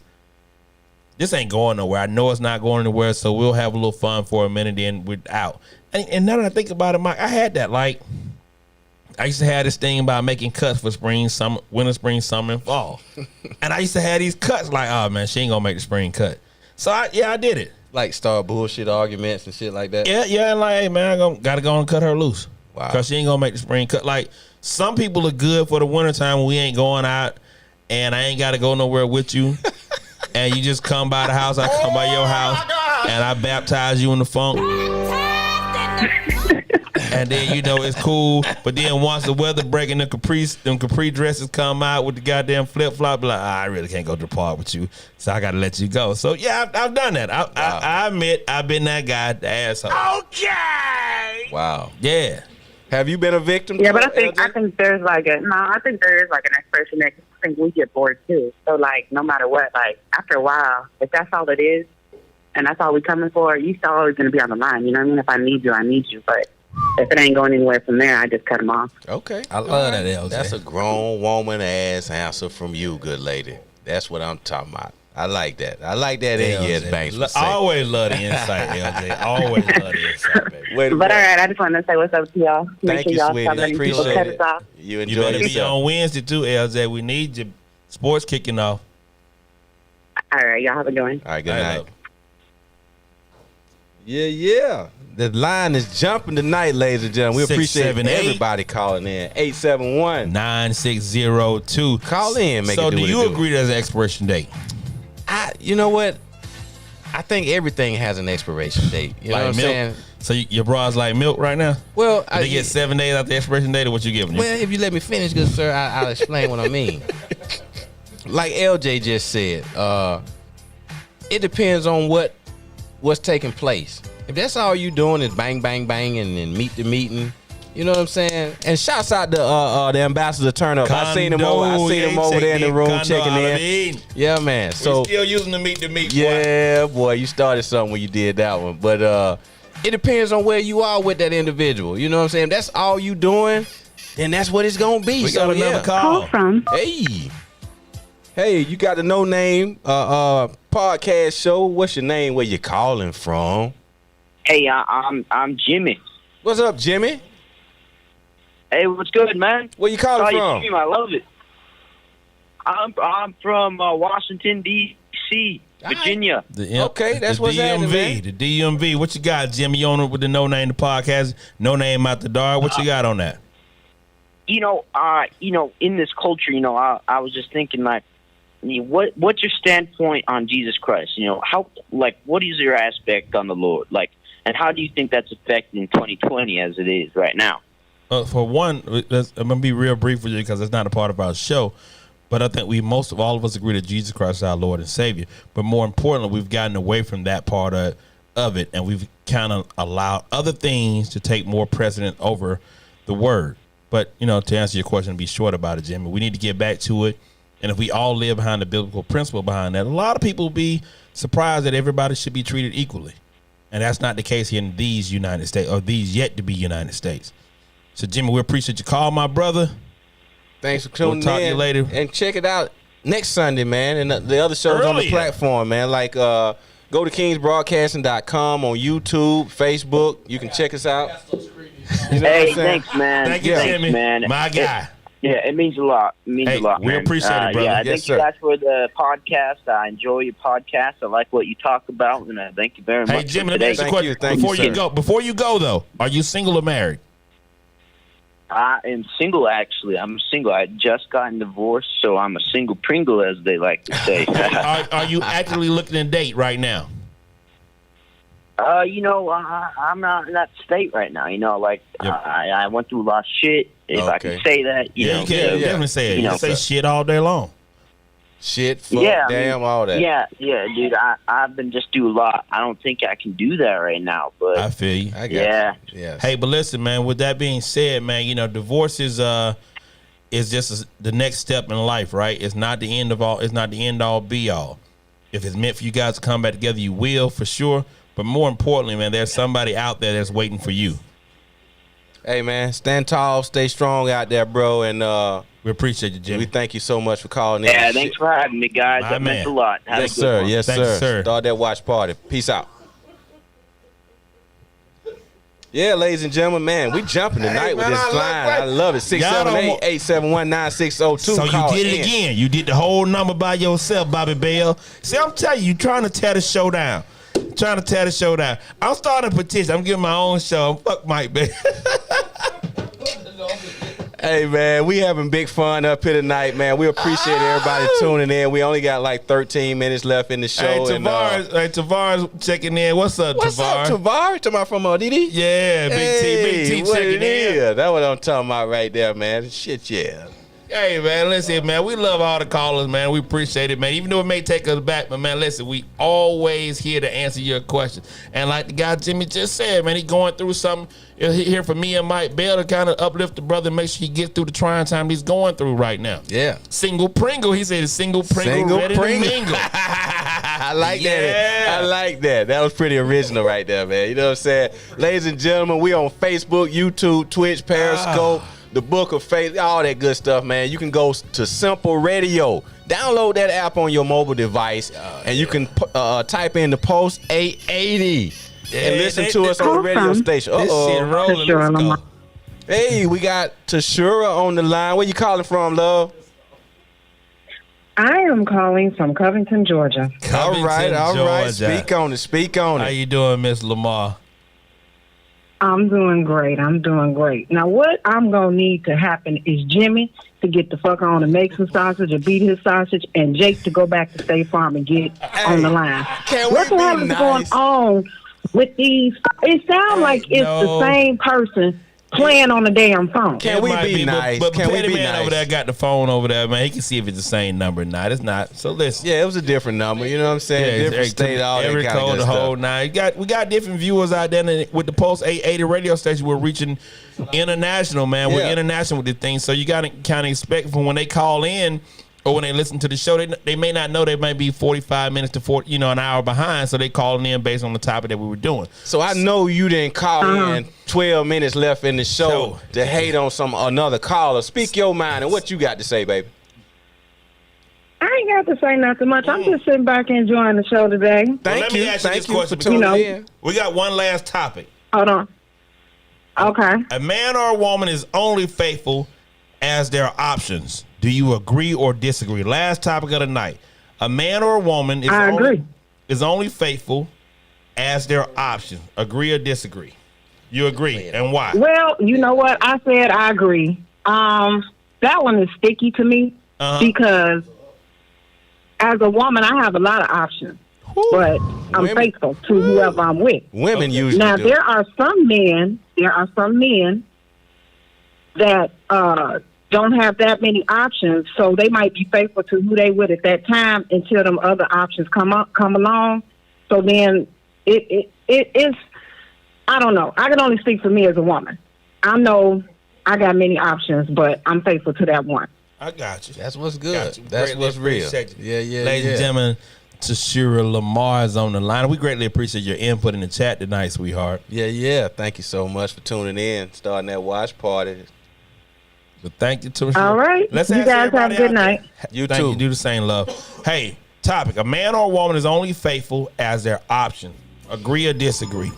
this ain't going nowhere. I know it's not going anywhere, so we'll have a little fun for a minute, then we're out. And now that I think about it, Mike, I had that. Like, I used to have this thing about making cuts for spring, summer, winter, spring, summer, and fall. And I used to have these cuts like, oh man, she ain't gonna make the spring cut. So I did it. Like start bullshit arguments and shit like that? Yeah, and like, hey man, gotta go and cut her loose. Wow. Cause she ain't gonna make the spring cut. Like, some people are good for the wintertime when we ain't going out and I ain't gotta go nowhere with you. And you just come by the house, I come by your house, and I baptize you in the funk. And then it's cool. But then once the weather break and them capri dresses come out with the goddamn flip flop, like, I really can't go to the park with you, so I gotta let you go. So yeah, I've done that. I admit I've been that guy, the asshole. Okay. Wow. Yeah. Have you been a victim? Yeah, to but it, I think there's like I think there is like an expression that I think we get bored too. So like no matter what, like after a while, if that's all it is, and that's all we coming for, you still always gonna be on the line. You know what I mean? If I need you, I need you. But if it ain't going anywhere from there, I just cut them off. Okay. I love that, LJ. That's a grown woman ass answer from you, good lady. That's what I'm talking about. I like that. I like that in you, as Banks would say. I always love the insight, LJ. Always love the insight, baby. Wait a But minute. all right, I just wanted to say what's up to y'all. Make Thank sure you, y'all sweetie. stop letting people Appreciate cut it. us off. You You enjoy better be yourself. on Wednesday too, LJ. We need your sports kicking off. All right, y'all have a good one. All right, good All right, night. love. Yeah. The line is jumping tonight, ladies and gentlemen. We appreciate 678. everybody calling in. 871. 9602. Call in, make so it do do what it you do. agree there's an expiration date? You know what? I think everything has an expiration date. You know what I'm milk? saying? So your bra's like milk right now? Well, They get 7 days after the expiration date, or what you giving them? Well, if you let me finish, good sir, I'll explain what I mean. Like LJ just said, it depends on what's taking place. If that's all you doing is bang, bang, bang, and then meet the meeting, you know what I'm saying? And shouts out to the ambassador Turn Up. I seen him over there in the room checking in. Yeah, man. So we still using the meat, boy. yeah, boy, you started something when you did that one. But it depends on where you are with that individual. You know what I'm saying? If that's all you doing, then that's what it's gonna be. We got another call. from? Hey, you got the No Name podcast show. What's your name? Where you calling from? Hey, I'm Jimmy. What's up, Jimmy? Hey, what's good, man? Where you Saw calling your from? stream, I love it. I'm from Washington D.C. Virginia. Okay, that's the what's happening, man. DMV. The DMV. What you got, Jimmy? You on it with the No Name the podcast? No Name Out the Dark. What you got on that? You know, in this culture, I was just thinking, like, what's your standpoint on Jesus Christ? What is your aspect on the Lord? Like, and how do you think that's affecting 2020 as it is right now? For one, I'm gonna be real brief with you because it's not a part of our show. But I think most of all of us agree that Jesus Christ is our Lord and Savior. But more importantly, we've gotten away from that part of it, and we've kind of allowed other things to take more precedent over the Word. But, to answer your question and be short about it, Jimmy, we need to get back to it. And if we all live behind the biblical principle behind that, a lot of people will be surprised that everybody should be treated equally. And that's not the case here in these United States, or these yet to be United States. So, Jimmy, we appreciate your call, my brother. Thanks for tuning in. We'll talk to you later. And check it out next Sunday, man. And the other shows on the platform, man. Like, go to kingsbroadcasting.com on YouTube, Facebook. You can check us out. Hey, thanks, man. Thank you, Jimmy. Man. My guy. It means a lot. It means a lot, we man. appreciate it, brother. Yeah, Yes, thank sir. you guys for the podcast. I enjoy your podcast. I like what you talk about, and thank you very much. Hey, Jimmy, let me today. ask you a Thank you, question. thank you, sir. Before you go, though, are you single or married? I am single, actually. I'm single. I just gotten divorced, so I'm a single Pringle, as they like to say. Are you actively looking to date right now? I'm not in that state right now. I went through a lot of shit. If I can say that, you know. You can definitely say it. You can say shit all day long. Shit, fuck, damn, all that. Yeah, dude. I've been just do a lot. I don't think I can do that right now. But I feel you. I got you. Yes. Hey, but listen, man. With that being said, man, divorce is just the next step in life, right? It's not the end of all. It's not the end all be all. If it's meant for you guys to come back together, you will for sure. But more importantly, man, there's somebody out there that's waiting for you. Hey, man, stand tall, stay strong out there, bro, and we appreciate you, Jimmy. we thank you so much for calling in. yeah, thanks for having me, guys. My That man. meant a lot. Have Yes, a good sir. one. Yes, Thanks, sir. sir. Start that watch party. Peace out. Yeah, ladies and gentlemen, man, we jumping tonight with this line. I love it. 678-871-9602. So you did it again. You did the whole number by yourself, Bobby Bell. See, I'm telling you, trying to tear the show down. I'm starting a petition. I'm getting my own show. Fuck Mike, baby. Hey, man, we having big fun up here tonight, man. We appreciate everybody tuning in. We only got like 13 minutes left in the show. Hey, Tavares checking in. What's up, What's Tavares? up, Tavares? Talking about from DD? Yeah, Big T what checking it in. is. That's what I'm talking about right there, man. Shit, yeah. Hey, man, listen, man, we love all the callers, man. We appreciate it, man. Even though it may take us back, but, man, listen, we always here to answer your questions. And like the guy Jimmy just said, man, he going through something here for me and Mike Bell to kind of uplift the brother and make sure he gets through the trying time he's going through right now. Yeah. Single Pringle. He said single Pringle ready to mingle. I like that. I like that. That was pretty original right there, man. You know what I'm saying? Ladies and gentlemen, we on Facebook, YouTube, Twitch, Periscope, the Book of Faith, all that good stuff, man. You can go to Simple Radio. Download that app on your mobile device, and you can type in the Post 880 and listen to us on the radio station. This shit rolling. Let's go. Hey, we got Tashura on the line. Where you calling from, love? I am calling from Covington, Georgia. All right. Georgia. Speak on it. How you doing, Miss Lamar? I'm doing great. Now, what I'm going to need to happen is Jimmy to get the fuck on and make some sausage or beat his sausage, and Jake to go back to State Farm and get on the line. What the hell is going on with these? It sounds like it's the same person playing on the damn phone. Can we be nice? But Can we Petty be Man nice? over there got the phone over there, man. He can see if it's the same number or not. It's not. So listen. Yeah, it was a different number. You know what I'm saying? Different state, all that every kind of code, good the whole stuff. nine. We got different viewers out there, and with the Pulse 880 radio station, we're reaching international, man. We're international with the thing, so you got to kind of expect from when they call in or when they listen to the show, they may not know they might be 45 minutes to an hour behind, so they calling in based on the topic that we were doing. So I know you didn't call in 12 minutes left in the show to hate on another caller. Speak your mind and what you got to say, baby. I ain't got to say nothing much. I'm just sitting back enjoying the show today. Let me ask you this question. for tuning in. We got one last topic. Hold on. Okay. A man or a woman is only faithful as their options. Do you agree or disagree? Last topic of the night. A man or a woman is I agree. is only faithful as their option. Agree or disagree? You agree, and why? Well, you know what? I said I agree. That one is sticky to me because as a woman, I have a lot of options, but I'm faithful to whoever I'm with. Women usually Now, do. there are some men that don't have that many options, so they might be faithful to who they with at that time until them other options come along. So then it is, I don't know. I can only speak for me as a woman. I know I got many options, but I'm faithful to that one. I got you. That's what's good. Got you. That's Greatly what's real. appreciate you. Yeah. Ladies and gentlemen, Tashira Lamar is on the line. We greatly appreciate your input in the chat tonight, sweetheart. Yeah. Thank you so much for tuning in, starting that watch party. But thank you, Tashira. All right. Let's You ask guys have everybody a good out there. night. You Thank too. you. Do the same, love. Hey, topic. A man or a woman is only faithful as their option. Agree or disagree?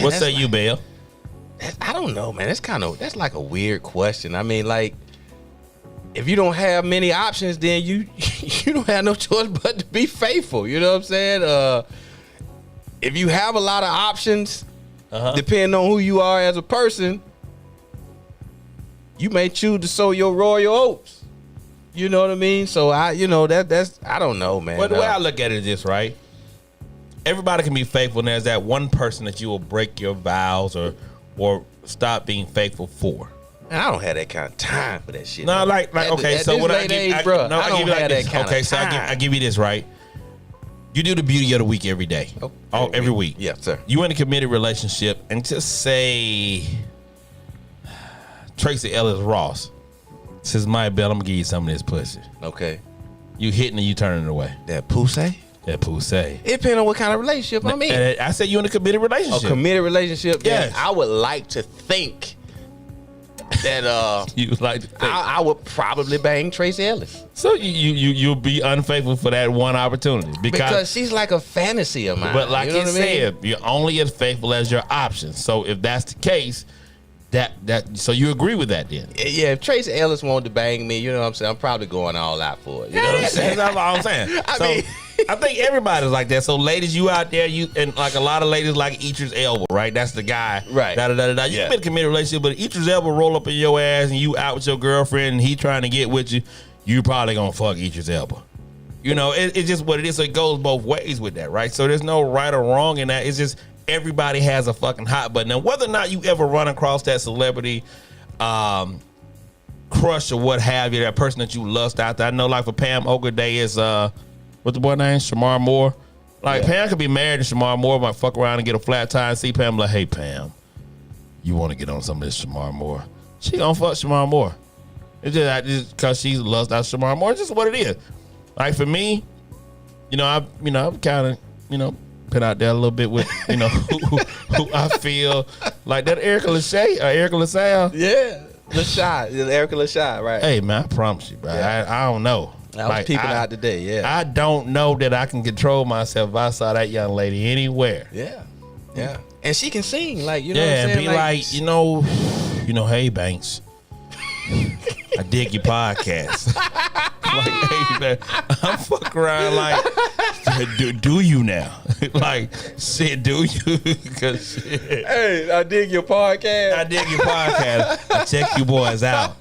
What say you, Belle? I don't know, man. That's like a weird question. I mean, like, if you don't have many options, then you don't have no choice but to be faithful. You know what I'm saying? If you have a lot of options, depending on who you are as a person, you may choose to sow your royal oats. You know what I mean? So that's I don't know, man. Well, the way I look at it is this, right? Everybody can be faithful, and there's that one person that you will break your vows or stop being faithful for. Man, I don't have that kind of time for that shit. No, like okay. At So this what I late give, age, bro, I don't give you like have this. that kind Okay, of so time. I give you this, right? You do the beauty of the week every day, every week. Yes, sir. You in a committed relationship, and just say Tracy Ellis Ross says, "My bell, I'm gonna give you some of this pussy." Okay. You hitting and you turning it away. That pussy? That pussy. It depends on what kind of relationship I'm in. And I said you in a committed A relationship. committed relationship, Yes. then I would like to think that You like to think. I would probably bang Tracy Ellis. So you'll be unfaithful for that one opportunity Because she's like a fantasy of mine. but like you know you what I mean? said, you're only as faithful as your options. So if that's the case, so you agree with that then? Yeah, if Tracy Ellis wanted to bang me, you know what I'm saying, I'm probably going all out for it. You know what I'm saying? That's all I'm saying. I think everybody's like that. So ladies, you out there, and like a lot of ladies like Eater's elbow, right? That's the guy. Right. Da, da, da, da. You've been in a committed relationship, but Eater's elbow roll up in your ass and you out with your girlfriend and he trying to get with you, you probably gonna fuck Eater's elbow. You know, it's just what it is. So it goes both ways with that, right? So there's no right or wrong in that. It's just everybody has a fucking hot button. Now, whether or not you ever run across that celebrity crush or what have you, that person that you lust out there. I know, like for Pam Ogerday is what's the boy name? Shamar Moore. Like Pam could be married to Shamar Moore, might fuck around and get a flat tire and see Pam like, hey Pam, you want to get on some of this Shamar Moore? She gonna fuck Shamar Moore. It's just because she loves out Shamar Moore. It's just what it is. Like for me, I'm kind of put out there a little bit with who I feel like that Erica LaSalle. Yeah. Erica LaShaw, right. Hey man, I promise you, bro. Yeah. I don't know. I was peeping out today, yeah. I don't know that I can control myself if I saw that young lady anywhere. Yeah. And she can sing, like, you know what I'm Yeah, saying? and be like, hey Banks, I dig your podcast. Like, hey man, I'm fucking around like, do you now? Like, shit, do you? Because shit. Hey, I dig your podcast. I dig your podcast. I check you boys out.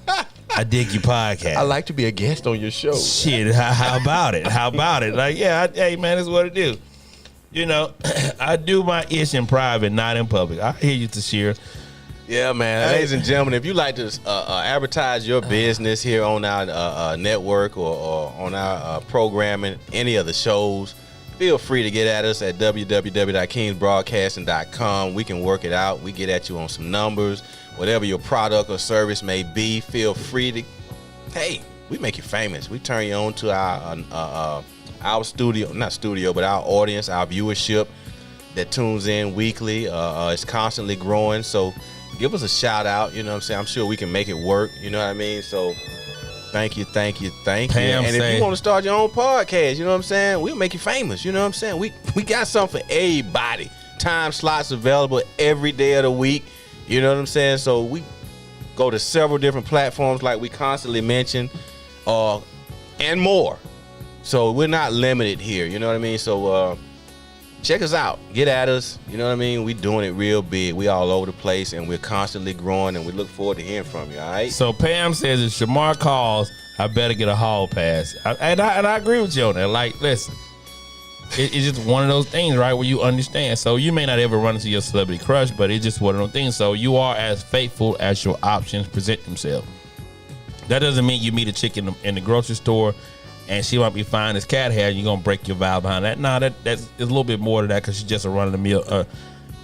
I dig your podcast. I like to be a guest on your show. Shit, how about it? How about it? Like, yeah, hey man, that's what it do. I do my ish in private, not in public. I hear you, Tashira. Yeah, man. Ladies and gentlemen, if you like to advertise your business here on our network or on our programming, any of the shows, feel free to get at us at www.kingsbroadcasting.com. We can work it out. We get at you on some numbers. Whatever your product or service may be, feel free to, hey, we make you famous. We turn you on to our studio, not studio, but our audience, our viewership that tunes in weekly. It's constantly growing. So give us a shout out. You know what I'm saying? I'm sure we can make it work. You know what I mean? So thank you. Pam And if you want to start your own podcast, you know what I'm saying? We'll make you famous. You know what I'm saying? We got something for everybody. Time slots available every day of the week. You know what I'm saying? So we go to several different platforms like we constantly mention, and more. So we're not limited here. You know what I mean? So check us out. Get at us. You know what I mean? We doing it real big. We all over the place, and we're constantly growing, and we look forward to hearing from you. All right? So Pam says if Shamar calls, I better get a hall pass. And I agree with you on that. Like, listen, it's just one of those things, right, where you understand. So you may not ever run into your celebrity crush, but it's just one of those things. So you are as faithful as your options present themselves. That doesn't mean you meet a chick in the grocery store and she might be fine as cat hair and you're going to break your vow behind that. Nah, that's a little bit more to that because she's just a run-of-the-mill,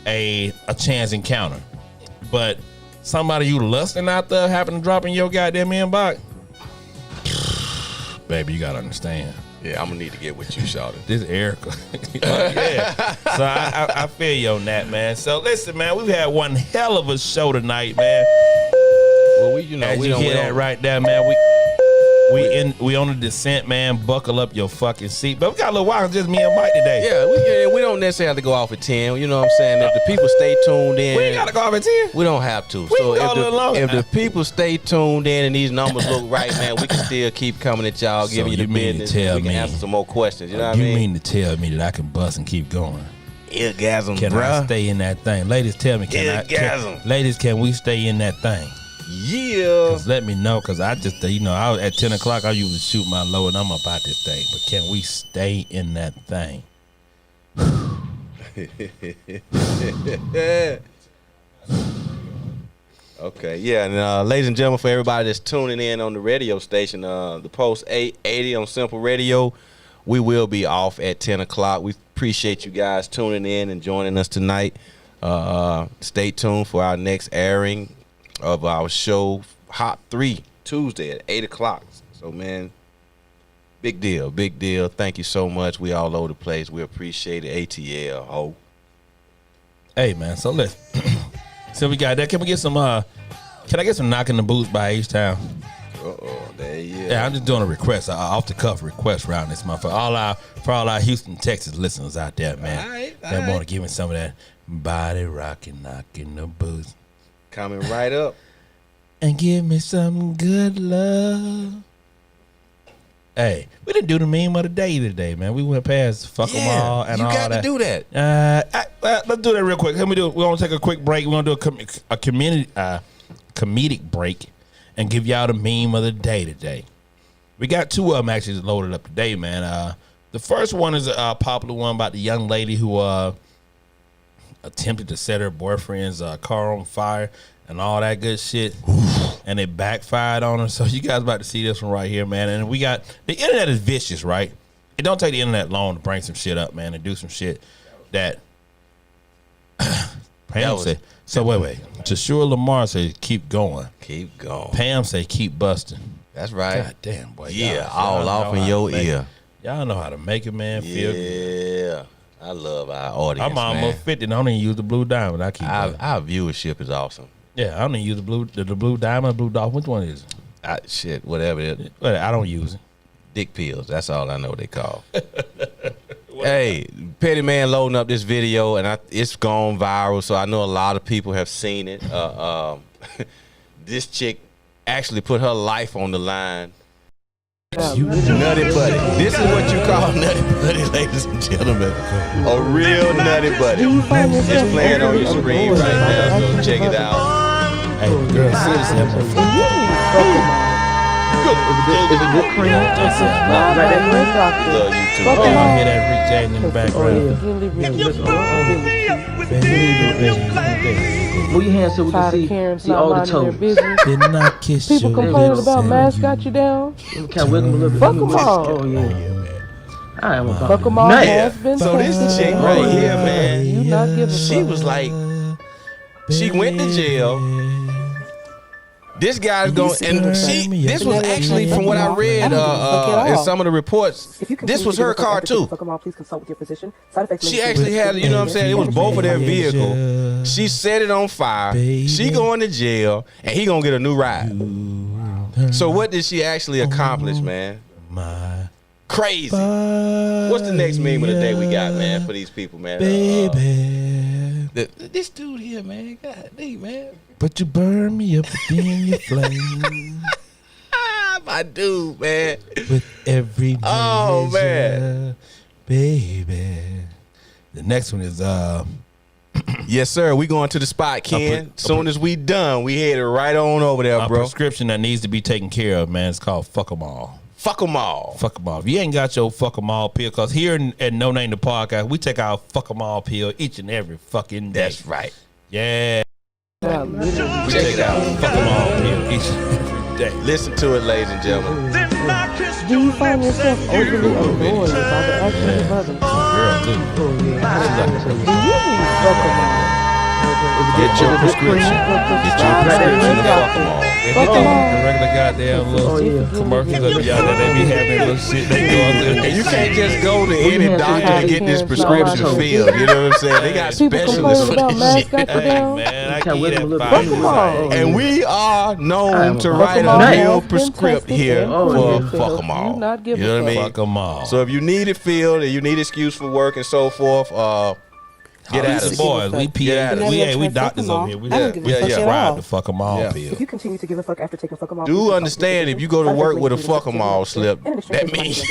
a chance encounter. But somebody you lusting out there happen to drop in your goddamn inbox, baby, you got to understand. Yeah, I'm going to need to get with you, Shawty. This Erica. Yeah. So I feel you on that, man. So listen, man, we've had one hell of a show tonight, man. Well, we don't hear that right there, man. We on the descent, man. Buckle up your fucking seat. But we got a little while, just me and Mike today. Yeah, we don't necessarily have to go off at 10. You know what I'm saying? If the people stay tuned in. We ain't got to go off at 10. We don't have to. We can go a little longer. If the people stay tuned in and these numbers look right, man, we can still keep coming at y'all, giving you the business. We can answer some more questions. You know what I mean? You mean to tell me that I can bust and keep going? Orgasm, Can I stay in that thing? Ladies, tell me, ladies, can we stay in that thing? Yeah. Cause let me know, cause I just, I was at 10 o'clock. I usually shoot my load, and I'm about this thing. But can we stay in that thing? Okay, yeah, and ladies and gentlemen, for everybody that's tuning in on the radio station, the Post 880 on Simple Radio, we will be off at 10 o'clock. We appreciate you guys tuning in and joining us tonight. Stay tuned for our next airing of our show, Hot 3, Tuesday at 8 o'clock. So, man, big deal. Thank you so much. We all over the place. We appreciate it. ATL, ho. Hey, man, so let's, so we got that. Can we get some, can I get some Knocking the Boots by H-Town? There you go. Yeah, I'm just doing a request, off the cuff request around this month for all our Houston, Texas listeners out there, man. All right. That want to give me some of that body rocking, knocking the boots. Coming right up. And give me some good love. Hey, we didn't do the meme of the day today, man. We went past fuck them all and all that. You got to do that. Let's do that real quick. We're going to take a quick break. We're going to do a comedic break and give y'all the meme of the day today. We got two of them actually loaded up today, man. The first one is a popular one about the young lady who attempted to set her boyfriend's car on fire and all that good shit. And it backfired on her. So you guys about to see this one right here, man. And we got, the internet is vicious, right? It don't take the internet long to bring some shit up, man, and do some shit that Pam said. So wait. Tashua Lamar said, keep going. Keep going. Pam said, keep busting. That's right. God damn, boy. Yeah, all off in your ear. Y'all know how to make a man feel good. Yeah. I love our audience. I'm almost 50 and I don't even use the blue diamond. I keep our viewership is awesome. Yeah, I don't even use the blue diamond, blue dolphin. Which one is it? Shit, whatever it is. I don't use it. Dick pills. That's all I know they call. Hey, Petty Man loading up this video, and it's gone viral, so I know a lot of people have seen it. This chick actually put her life on the line. Nutty buddy. This is what you call nutty buddy, ladies and gentlemen. A real nutty buddy. It's playing on your screen right now, so check it out. Hey, girl, seriously, I'm gonna Is it good cream? Love you too. I hear that Rick James in the background. Move your hands so we can see all the toes. Didn't I kiss you? People complaining about masks got you down. Kind of wiggle them a little bit. Fuck them all. Oh, yeah. I am about Fuck them all. Has been So this chick right here, man, You not giving she was like, she went to jail. This guy's going, and this was actually, from what I read in some of the reports, this was her car too. She actually had, you know what I'm saying, it was both of their vehicles. She set it on fire. She going to jail, and he gonna get a new ride. So what did she actually accomplish, man? Crazy. What's the next meme of the day we got, man, for these people, man? This dude here, man, God dang, man. But you burn me up within your flame. my dude, man. With every Oh, measure, man. baby. The next one is Yes, sir. We going to the spot, Ken. Soon as we done, we headed right on over there, a bro. prescription that needs to be taken care of, man. It's called Fuck 'em All. Fuck them all. Fuck 'em all. If you ain't got your Fuck 'em All pill, because here at No Name the Podcast, we take our Fuck 'em All pill each and every fucking day. That's right. Yeah. Yeah, We take our Fuck 'em All pill each and every day. Listen to it, ladies and gentlemen. Do you find yourself overly annoyed by the actions of others? Girl, dude. Do you need fuck 'em all? Get your prescription. Get your prescription to fuck them all. If you think the regular goddamn little commercials that be out there, they be having little shit they go out there. And you can't just go to any doctor and get this prescription filled. You know what I'm saying? They got People specialists complaining for about this masks shit. got you down. Man, I give you that Fuck 'em all. And we are known to write all a has real been prescript tested here and for proven to fuck help them you all. not give You a know what I mean? Fuck 'em all. So if you need it filled and you need excuse for work and so forth, get at us. Boys, we Get at us. we doctors over here. We I don't give a fuck at prescribe all. the Fuck 'em All Yeah. pill. If you continue to give a fuck after taking fuck 'em all, Do understand if you go to work with a fuck 'em all slip, that means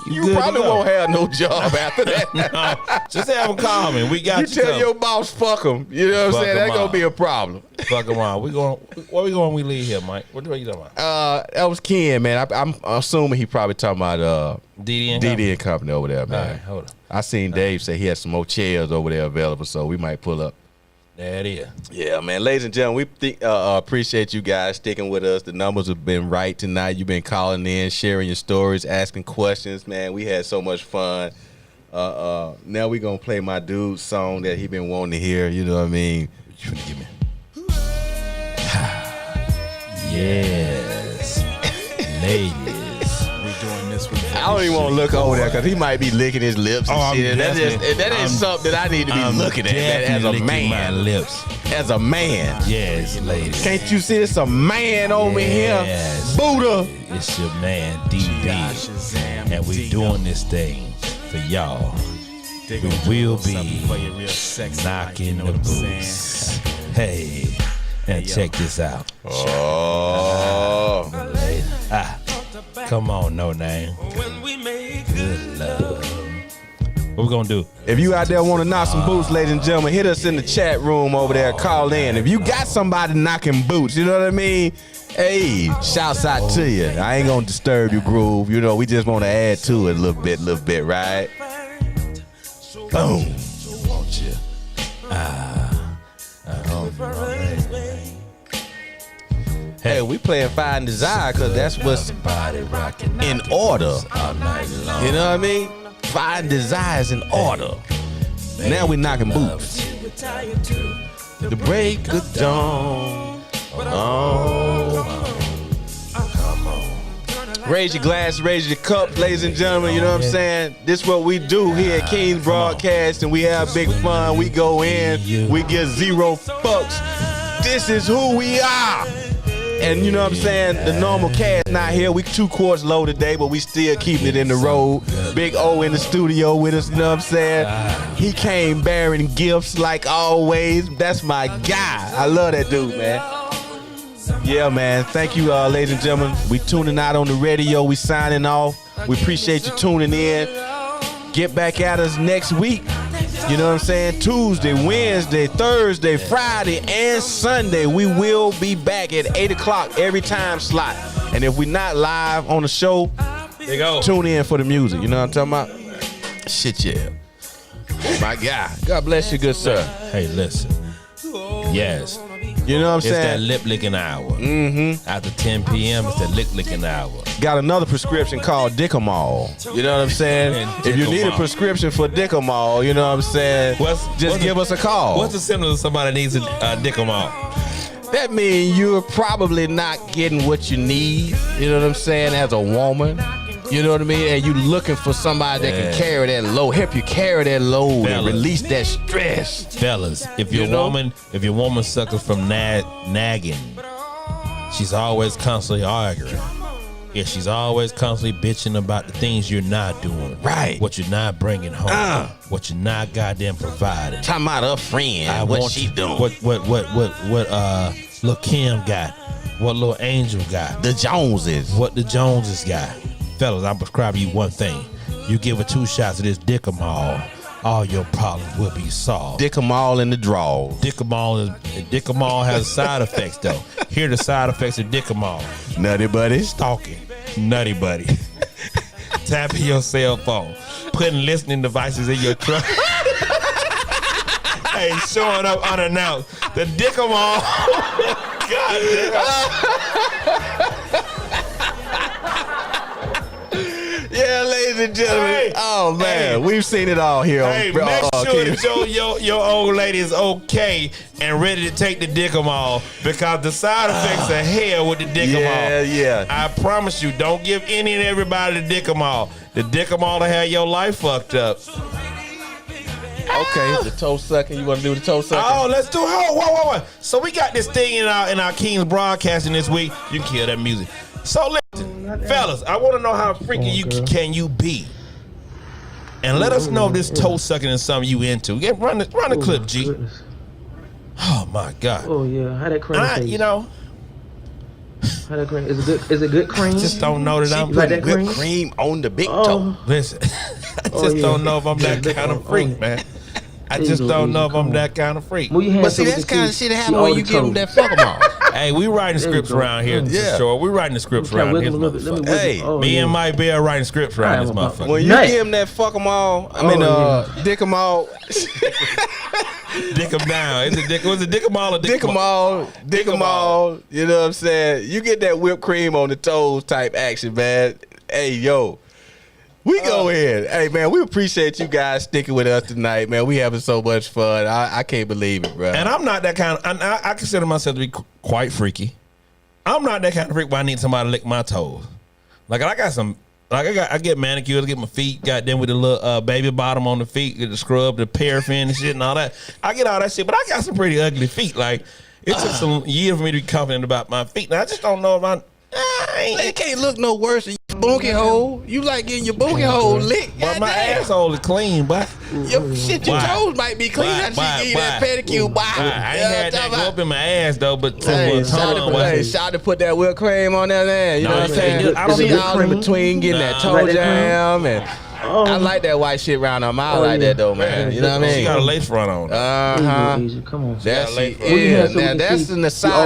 you probably won't have no job after that. No, just have them call me. We got You tell your boss fuck them. You know what I'm Fuck saying? 'em That's gonna all. be a problem. Fuck 'em all. We going. Where we going? When we leave here, Mike. What are you talking about? That was Ken, man. I'm assuming he probably talking about DD and Company over there, man. All right, hold on. I seen Dave say he had some more chairs over there available, so we might pull up. There it is. Yeah, man. Ladies and gentlemen, we appreciate you guys sticking with us. The numbers have been right tonight. You've been calling in, sharing your stories, asking questions, man. We had so much fun. Now we gonna play my dude's song that he been wanting to hear. You know what I mean? What you finna give me? Yes, ladies. I don't even want to look over there because he might be licking his lips and Oh, shit. That I'm ain't something that I need to be looking at, man, as a definitely licking man. my lips. As a man. Yes, ladies. Can't you see it's a man over here? Buddha. It's your man, DB. And we doing this thing for y'all. We will be knocking the boots. Hey, and check this out. Oh. Come on, No Name. Good love. What we gonna do? If you out there want to knock some boots, ladies and gentlemen, hit us in the chat room over there. Call in. If you got somebody knocking boots, you know what I mean? Hey, shouts out to you. I ain't gonna disturb your groove. You know, we just want to add to it a little bit, right? Boom. Won't you? Hey, we playing Fine Desire because that's what's in order. You know what I mean? Fine Desire is in order. Now we knocking boots. The break of dawn. Oh. Raise your glass, raise your cup, ladies and gentlemen. You know what I'm saying? This is what we do here at King's Broadcast, and we have big fun. We go in, we give zero fucks. This is who we are. And you know what I'm saying? The normal cast not here. We 2 quarts low today, but we still keeping it in the road. Big O in the studio with us, you know what I'm saying? He came bearing gifts like always. That's my guy. I love that dude, man. Yeah, man. Thank you, ladies and gentlemen. We tuning out on the radio. We signing off. We appreciate you tuning in. Get back at us next week. You know what I'm saying? Tuesday, Wednesday, Thursday, Friday, and Sunday. We will be back at 8 o'clock every time slot. And if we're not live on the show, there you go. Tune in for the music. You know what I'm talking about? Shit, yeah. My guy. God bless you, good sir. Hey, listen. Yes. You know what I'm it's saying? That lip licking hour. Mm-hmm. After 10 p.m., it's that lip licking hour. Got another prescription called Dickamol. You know what I'm saying? If you need a prescription for Dickamol, you know what I'm saying? Just give us a call. What's the symptom of somebody needs a Dickamol? That means you're probably not getting what you need. You know what I'm saying? As a woman. You know what I mean? And you looking for somebody that can carry that load, help you carry that load and release that stress. Fellas, if your woman suckers from nagging, she's always constantly arguing. Yeah, she's always constantly bitching about the things you're not doing. Right. What you're not bringing home. What you're not goddamn providing. Talking about her friend, what she doing. What Lil' Kim got. What little Angel got. The Joneses. What the Joneses got. Fellas, I'm prescribing you one thing. You give her 2 shots of this Dickamal, all your problems will be solved. Dickamal in the draws. Dickamal has side effects though. Here are the side effects of Dickamal. Nutty buddy. Stalking. Nutty buddy. Tapping your cell phone. Putting listening devices in your truck. Hey, showing up unannounced. The Dickamal. God Yeah, ladies and gentlemen. Hey, oh man, hey, we've seen it all here. Hey, make sure that your old lady is okay and ready to take the Dickamal because the side effects are hell with the Dickamal. Yeah. I promise you, don't give any and everybody the Dickamal. The Dickamal will have your life fucked up. Okay, the toe sucking. You want to do the toe sucking? Oh, let's do it. Whoa. So we got this thing in our King's broadcasting this week. You can kill that music. So listen, fellas, I want to know how freaky can you be, and let us know if this toe sucking is something you into. Run the clip, G. Goodness. Oh my God. Oh yeah, how that cream taste? You know, how that cream? Is it good cream? I just don't know that I'm You like that whipped cream? cream on the big toe. Listen, I just don't know if I'm that kind of freak, man. I just don't know if I'm that kind of freak. But see, that's kind of shit that happen when you give them that fuck 'em all. Hey, we writing scripts around here. Yeah. Sure, we writing the scripts around here. Hey, me and Mike Bear writing scripts around this motherfucker. When you give him that fuck 'em all, dick 'em all. Dick 'em down. Is it dick? Was it dick 'em all or dick 'em all? Dick 'em all. You know what I'm saying? You get that whipped cream on the toes type action, man. Hey, yo. We go in. Hey, man, we appreciate you guys sticking with us tonight, man. We having so much fun. I can't believe it, bro. And I'm not that kind of, I consider myself to be quite freaky. I'm not that kind of freak where I need somebody to lick my toes. Like, I got some, I get manicures, I get my feet, goddamn with the little baby bottom on the feet, the scrub, the paraffin and shit and all that. I get all that shit, but I got some pretty ugly feet. Like, it took some years for me to be confident about my feet. Now, I just don't know if it can't look no worse than your boogie hole. You like getting your boogie hole licked. But my asshole is clean, but your toes might be clean. I should give you that pedicure. I ain't had that go up in my ass though, but shout to put that whipped cream on there. You know what I'm saying? I don't see all in between getting that toe jam and. I like that white shit around her mouth like that though, man. You know what I mean? She got a lace front on. Easy. Come on. That's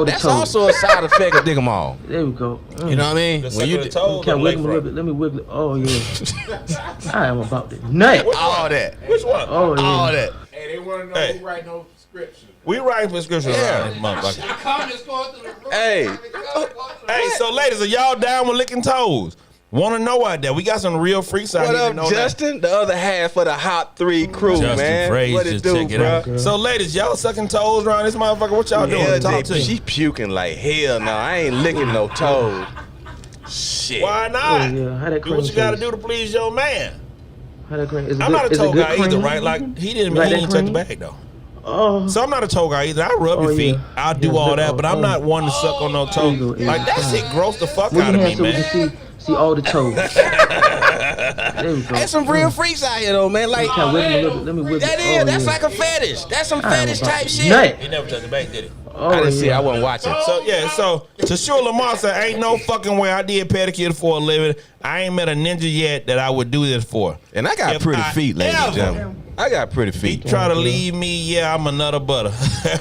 that's also a side effect of Dick 'em all. There we go. You know what I mean? When you can wiggle a little bit. Let me wiggle it. Oh yeah. I am about to nut. All that. Which one? Oh yeah. All that. Hey, they want to know who write no prescription. We writing prescriptions around this motherfucker. Hey, so ladies, are y'all down with licking toes? Want to know out there? We got some real freaks out here. What up, Justin? The other half of the Hot 3 crew, Justin man. Frazier, What it do, bro? So, ladies, y'all sucking toes around this motherfucker? What y'all doing? Talk to me. She puking like hell now. I ain't licking no toes. Shit. Why not? Oh, yeah. How that do what you got to do to please your man. How that cream? I'm not a toe guy either, right? Like, he didn't touch the bag, though. Oh. So I'm not a toe guy either. I rub your feet. I'll do all that, but I'm not one to suck on no toe. Like, that shit gross the fuck out of me, man. See all the toes. There we go. There's some real freaks out here though, man. Like let me wiggle. That's like a fetish. That's some fetish type shit. Nut. He never touched the bag, did he? Oh, I didn't see. I wasn't watching. So Tashua Lamar said, "Ain't no fucking way I did pedicure for a living. I ain't met a ninja yet that I would do this for." And I got pretty feet, ladies and gentlemen. I got pretty feet. He try to leave me, yeah, I'm a nutter butter.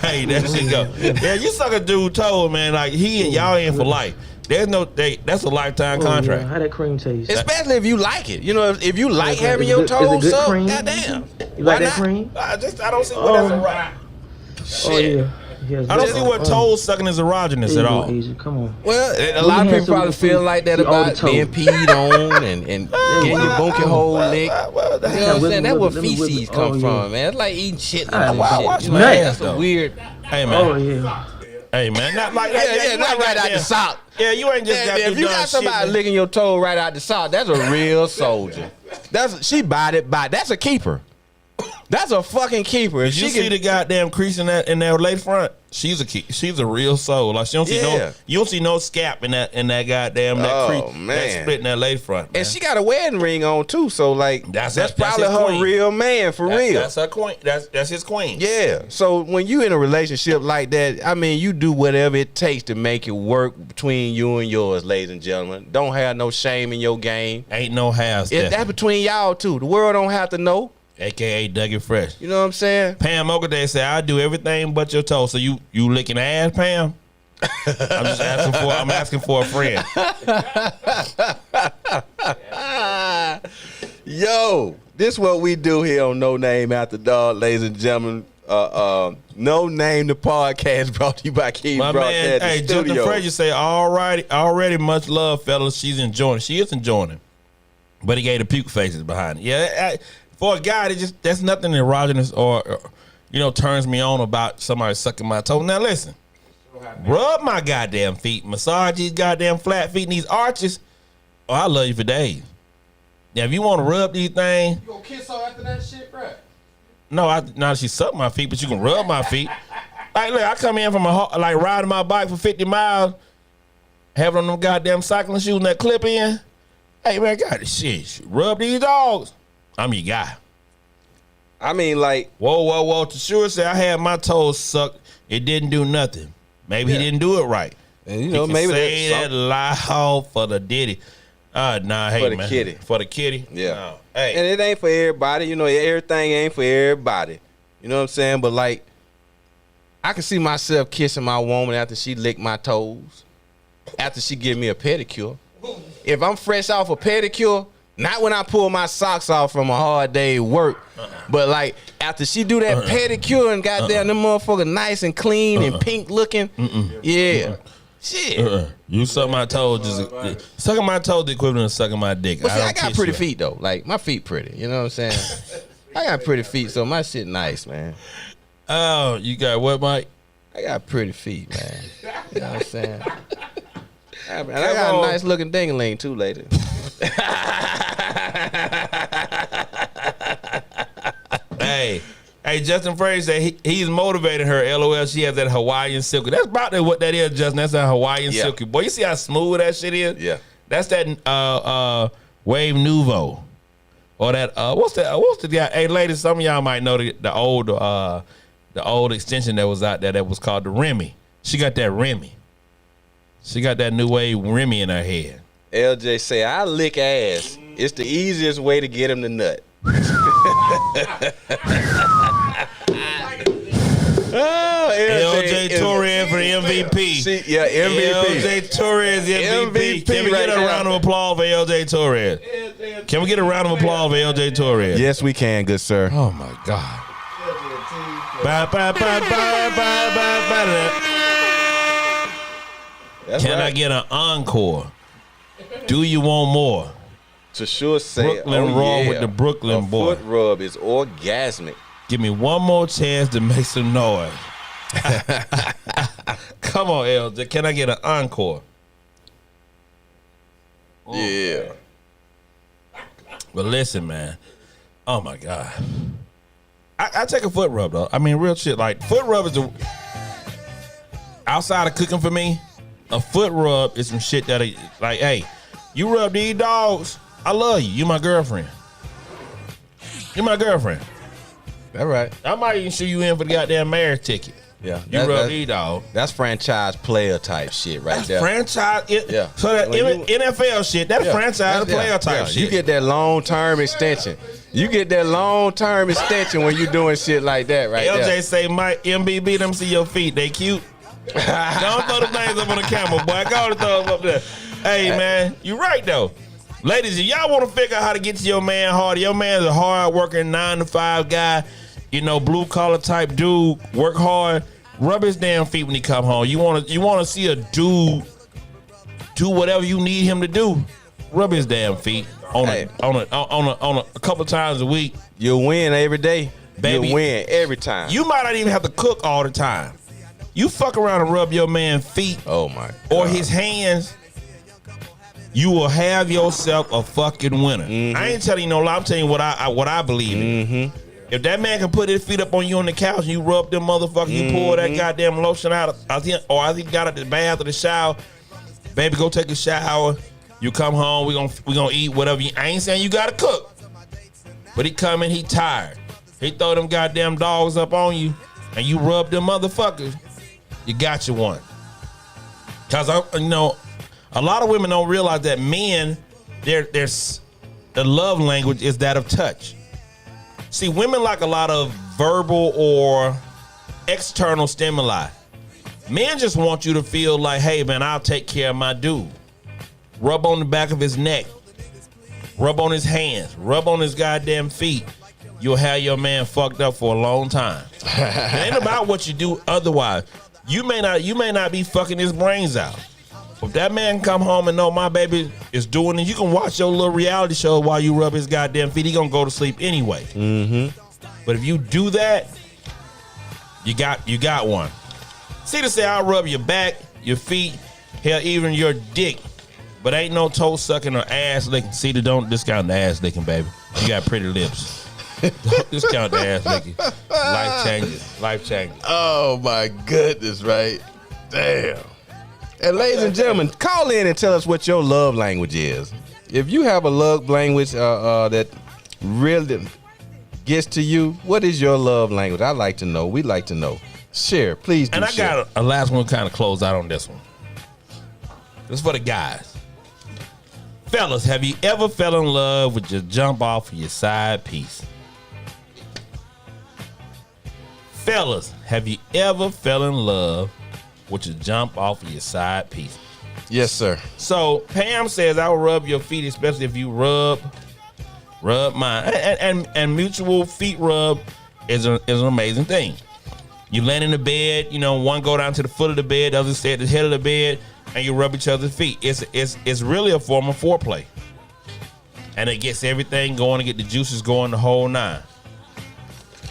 Hey, that shit go. Yeah, you suck a dude toe, man. Like he and y'all in for life. There's no date. That's a lifetime contract. Yeah. How that cream taste? Especially if you like it. You know, if you like having your toes sucked, goddamn. You like that cream? I don't see what that's a right. Shit. Oh yeah. I don't see what toe sucking is erogenous at all. Easy. Come on. Well, a lot of people probably feel like that about being peed on and getting your bunky hole licked. You know what I'm saying? That's where feces come from, man. It's like eating shit. That's a weird. Hey, man. Oh yeah. Hey man, not like that. Not right out the sock. Yeah, you ain't just got to if you got somebody licking your toe right out the sock, that's a real soldier. She bought it. That's a keeper. That's a fucking keeper. Did you see the goddamn crease in that lady front? She's a real soul. Like she don't see you don't see no scalp in that goddamn crease. Man. That split in that lady front. Man. And she got a wedding ring on too. So like that's probably her queen. real man for real. That's her queen. That's his queen. Yeah. So when you in a relationship like that, I mean, you do whatever it takes to make it work between you and yours, ladies and gentlemen. Don't have no shame in your game. Ain't no house. That's between y'all two. The world don't have to know. AKA Dougie Fresh. You know what I'm saying? Pam Ogaday said, "I do everything but your toes." So you licking ass, Pam? I'm asking for a friend. Yo, this what we do here on No Name After Dog, ladies and gentlemen. No Name the podcast brought to you by King My man, Broadcast hey, Studio. Justin Frazier say, already much love, fellas. She's enjoying it. She is enjoying it. But he gave the puke faces behind it. Yeah, for a guy, that's nothing erogenous or turns me on about somebody sucking my toe. Now listen, rub my goddamn feet, massage these goddamn flat feet and these arches. Oh, I love you for days. Now, if you want to rub these things, You gonna kiss her after that shit, bro? no, not she sucked my feet, but you can rub my feet. Like, look, I come in from riding my bike for 50 miles, having on them goddamn cycling shoes and that clip in. Hey man, got this shit. Rub these dogs. I'm your guy. I mean, like, whoa. Tashura said I had my toes sucked. It didn't do nothing. Maybe he didn't do it right. And maybe say that loud for the ditty. Nah, hey, for the man. kitty. For the kitty? Yeah. No. Hey. And it ain't for everybody. Everything ain't for everybody. You know what I'm saying? But, like, I can see myself kissing my woman after she licked my toes, after she give me a pedicure. If I'm fresh off a pedicure, not when I pull my socks off from a hard day at work, but, like, after she do that pedicure and goddamn them motherfucker nice and clean and pink looking, yeah. Shit. You suck my toes. Sucking my toes the equivalent of sucking my dick. But see, I got pretty feet though. Like my feet pretty. You know what I'm saying? I got pretty feet, so my shit nice, man. Oh, you got what, Mike? I got pretty feet, man. You know what I'm saying? And I got a nice looking ding-a-ling too, lady. Hey, Justin Fraser said he's motivating her. LOL, she has that Hawaiian silky. That's about what that is, Justin. That's that Hawaiian silky. Boy, you see how smooth that shit is? Yeah. That's that Wave Nouveau. Or that what's the guy? Hey, ladies, some of y'all might know the old extension that was out there that was called the Remy. She got that Remy. She got that new wave Remy in her head. LJ say, I lick ass. It's the easiest way to get him to nut. LJ Torres for the MVP. MVP. LJ Torres, the MVP. Can we get a round of applause for LJ Torres? Can we get a round of applause for LJ Torres? Yes, we can, good sir. Oh my God. Can I get an encore? Do you want more? To sure say, Brooklyn Raw with the Brooklyn boy. Foot rub is orgasmic. Give me one more chance to make some noise. Come on, LJ. Can I get an encore? Yeah. But listen, man. Oh my God. I take a foot rub though. I mean, real shit. Like foot rub is outside of cooking for me. A foot rub is some shit that like, hey, you rub these dogs. I love you. You my girlfriend. You my girlfriend. All right. I might even shoot you in for the goddamn marriage ticket. Yeah. You rub these dogs. That's franchise player type shit right there. Franchise. Yeah. So that NFL shit, that's franchise player type shit. You get that long-term extension. You get that long-term extension when you doing shit like that right LJ there. say, Mike, MBB, them see your feet. They cute. Don't throw the things up on the camera, boy. Go to throw them up there. Hey, man, you right, though. Ladies, if y'all want to figure out how to get to your man hard, your man's a hard-working 9-to-5 guy, blue-collar type dude, work hard, rub his damn feet when he come home. You want to see a dude do whatever you need him to do, rub his damn feet on a couple times a week. You'll win every day. Baby, you'll win every time. You might not even have to cook all the time. You fuck around and rub your man's feet. Oh my God. Or his hands. You will have yourself a fucking winner. Mm-hmm. I ain't telling you no lie. I'm telling you what I believe in. Mm-hmm. If that man can put his feet up on you on the couch and you rub them motherfuckers, you pull that goddamn lotion out, I think got out the bath or the shower, baby, go take a shower. You come home, we gonna eat whatever. I ain't saying you gotta cook, but he come in, he tired. He throw them goddamn dogs up on you, and you rub them motherfuckers. You got you one. Cause a lot of women don't realize that men, the love language is that of touch. See, women like a lot of verbal or external stimuli. Men just want you to feel like, hey, man, I'll take care of my dude. Rub on the back of his neck. Rub on his hands. Rub on his goddamn feet. You'll have your man fucked up for a long time. It ain't about what you do otherwise. You may not be fucking his brains out. If that man come home and know my baby is doing it, you can watch your little reality show while you rub his goddamn feet. He gonna go to sleep anyway. But if you do that, you got one. See to say I'll rub your back, your feet, hell, even your dick. But ain't no toe sucking or ass licking. See, don't discount the ass licking, baby. You got pretty lips. Don't discount the ass licking. Life changing. Oh my goodness, right? Damn. And ladies and gentlemen, call in and tell us what your love language is. If you have a love language that really gets to you, what is your love language? I'd like to know. We'd like to know. Share, please do. And I got a last one kind of close out on this one. This is for the guys. Fellas, have you ever fell in love with your jump off of your side piece? Fellas, have you ever fell in love with your jump off of your side piece? Yes, sir. So Pam says I will rub your feet, especially if you rub mine. And mutual feet rub is an amazing thing. You land in the bed, one go down to the foot of the bed, the other stay at the head of the bed, and you rub each other's feet. It's really a form of foreplay. And it gets everything going to get the juices going the whole nine.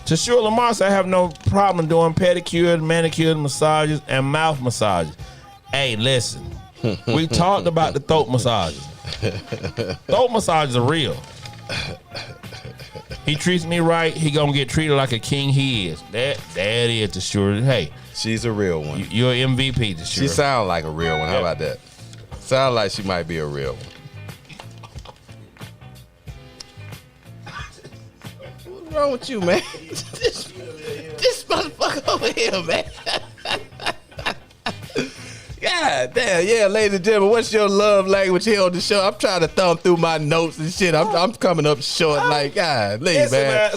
To Shura Lamar said, I have no problem doing pedicure, manicure, massages, and mouth massages. Hey, listen. We talked about the throat massages. Throat massages are real. He treats me right, he gonna get treated like a king he is. That is to Shura. Hey. She's a real one. You're MVP to Shura. She sound like a real one. How about that? Sound like she might be a real one. What's wrong with you, man? this motherfucker over here, man. God damn, yeah, ladies and gentlemen, what's your love language here on the show? I'm trying to thumb through my notes and shit. I'm coming up short, like, God, man.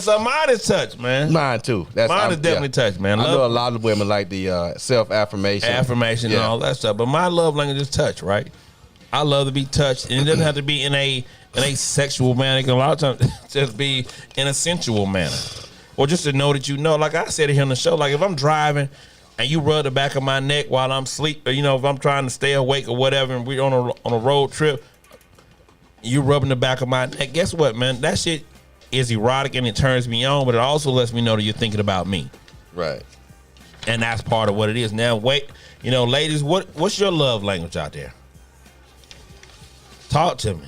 So mine is touch, man. Mine too. Mine is definitely touch, man. I know a lot of women like the self-affirmation. Affirmation and all that stuff. But my love language is touch, right? I love to be touched. And it doesn't have to be in a sexual manner. It can a lot of times just be in a sensual manner. Or just to know that you know. Like I said here on the show, like if I'm driving and you rub the back of my neck while I'm asleep, or, if I'm trying to stay awake or whatever, and we're on a road trip, you rubbing the back of my neck, guess what, man? That shit is erotic and it turns me on, but it also lets me know that you're thinking about me. Right. And that's part of what it is. Now, wait, ladies, what's your love language out there? Talk to me.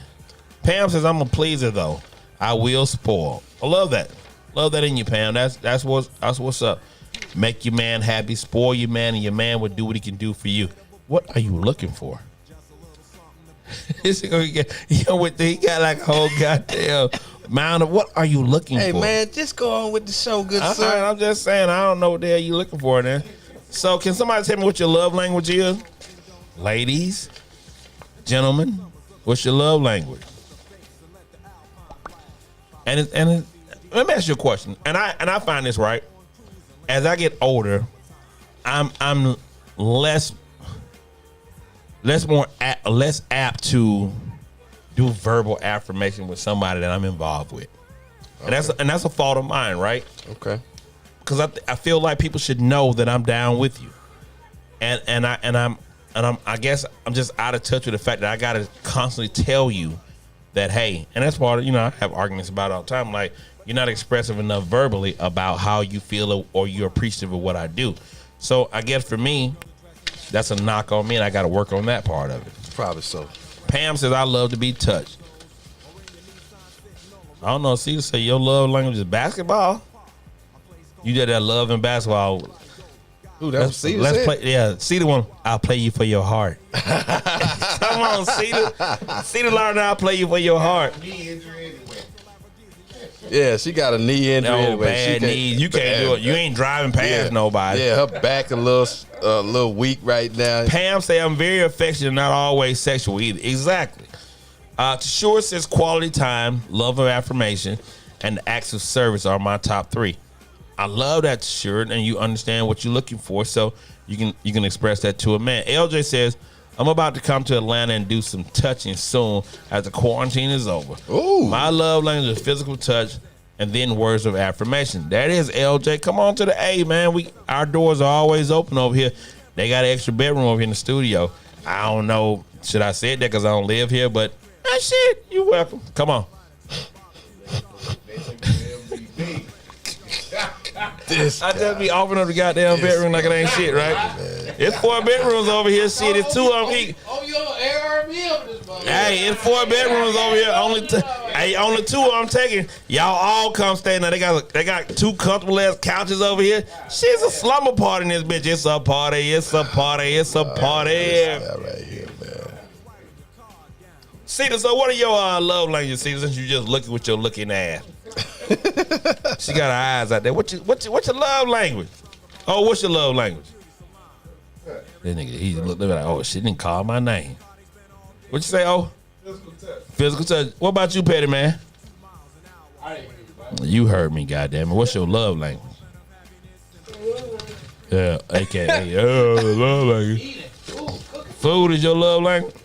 Pam says, I'm a pleaser, though. I will spoil. I love that. Love that in you, Pam. That's what's up. Make your man happy, spoil your man, and your man will do what he can do for you. What are you looking for? He got like a whole goddamn amount of what are you looking for? Hey, man, just go on with the show, good sir. I'm just saying, I don't know what the hell you looking for then. So can somebody tell me what your love language is? Ladies, gentlemen, what's your love language? And let me ask you a question. And I find this right. As I get older, I'm less apt to do verbal affirmation with somebody that I'm involved with, and that's a fault of mine, right? Okay. Because I feel like people should know that I'm down with you, and I guess I'm just out of touch with the fact that I gotta constantly tell you that, hey, and that's part of, I have arguments about it all the time, like, you're not expressive enough verbally about how you feel or you're appreciative of what I do. So I guess for me, that's a knock on me, and I got to work on that part of it. Probably so. Pam says, I love to be touched. I don't know. See, say your love language is basketball. You did that love and basketball. Ooh, that was Cedar Let's said? play. Yeah, Cedar one. I'll play you for your heart. Come on, Cedar. Cedar learned I'll play you for your heart. Yeah, she got a knee injury. No anyway. bad knees. You can't do it. You ain't driving past nobody. Yeah, her back a little weak right now. Pam say I'm very affectionate, not always sexual either. Exactly. Sure says quality time, love of affirmation, and the acts of service are my top 3. I love that, Sure, and you understand what you're looking for, so you can express that to a man. LJ says, I'm about to come to Atlanta and do some touching soon as the quarantine is over. Ooh. My love language is physical touch and then words of affirmation. That is LJ. Come on to the A, man. Our doors are always open over here. They got an extra bedroom over here in the studio. I don't know, should I say it there because I don't live here, but shit, you welcome. Come on. I just be offering up the goddamn bedroom like it ain't shit, right? It's 4 bedrooms over here. Shit, it's 2 of them. Hey, it's 4 bedrooms over here. Only 2 of them taking. Y'all all come stay now. They got 2 comfortable ass couches over here. Shit's a slumber party in this bitch. It's a party. It's a party. It's a party. Right here, man. Cedar, so what are your love languages, Cedar, since you just looking with your looking ass? She got her eyes out there. What's your love language? Oh, what's your love language? That nigga, he looked like, oh, she didn't call my name. What you say, oh? Physical touch. Physical touch. What about you, Petty Man? You heard me, goddamn it. What's your love language? Yeah, AKA love language. Food is your love language?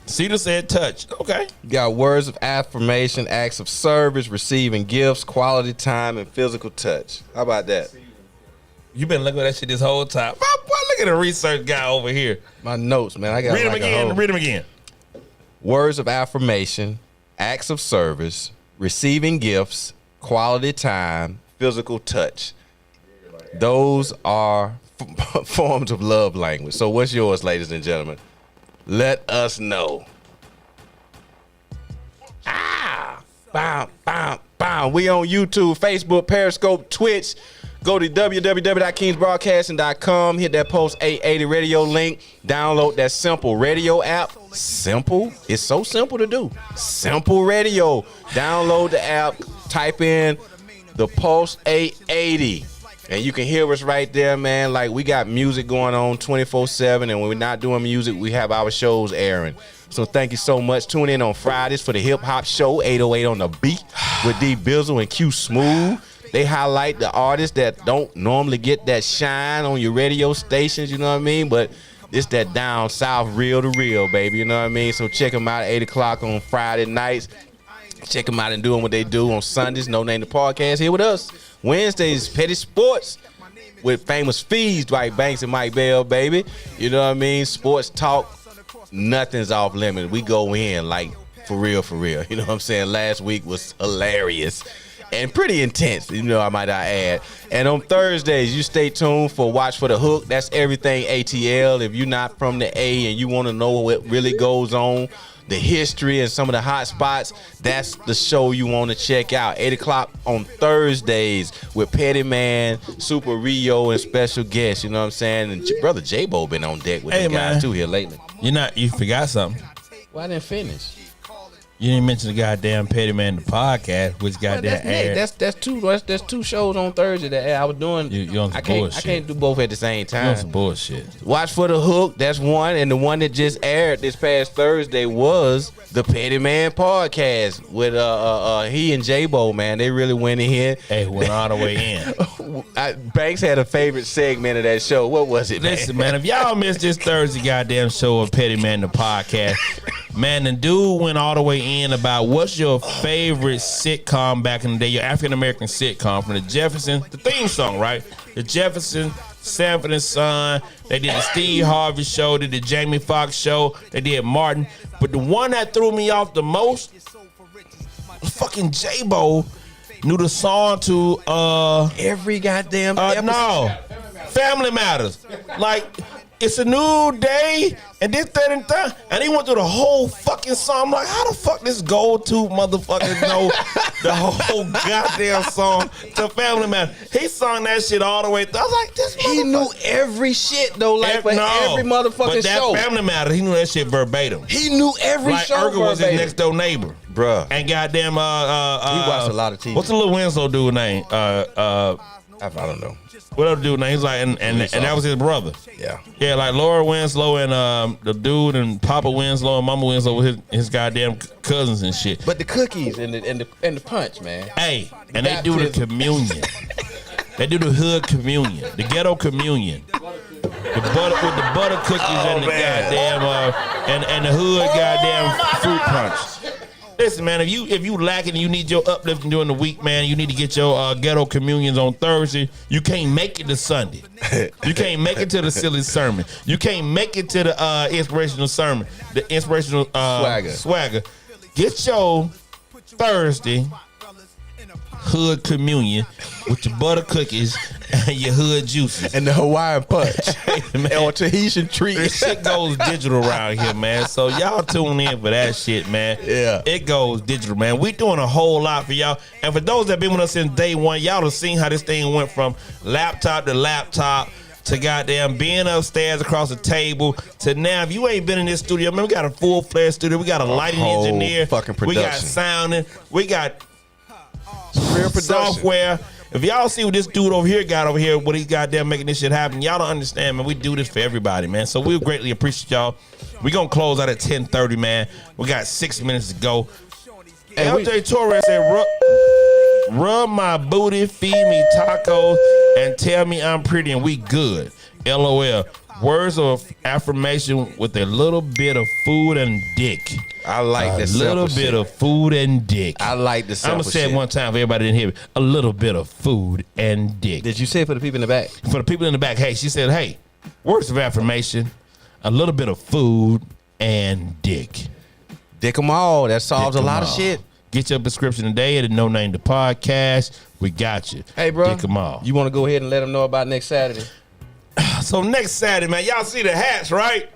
Cedar said touch. Okay. You got words of affirmation, acts of service, receiving gifts, quality time, and physical touch. How about that? You been looking at that shit this whole time. Boy, look at the research guy over here. My notes, man. I got read them again. Read them again. Words of affirmation, acts of service, receiving gifts, quality time, physical touch. Those are forms of love language. So what's yours, ladies and gentlemen? Let us know. Bam, bam, bam. We on YouTube, Facebook, Periscope, Twitch. Go to www.kingsbroadcasting.com. Hit that post 880 radio link. Download that Simple Radio app. Simple? It's so simple to do. Simple Radio. Download the app. Type in the post 880. And you can hear us right there, man. Like, we got music going on 24/7. And when we're not doing music, we have our shows airing. So thank you so much. Tune in on Fridays for the Hip Hop Show, 808 on the beat with D Bizzle and Q Smooth. They highlight the artists that don't normally get that shine on your radio stations, you know what I mean? But it's that down south, real to real, baby, you know what I mean? So check them out at 8 o'clock on Friday nights. Check them out and doing what they do on Sundays. No Name the Podcast here with us. Wednesdays, Petty Sports with famous fees, Dwight Banks and Mike Bell, baby. You know what I mean? Sports talk, nothing's off limits. We go in like for real, for real. You know what I'm saying? Last week was hilarious and pretty intense, you know, I might add. And on Thursdays, you stay tuned for Watch for the Hook. That's everything ATL. If you're not from the A and you want to know what really goes on, the history and some of the hot spots, that's the show you want to check out. 8 o'clock on Thursdays with Petty Man, Super Rio, and special guests. You know what I'm saying? And Brother J-Bo been on deck with the guys too here lately. You forgot something. Well, I didn't finish. You didn't mention the goddamn Petty Man the podcast, which goddamn aired. That's two shows on Thursday that I was doing. You on some bullshit. I can't do both at the same time. You on some bullshit. Watch for the Hook. That's one, and the one that just aired this past Thursday was the Petty Man podcast with he and J-Bo, man. They really went in here. Hey, went all the way in. Banks had a favorite segment of that show. What was it? Listen, man, if y'all missed this Thursday goddamn show of Petty Man the podcast, man, the dude went all the way in about what's your favorite sitcom back in the day, your African American sitcom from the Jefferson, the theme song, right? The Jefferson, Sanford and Son. They did the Steve Harvey show, they did the Jamie Foxx show, they did Martin. But the one that threw me off the most was fucking J-Bo knew the song to every goddamn episode. No, Family Matters. Like, it's a new day, and this, that, and that. And he went through the whole fucking song. I'm like, how the fuck this go-to motherfucker know the whole goddamn song to Family Man? He sung that shit all the way through. I was like, this He knew every shit though, like for every motherfucking but that show. Family Matter, he knew that shit verbatim. He knew every like show Urkel was his verbatim. next door neighbor. Bruh. And goddamn, he watched a lot of TV. What's the little Winslow dude name? I don't know. What other dude name? He's like, and that was his brother. Yeah. Yeah, like Laura Winslow and the dude and Papa Winslow and Mama Winslow were his goddamn cousins and shit. But the cookies and the punch, man. Hey, and they do the communion. They do the hood communion, the ghetto communion. The butter with the butter cookies and the goddamn and the hood goddamn fruit punch. Listen, man, if you lacking and you need your uplifting during the week, man, you need to get your ghetto communions on Thursday. You can't make it to Sunday. You can't make it to the silly sermon. You can't make it to the inspirational sermon, the inspirational swagger. Get your Thursday hood communion with your butter cookies and your hood juices and the Hawaiian punch or Tahitian treat. This shit goes digital around here, man. So y'all tune in for that shit, man. Yeah, it goes digital, man. We doing a whole lot for y'all, and for those that been with us since day one, y'all have seen how this thing went from laptop to laptop to goddamn being upstairs across the table to now. If you ain't been in this studio, man, we got a full-fledged studio. We got a lighting engineer. Fucking we got production. sounding. We got real production. Software. If y'all see what this dude over here got over here, what he goddamn making this shit happen, y'all don't understand, man. We do this for everybody, man. So we greatly appreciate y'all. We gonna close out at 10:30, man. We got 6 minutes to go. And LJ Torres said, rub my booty, feed me tacos, and tell me I'm pretty and we good. LOL. Words of affirmation with a little bit of food and dick. I like this. A little bit of food and dick. I like the I'm gonna say it one time for everybody in here. A little bit of food and dick. Did you say it for the people in the back? For the people in the back. Hey, she said, hey, words of affirmation, a little bit of food and dick. Dick them all. That solves a lot of shit. Get your prescription today at the No Name the Podcast. We got you. Hey, bro. Dick them all. You want to go ahead and let them know about next Saturday? So next Saturday, man, y'all see the hats, right?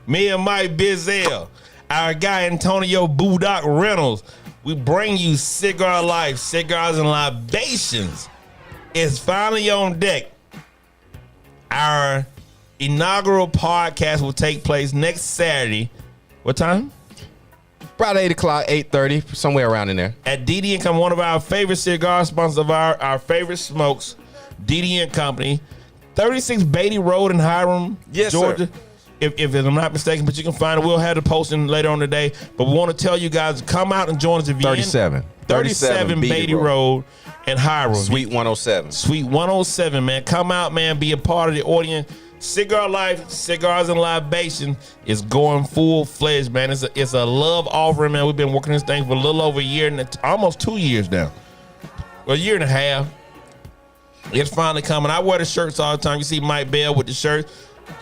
Me and Mike Bizzell, our guy Antonio Budock Reynolds, we bring you Cigar Life, Cigars and Libations. It's finally on deck. Our inaugural podcast will take place next Saturday. What time? About 8 o'clock, 8:30, somewhere around in there. At DD & Company, one of our favorite cigar sponsors of our favorite smokes, DD & Company, 36 Beatty Road in Hiram, Georgia. Sir. If I'm not mistaken, but you can find it. We'll have the posting later on today. But we want to tell you guys to come out and join us if you're 37 Beatty Road in Hiram. Suite 107. Suite 107, man. Come out, man. Be a part of the audience. Cigar Life, Cigars and Libation is going full-fledged, man. It's a love offering, man. We've been working this thing for a little over a year, and almost 2 years now. Well, a year and a half. It's finally coming. I wear the shirts all the time. You see Mike Bell with the shirt.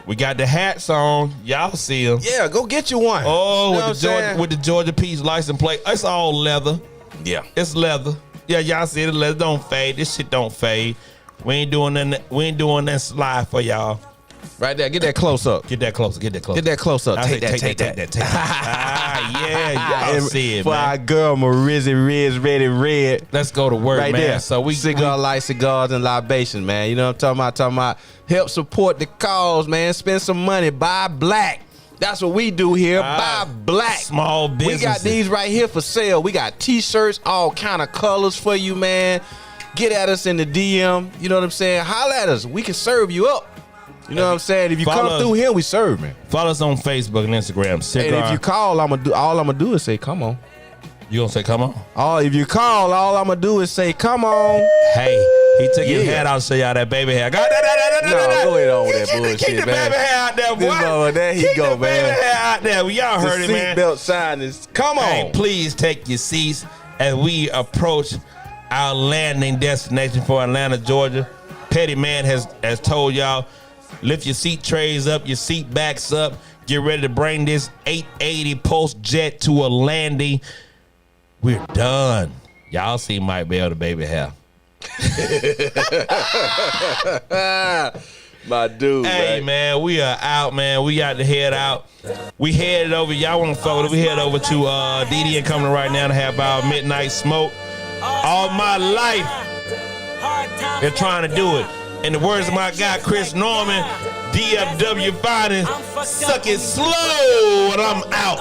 We got the hats on. Y'all see them. Yeah, go get you one. Oh, you know with the Georgia Peach license plate. It's all leather. Yeah. It's leather. Yeah, y'all see the leather don't fade. This shit don't fade. We ain't doing that slide for y'all. Right there. Get that close up. Get that closer. Get that closer. Get that close up. Take that. Yeah, y'all see it, for man. our girl Marizzi Ready Red. Let's go to work, right man. There. So Cigar Light, Cigars and Libation, man. You know what I'm talking about? Help support the cause, man. Spend some money. Buy black. That's what we do here. Buy black. Small business. We got these right here for sale. We got t-shirts, all kind of colors for you, man. Get at us in the DM. You know what I'm saying? Holla at us. We can serve you up. You know what I'm saying? If you come through here, we serve, man. Follow us on Facebook and Instagram. Cigar. And if you call, all I'm gonna do is say, come on. You gonna say, come on? If you call, all I'm gonna do is say, come on. Hey, he took his hat out to show y'all that baby hair. No, go ahead on with that bullshit, Keep the baby hair out there, boy. There he go, man. Baby hair out there. Y'all heard it, man. Seatbelt sign is, come on. Hey, please take your seats as we approach our landing destination for Atlanta, Georgia. Petty Man has told y'all, lift your seat trays up, your seat backs up. Get ready to bring this 880 Post jet to a landing. We're done. Y'all see Mike Bell, the baby hair. My dude, Hey, man, we are out, man. We got to head out. We headed over. Y'all want to fuck with it? We head over to DD and Company right now to have our midnight smoke. All my life, they're trying to do it. In the words of my guy, Chris Norman, DFW Finance, suck it slow, and I'm out.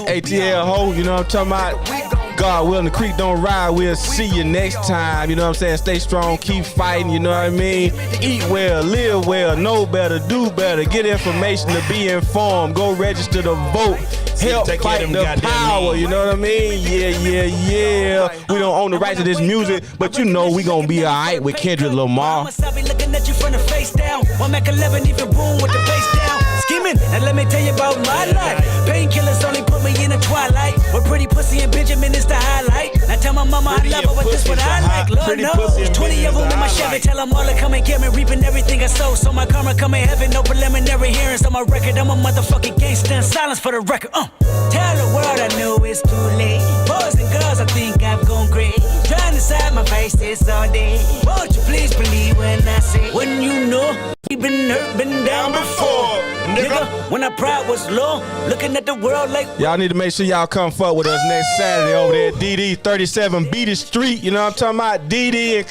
ATL ho, you know what I'm talking about? God willing, the creek don't ride. We'll see you next time. You know what I'm saying? Stay strong, keep fighting. You know what I mean? Eat well, live well, know better, do better. Get information to be informed. Go register to vote. Help fight the power. You know what I mean? Yeah. We don't own the rights to this music, but you know we gonna be alright with Kendrick Lamar. I'll be looking at you from the face down. One Mac 11, even boom with the face down. Scheming, and let me tell you about my life. Painkillers only put me in the twilight. With pretty pussy and Benjamin is the highlight. Now tell my mama I love her, but this what I like. Lord knows, 20 of them in my Chevy. Tell them all to come and get me, reaping everything I sow. So my karma come in heaven, no preliminary hearings on my record. I'm a motherfucking gangster in silence for the record. Tell the world I know it's too late. Boys and girls, I think I've gone great. Trying to side my face this all day. Won't you please believe when I say, when you know we been hurt, been down before. Nigga, when our pride was low, looking at the world like. Y'all need to make sure y'all come fuck with us next Saturday over there at DD 37 Beat the Street. You know what I'm talking about? DD and